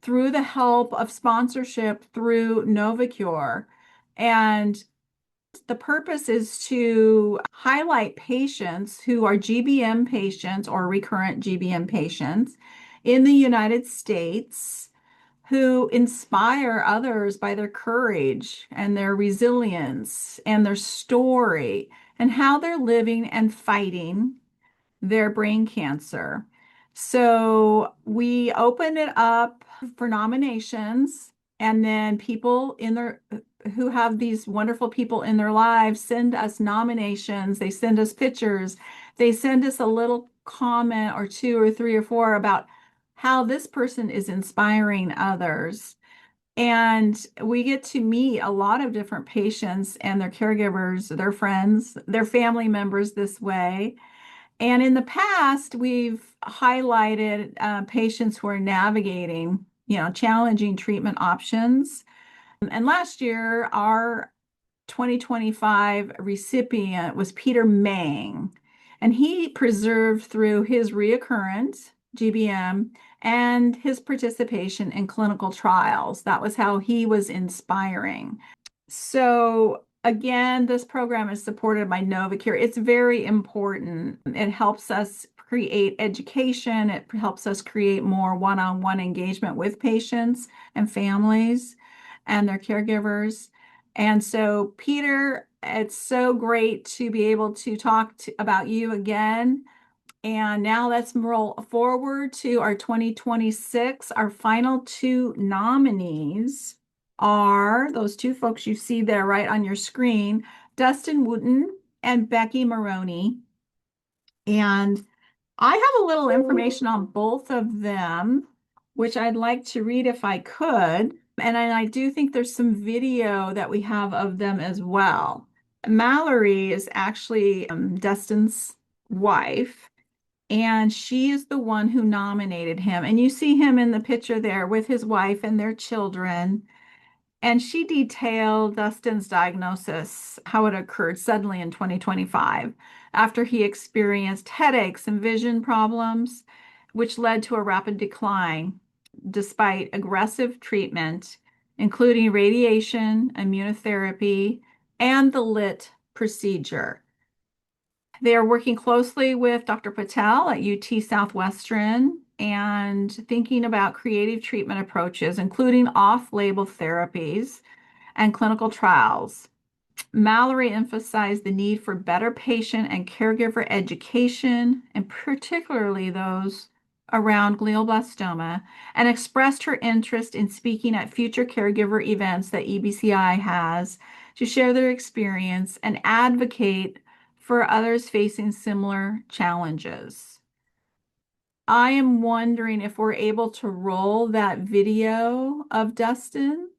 through the help of sponsorship through Novacure. And the purpose is to highlight patients who are GBM patients or recurrent GBM patients in the United States who inspire others by their courage and their resilience and their story and how they're living and fighting their brain cancer. So we open it up for nominations, and then people who have these wonderful people in their lives send us nominations. They send us pictures. They send us a little comment or two or three or four about how this person is inspiring others. And we get to meet a lot of different patients and their caregivers, their friends, their family members this way. And in the past, we've highlighted patients who are navigating, challenging treatment options. And last year, our 2025 recipient was Peter Mang, and he preserved through his reoccurrent GBM and his participation in clinical trials. That was how he was inspiring. So again, this program is supported by Novacure. It's very important. It helps us create education. It helps us create more one-on-one engagement with patients and families and their caregivers. And so, Peter, it's so great to be able to talk about you again. And now let's roll forward to our 2026. Our final two nominees are those two folks you see there right on your screen, Dustin Wooten and Becky Maroney. And I have a little information on both of them, which I'd like to read if I could. And I do think there's some video that we have of them as well. Mallory is actually Dustin's wife, and she is the one who nominated him. And you see him in the picture there with his wife and their children. And she detailed Dustin's diagnosis, how it occurred suddenly in 2025 after he experienced headaches and vision problems, which led to a rapid decline despite aggressive treatment, including radiation, immunotherapy, and the LIT procedure. They are working closely with Dr. Patel at UT Southwestern and thinking about creative treatment approaches, including off-label therapies and clinical trials. Mallory emphasized the need for better patient and caregiver education, and particularly those around glioblastoma, and expressed her interest in speaking at future caregiver events that EBCI has to share their experience and advocate for others facing similar challenges. I am wondering if we're able to roll that video of Dustin.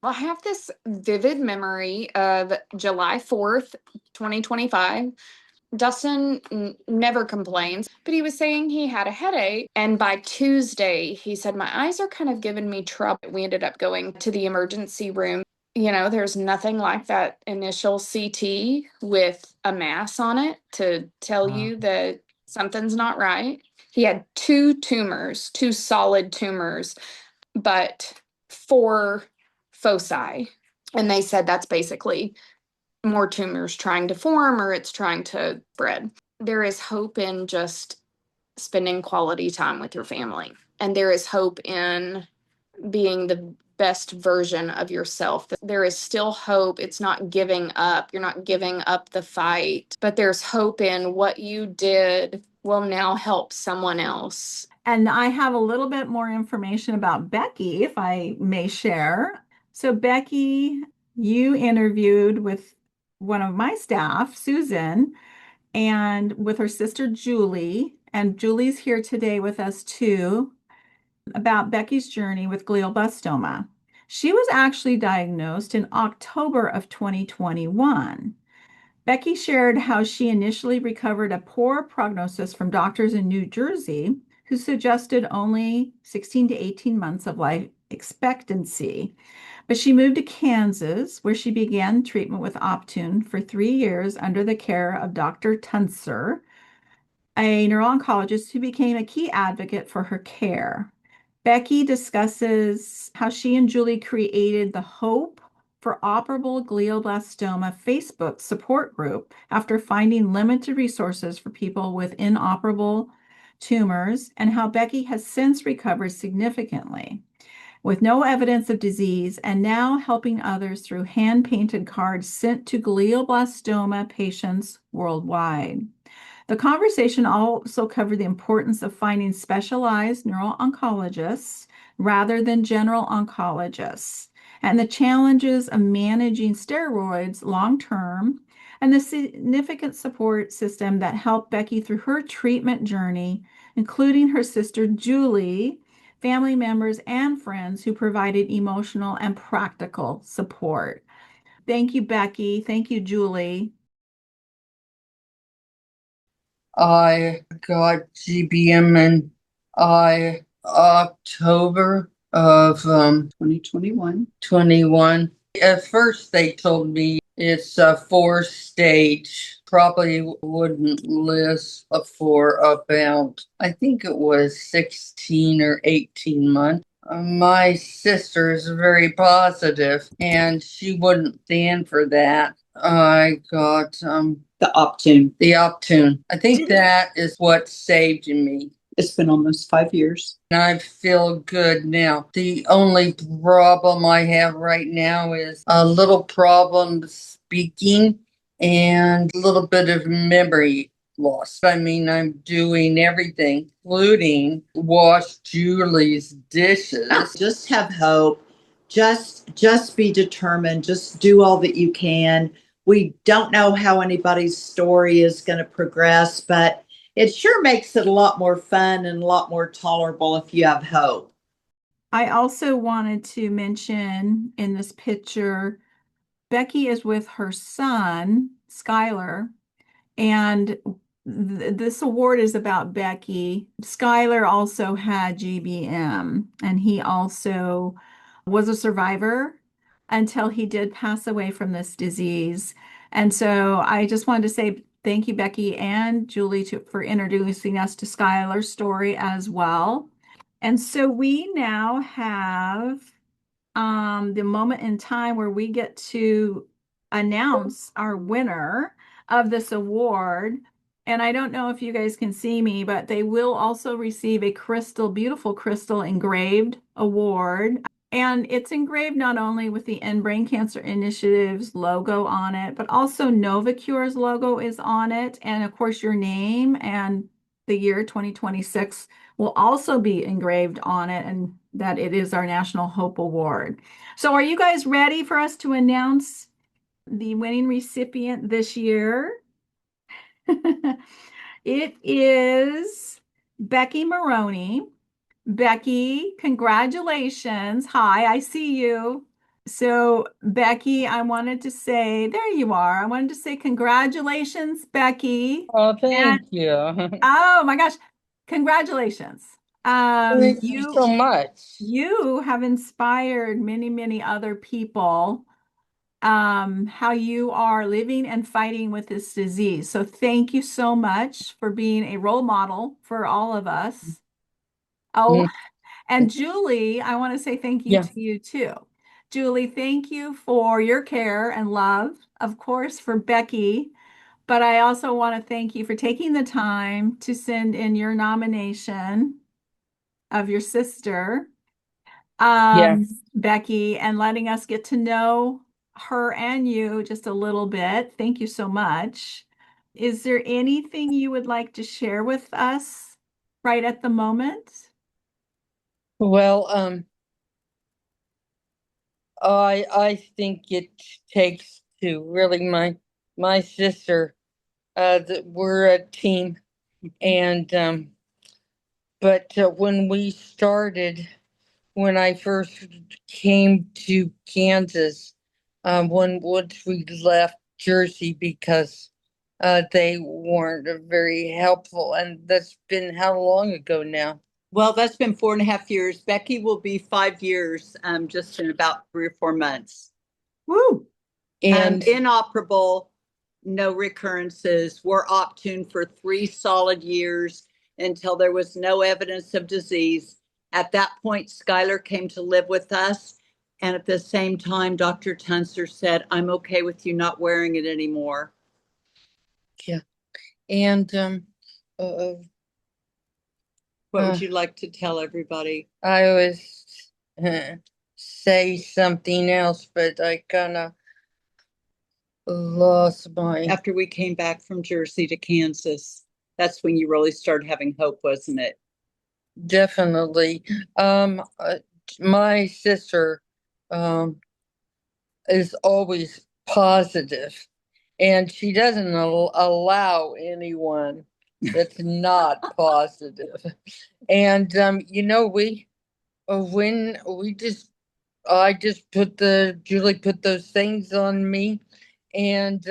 I have this vivid memory of July 4th, 2025. Dustin never complains, but he was saying he had a headache. And by Tuesday, he said, my eyes are kind of giving me trouble. We ended up going to the emergency room. There's nothing like that initial CT with a mass on it to tell you that something's not right. He had two solid tumors, but 4 foci. And they said that's basically more tumors trying to form, or it's trying to spread. There is hope in just spending quality time with your family. And there is hope in being the best version of yourself. There is still hope. It's not giving up. You're not giving up the fight, but there's hope in what you did will now help someone else. And I have a little bit more information about Becky, if I may share. So, Becky, you interviewed with one of my staff, Susan, and with her sister, Julie. And Julie's here today with us too, about Becky's journey with glioblastoma. She was actually diagnosed in October of 2021. Becky shared how she initially recovered a poor prognosis from doctors in New Jersey who suggested only 16 to 18 months of life expectancy. But she moved to Kansas, where she began treatment with Optune for 3 years under the care of Dr. Tunser, a neuro-oncologist who became a key advocate for her care. Becky discusses how she and Julie created the Hope for Operable Glioblastoma Facebook support group after finding limited resources for people with inoperable tumors, and how Becky has since recovered significantly with no evidence of disease, and now helping others through hand-painted cards sent to glioblastoma patients worldwide. The conversation also covered the importance of finding specialized neuro-oncologists rather than general oncologists, and the challenges of managing steroids long-term, and the significant support system that helped Becky through her treatment journey, including her sister Julie, family members, and friends who provided emotional and practical support. Thank you, Becky. Thank you, Julie. I got GBM in October of 2021. 21. At first, they told me it's a 4-stage. Probably wouldn't live for about, I think it was 16 or 18 months. My sister is very positive, and she wouldn't stand for that. I got The Optune. the Optune. I think that is what saved me. It's been almost 5 years. And I feel good now. The only problem I have right now is a little problem speaking and a little bit of memory loss. I mean, I'm doing everything, including wash Julie's dishes. Just have hope. Just be determined. Just do all that you can. We don't know how anybody's story is going to progress, but it sure makes it a lot more fun and a lot more tolerable if you have hope. I also wanted to mention in this picture, Becky is with her son, Skylar, and this award is about Becky. Skylar also had GBM, and he also was a survivor until he did pass away from this disease. And so I just wanted to say thank you, Becky and Julie, for introducing us to Skylar's story as well. And so we now have the moment in time where we get to announce our winner of this award. And I don't know if you guys can see me, but they will also receive a beautiful crystal engraved award. And it's engraved not only with the End Brain Cancer Initiative's logo on it, but also NovaCure's logo is on it. And of course, your name and the year 2026 will also be engraved on it, and that it is our National Hope Award. So are you guys ready for us to announce the winning recipient this year? It is Becky Maroney. Becky, congratulations. Hi, I see you. So, Becky, I wanted to say, there you are. I wanted to say congratulations, Becky. Oh, thank you. Oh my gosh, congratulations. Thank you so much. You have inspired many, many other people how you are living and fighting with this disease. So thank you so much for being a role model for all of us. Oh, Mm, and Julie, I want to say thank you yeah. to you too. Julie, thank you for your care and love, of course, for Becky, but I also want to thank you for taking the time to send in your nomination of your sister, Yes. Becky, and letting us get to know her and you just a little bit. Thank you so much. Is there anything you would like to share with us right at the moment? Well, I think it takes two. Really, my sister, that we're a team, and but when we started, when I first came to Kansas, when once we left Jersey because they weren't very helpful, and that's been how long ago now? Well, that's been 4.5 years. Becky will be 5 years, just in about 3 or 4 months. Woo! And Inoperable, no recurrences. We're Optune for 3 solid years until there was no evidence of disease. At that point, Skylar came to live with us. And at the same time, Dr. Tunster said, I'm okay with you not wearing it anymore. yeah, and What would you like to tell everybody? I was say something else, but I kind of lost my. After we came back from Jersey to Kansas, that's when you really started having hope, wasn't it? Definitely. My sister is always positive, and she doesn't allow anyone that's not positive. And we when we just I just Julie put those things on me, and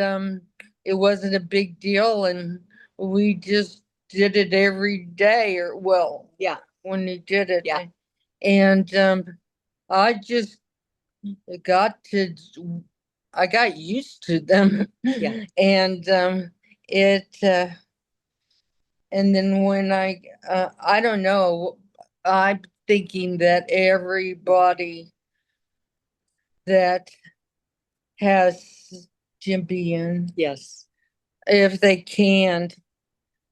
it wasn't a big deal, and we just did it every day, or well, Yeah. when you did it. Yeah. And I just got to I got used to them. Yeah. And it and then when I don't know, I'm thinking that everybody that has GBM, Yes. if they can,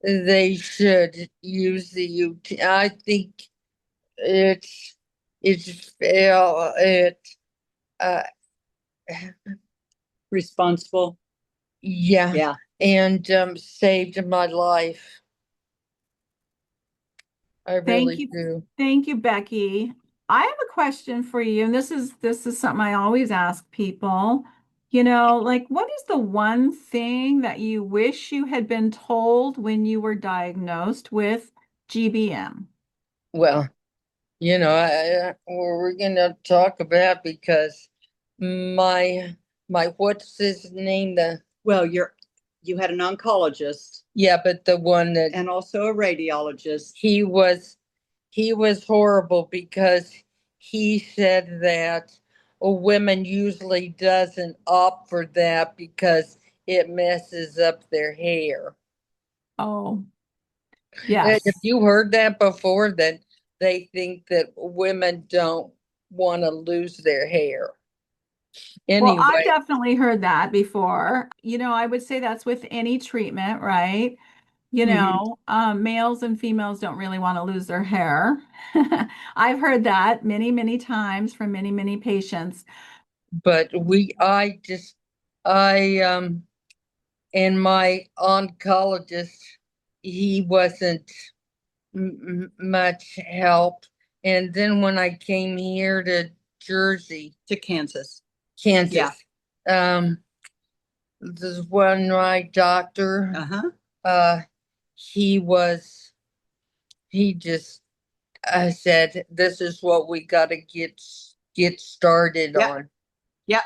they should use the UT. I think it's uh Responsible. yeah, Yeah. and saved my life. I Thank really you. do. Thank you, Becky. I have a question for you, and this is something I always ask people. Like what is the one thing that you wish you had been told when you were diagnosed with GBM? Well, we're gonna talk about, because my what's his name, Well, you had an oncologist yeah, but the one that and also a radiologist. he was horrible, because he said that women usually doesn't opt for that because it messes up their hair. Oh, yes. Have you heard that before, that they think that women don't want to lose their hair? Well, Anyway, I've definitely heard that before. I would say that's with any treatment, right? Males and females don't really want to lose their hair. I've heard that many, many times from many, many patients. but I and my oncologist, he wasn't much help. And then when I came here to Jersey, To Kansas. Kansas, this one my doctor, Uh-huh. he just said, this is what we got to get started Yeah. on. Yep.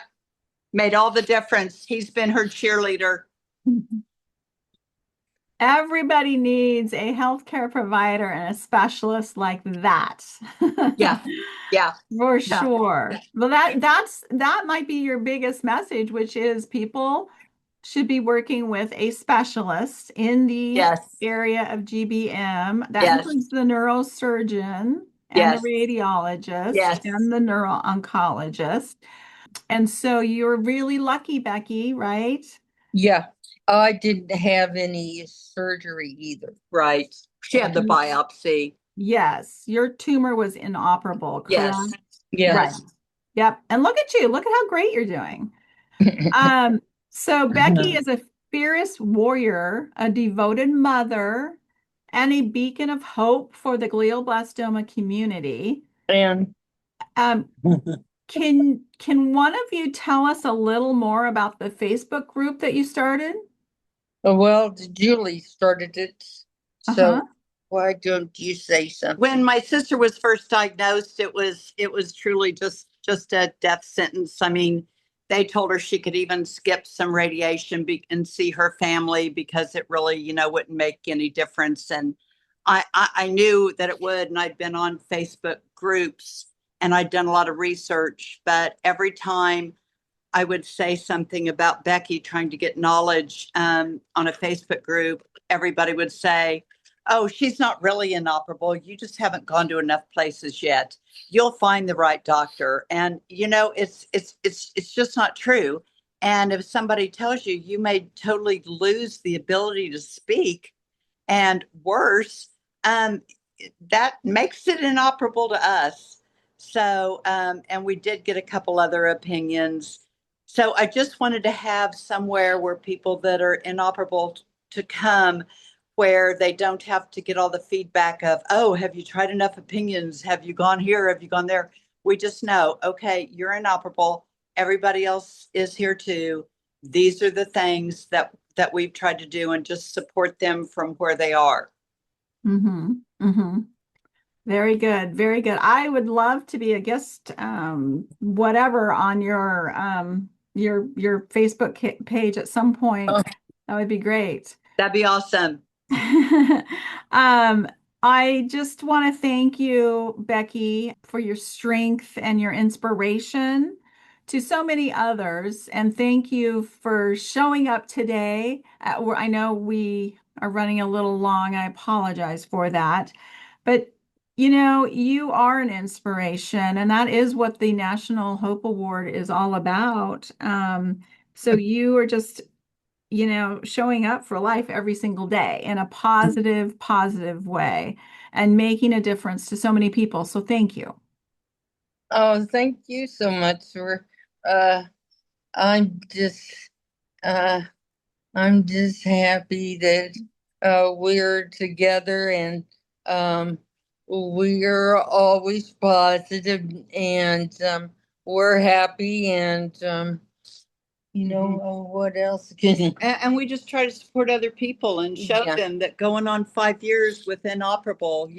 Made all the difference. He's been her cheerleader. Everybody needs a healthcare provider and a specialist like that. Yeah. Yeah. For Yeah. sure. Well, that might be your biggest message, which is people should be working with a specialist in the Yes. area of GBM. That Yes. includes the neurosurgeon and the Yes. radiologist Yes. and the neuro-oncologist. And so you're really lucky, Becky, right? Yeah, I didn't have any surgery either. Right. She had the biopsy. Yes, your tumor was inoperable, Yes. correct? Right. Yes. Yep. And look at you. Look at how great you're doing. So Becky is a fierce warrior, a devoted mother, and a beacon of hope for the glioblastoma community. And Um, can one of you tell us a little more about the Facebook group that you started? well, Julie started it, Uh-huh. so why don't you say something? When my sister was first diagnosed, it was truly just a death sentence. I mean, they told her she could even skip some radiation and see her family because it really, wouldn't make any difference. And I knew that it would, and I'd been on Facebook groups and I'd done a lot of research, but every time I would say something about Becky trying to get knowledge on a Facebook group, everybody would say, "Oh, she's not really inoperable. You just haven't gone to enough places yet. You'll find the right doctor." And it's just not true. And if somebody tells you you may totally lose the ability to speak, and worse, that makes it inoperable to us. So, and we did get a couple other opinions. So I just wanted to have somewhere where people that are inoperable to come, where they don't have to get all the feedback of, "Oh, have you tried enough opinions? Have you gone here? Have you gone there?" We just know, okay, you're inoperable. Everybody else is here too. These are the things that we've tried to do, and just support them from where they are. Mm-hmm. Mm-hmm. Very good. Very good. I would love to be a guest, whatever, on your Facebook page at some point. That would be great. That'd be awesome. I just want to thank you, Becky, for your strength and your inspiration to so many others. And thank you for showing up today. I know we are running a little long. I apologize for that. But you are an inspiration, and that is what the National Hope Award is all about. So you are just showing up for life every single day in a positive way and making a difference to so many people. So thank you. Oh, thank you so much for uh I'm just uh I'm just happy that we're together, and we're always positive, and we're happy, and what else can And we just try to support other people and show Yeah. them that going on 5 years with inoperable,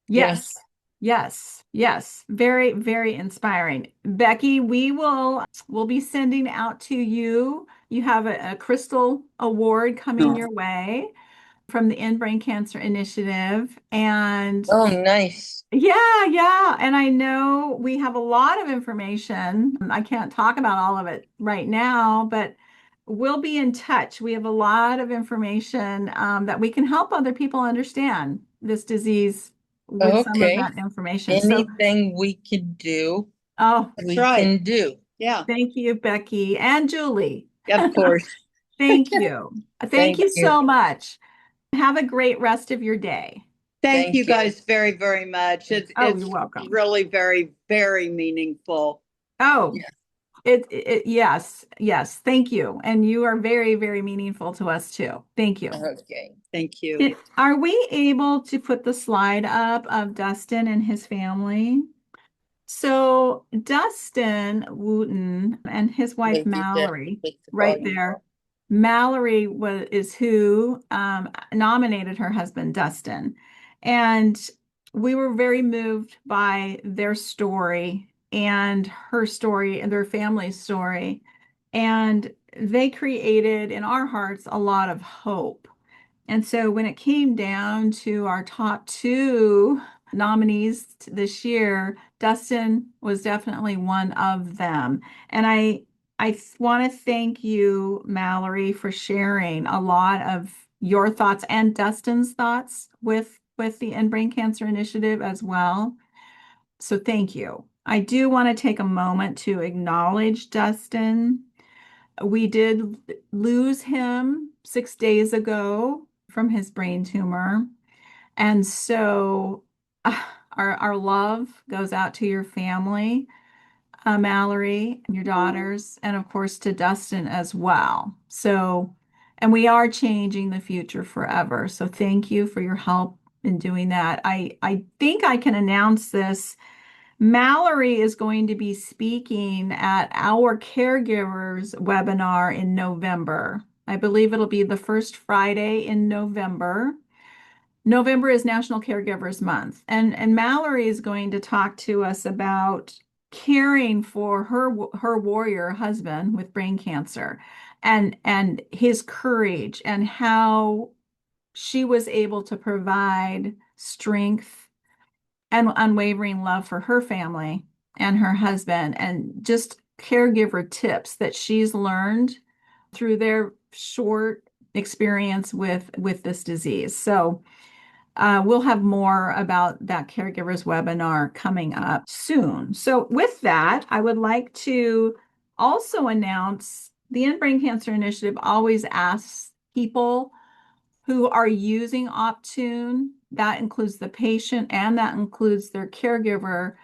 Yes. Yes. Very, very inspiring. Becky, we'll be sending out to you. You have a Crystal Award coming your way from the End Brain Cancer Initiative. And Oh, nice. yeah. And I know we have a lot of information. I can't talk about all of it right now, but we'll be in touch. We have a lot of information that we can help other people understand this disease with some of Okay. that information. So, Anything we can do, oh, we right. can do. Yeah, thank you, Becky and Julie. of course. Thank you. Thank you so much. Have a great rest of your day. Thank you you. guys very, very much. It's You're welcome. really very, very meaningful. Oh, yes. Thank you. And you are very, very meaningful to us too. Thank you. Okay. Thank you. Are we able to put the slide up of Dustin and his family? So Dustin Wooten and his wife Mallory, right there. Mallory is who nominated her husband Dustin, and we were very moved by their story and her story and their family's story. And they created in our hearts a lot of hope. And so when it came down to our top two nominees this year, Dustin was definitely one of them. And I want to thank you, Mallory, for sharing a lot of your thoughts and Dustin's thoughts with the End Brain Cancer Initiative as well. So thank you. I do want to take a moment to acknowledge Dustin. We did lose him 6 days ago from his brain tumor. And so our love goes out to your family, Mallory, and your daughters, and of course to Dustin as well. So, and we are changing the future forever. So thank you for your help in doing that. I think I can announce this. Mallory is going to be speaking at our Caregivers webinar in November. I believe it'll be the first Friday in November. November is National Caregivers Month, and Mallory is going to talk to us about caring for her warrior husband with brain cancer and his courage and how she was able to provide strength and unwavering love for her family and her husband, and just caregiver tips that she's learned through their short experience with this disease. So we'll have more about that caregivers webinar coming up soon. So with that, I would like to also announce the End Brain Cancer Initiative always asks people who are using Optune, that includes the patient and that includes their caregiver.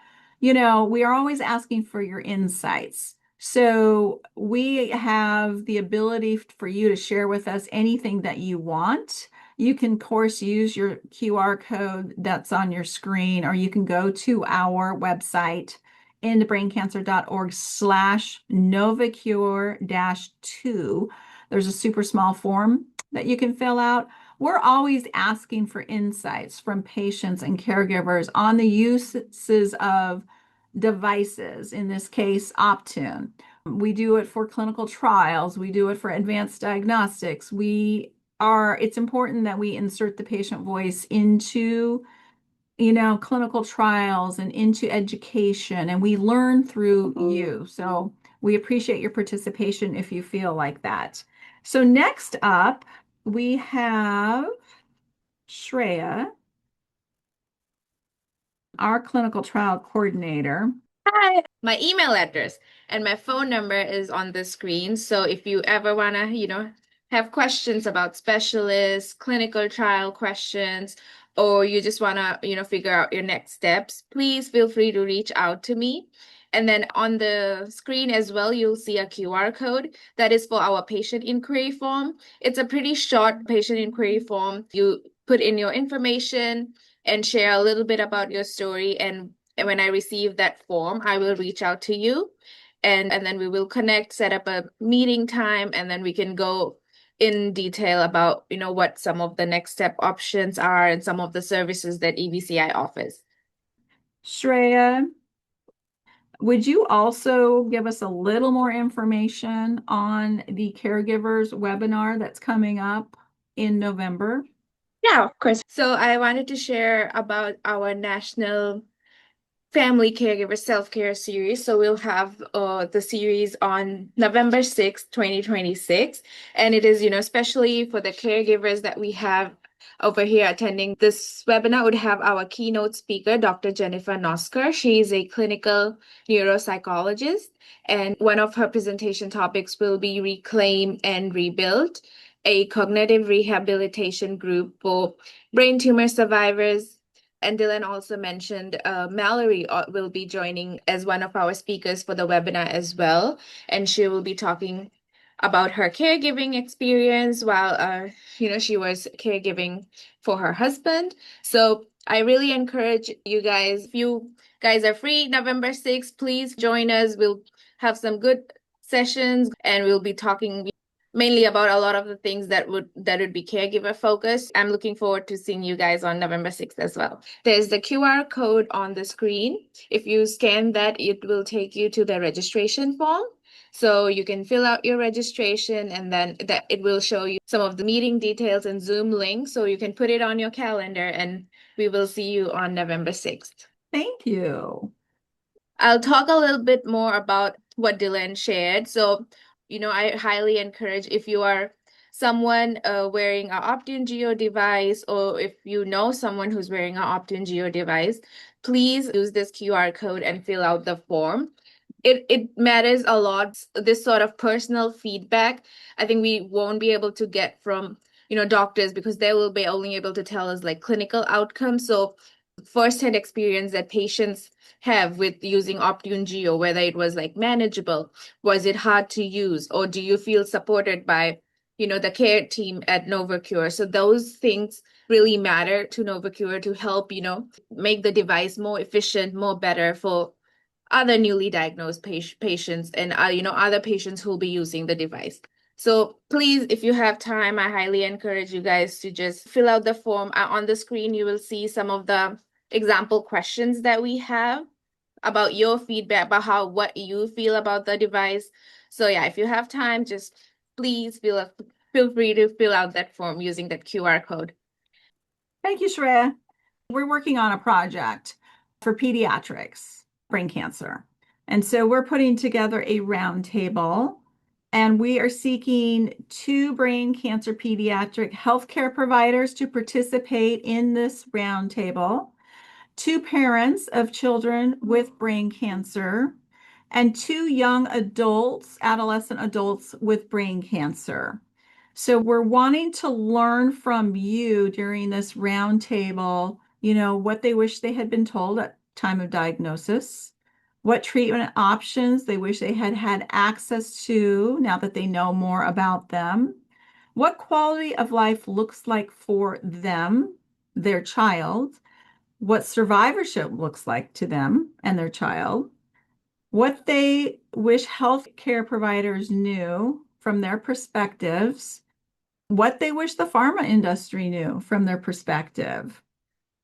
We are always asking for your insights. So we have the ability for you to share with us anything that you want. You can, of course, use your QR code that's on your screen, or you can go to our website, endbraincancer.org/Novacure-2. There's a super small form that you can fill out. We're always asking for insights from patients and caregivers on the uses of devices, in this case, Optune. We do it for clinical trials. We do it for advanced diagnostics. It's important that we insert the patient voice into, clinical trials and into education, and we learn through you. So we appreciate your participation if you feel like that. So next up, we have Shreya, our clinical trial coordinator. Hi. My email address and my phone number is on the screen. So if you ever want to, have questions about specialists, clinical trial questions, or you just want to, figure out your next steps, please feel free to reach out to me. And then on the screen as well, you'll see a QR code that is for our patient inquiry form. It's a pretty short patient inquiry form. You put in your information and share a little bit about your story. And when I receive that form, I will reach out to you and then we will connect, set up a meeting time, and then we can go in detail about, what some of the next step options are and some of the services that EBCI offers. Shreya, would you also give us a little more information on the Caregivers webinar that's coming up in November? Yeah, of course. So I wanted to share about our National Family Caregiver Self-Care Series. So we'll have the series on November 6th, 2026. And it is, especially for the caregivers that we have over here attending this webinar, would have our keynote speaker, Dr. Jennifer Nosker. She is a clinical neuropsychologist, and one of her presentation topics will be Reclaim and Rebuild, a cognitive rehabilitation group for brain tumor survivors. And Dellann also mentioned Mallory will be joining as one of our speakers for the webinar as well. And she will be talking about her caregiving experience while, she was caregiving for her husband. So I really encourage you guys, if you guys are free November 6th, please join us. We'll have some good sessions and we'll be talking mainly about a lot of the things that would be caregiver focused. I'm looking forward to seeing you guys on November 6th as well. There's the QR code on the screen. If you scan that, it will take you to the registration form. So you can fill out your registration, and then that it will show you some of the meeting details and Zoom link. So you can put it on your calendar, and we will see you on November 6th. Thank you. I'll talk a little bit more about what Dellann shared. So, I highly encourage, if you are someone wearing an Optune Geo device, or if you know someone who's wearing an Optune Geo device, please use this QR code and fill out the form. It matters a lot. This sort of personal feedback, I think we won't be able to get from, doctors, because they will be only able to tell us like clinical outcomes. So firsthand experience that patients have with using Optune Geo, whether it was like manageable, was it hard to use, or do you feel supported by, the care team at Novocure? So those things really matter to Novocure to help, make the device more efficient, more better for other newly diagnosed patients and, other patients who will be using the device. So please, if you have time, I highly encourage you guys to just fill out the form. On the screen, you will see some of the example questions that we have about your feedback, about what you feel about the device. So yeah, if you have time, just please feel free to fill out that form using that QR code. Thank you, Shreya. We're working on a project for pediatrics, brain cancer. And so we're putting together a roundtable, and we are seeking 2 brain cancer pediatric healthcare providers to participate in this roundtable, 2 parents of children with brain cancer, and 2 young adults, adolescent adults with brain cancer. So we're wanting to learn from you during this roundtable, what they wish they had been told at time of diagnosis, what treatment options they wish they had had access to now that they know more about them, what quality of life looks like for them, their child, what survivorship looks like to them and their child, what they wish healthcare providers knew from their perspectives, what they wish the pharma industry knew from their perspective.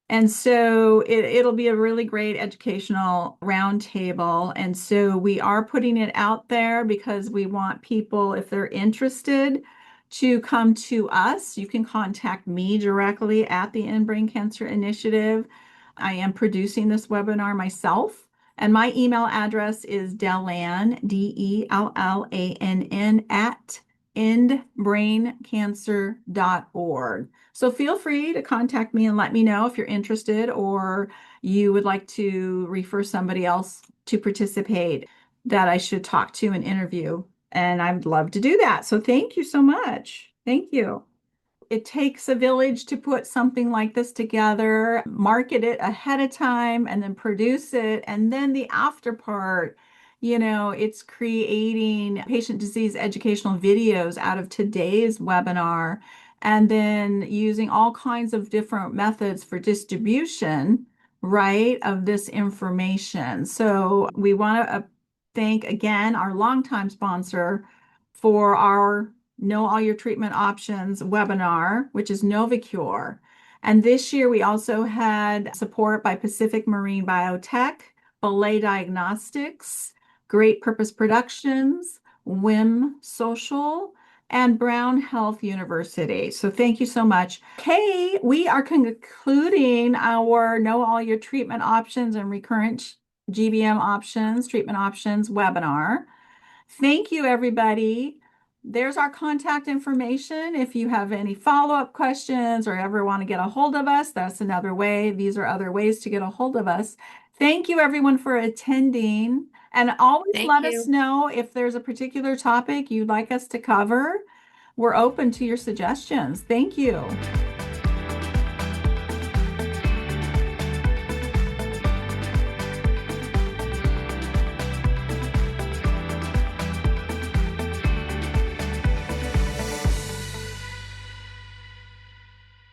And so it'll be a really great educational roundtable. And so we are putting it out there because we want people, if they're interested, to come to us. You can contact me directly at the End Brain Cancer Initiative. I am producing this webinar myself, and my email address is Dellann, DELLANN, at endbraincancer.org. So feel free to contact me and let me know if you're interested, or you would like to refer somebody else to participate that I should talk to and interview. And I'd love to do that. So thank you so much. Thank you. It takes a village to put something like this together, market it ahead of time, and then produce it. And then the after part, it's creating patient disease educational videos out of today's webinar, and then using all kinds of different methods for distribution, right, of this information. So we want to thank again our longtime sponsor for our Know All Your Treatment Options webinar, which is Novocure. And this year we also had support by Pacific Marine Biotech, Belay Diagnostics, Great Purpose Productions, WIM Social, and Brown Health University. So thank you so much. Okay, we are concluding our Know All Your Treatment Options and Recurrent GBM Options, Treatment Options webinar. Thank you, everybody. There's our contact information. If you have any follow-up questions or ever want to get a hold of us, that's another way. These are other ways to get a hold of us. Thank you, everyone, for attending. And always let us know if there's a particular topic you'd like us to cover. We're open to your suggestions. Thank you.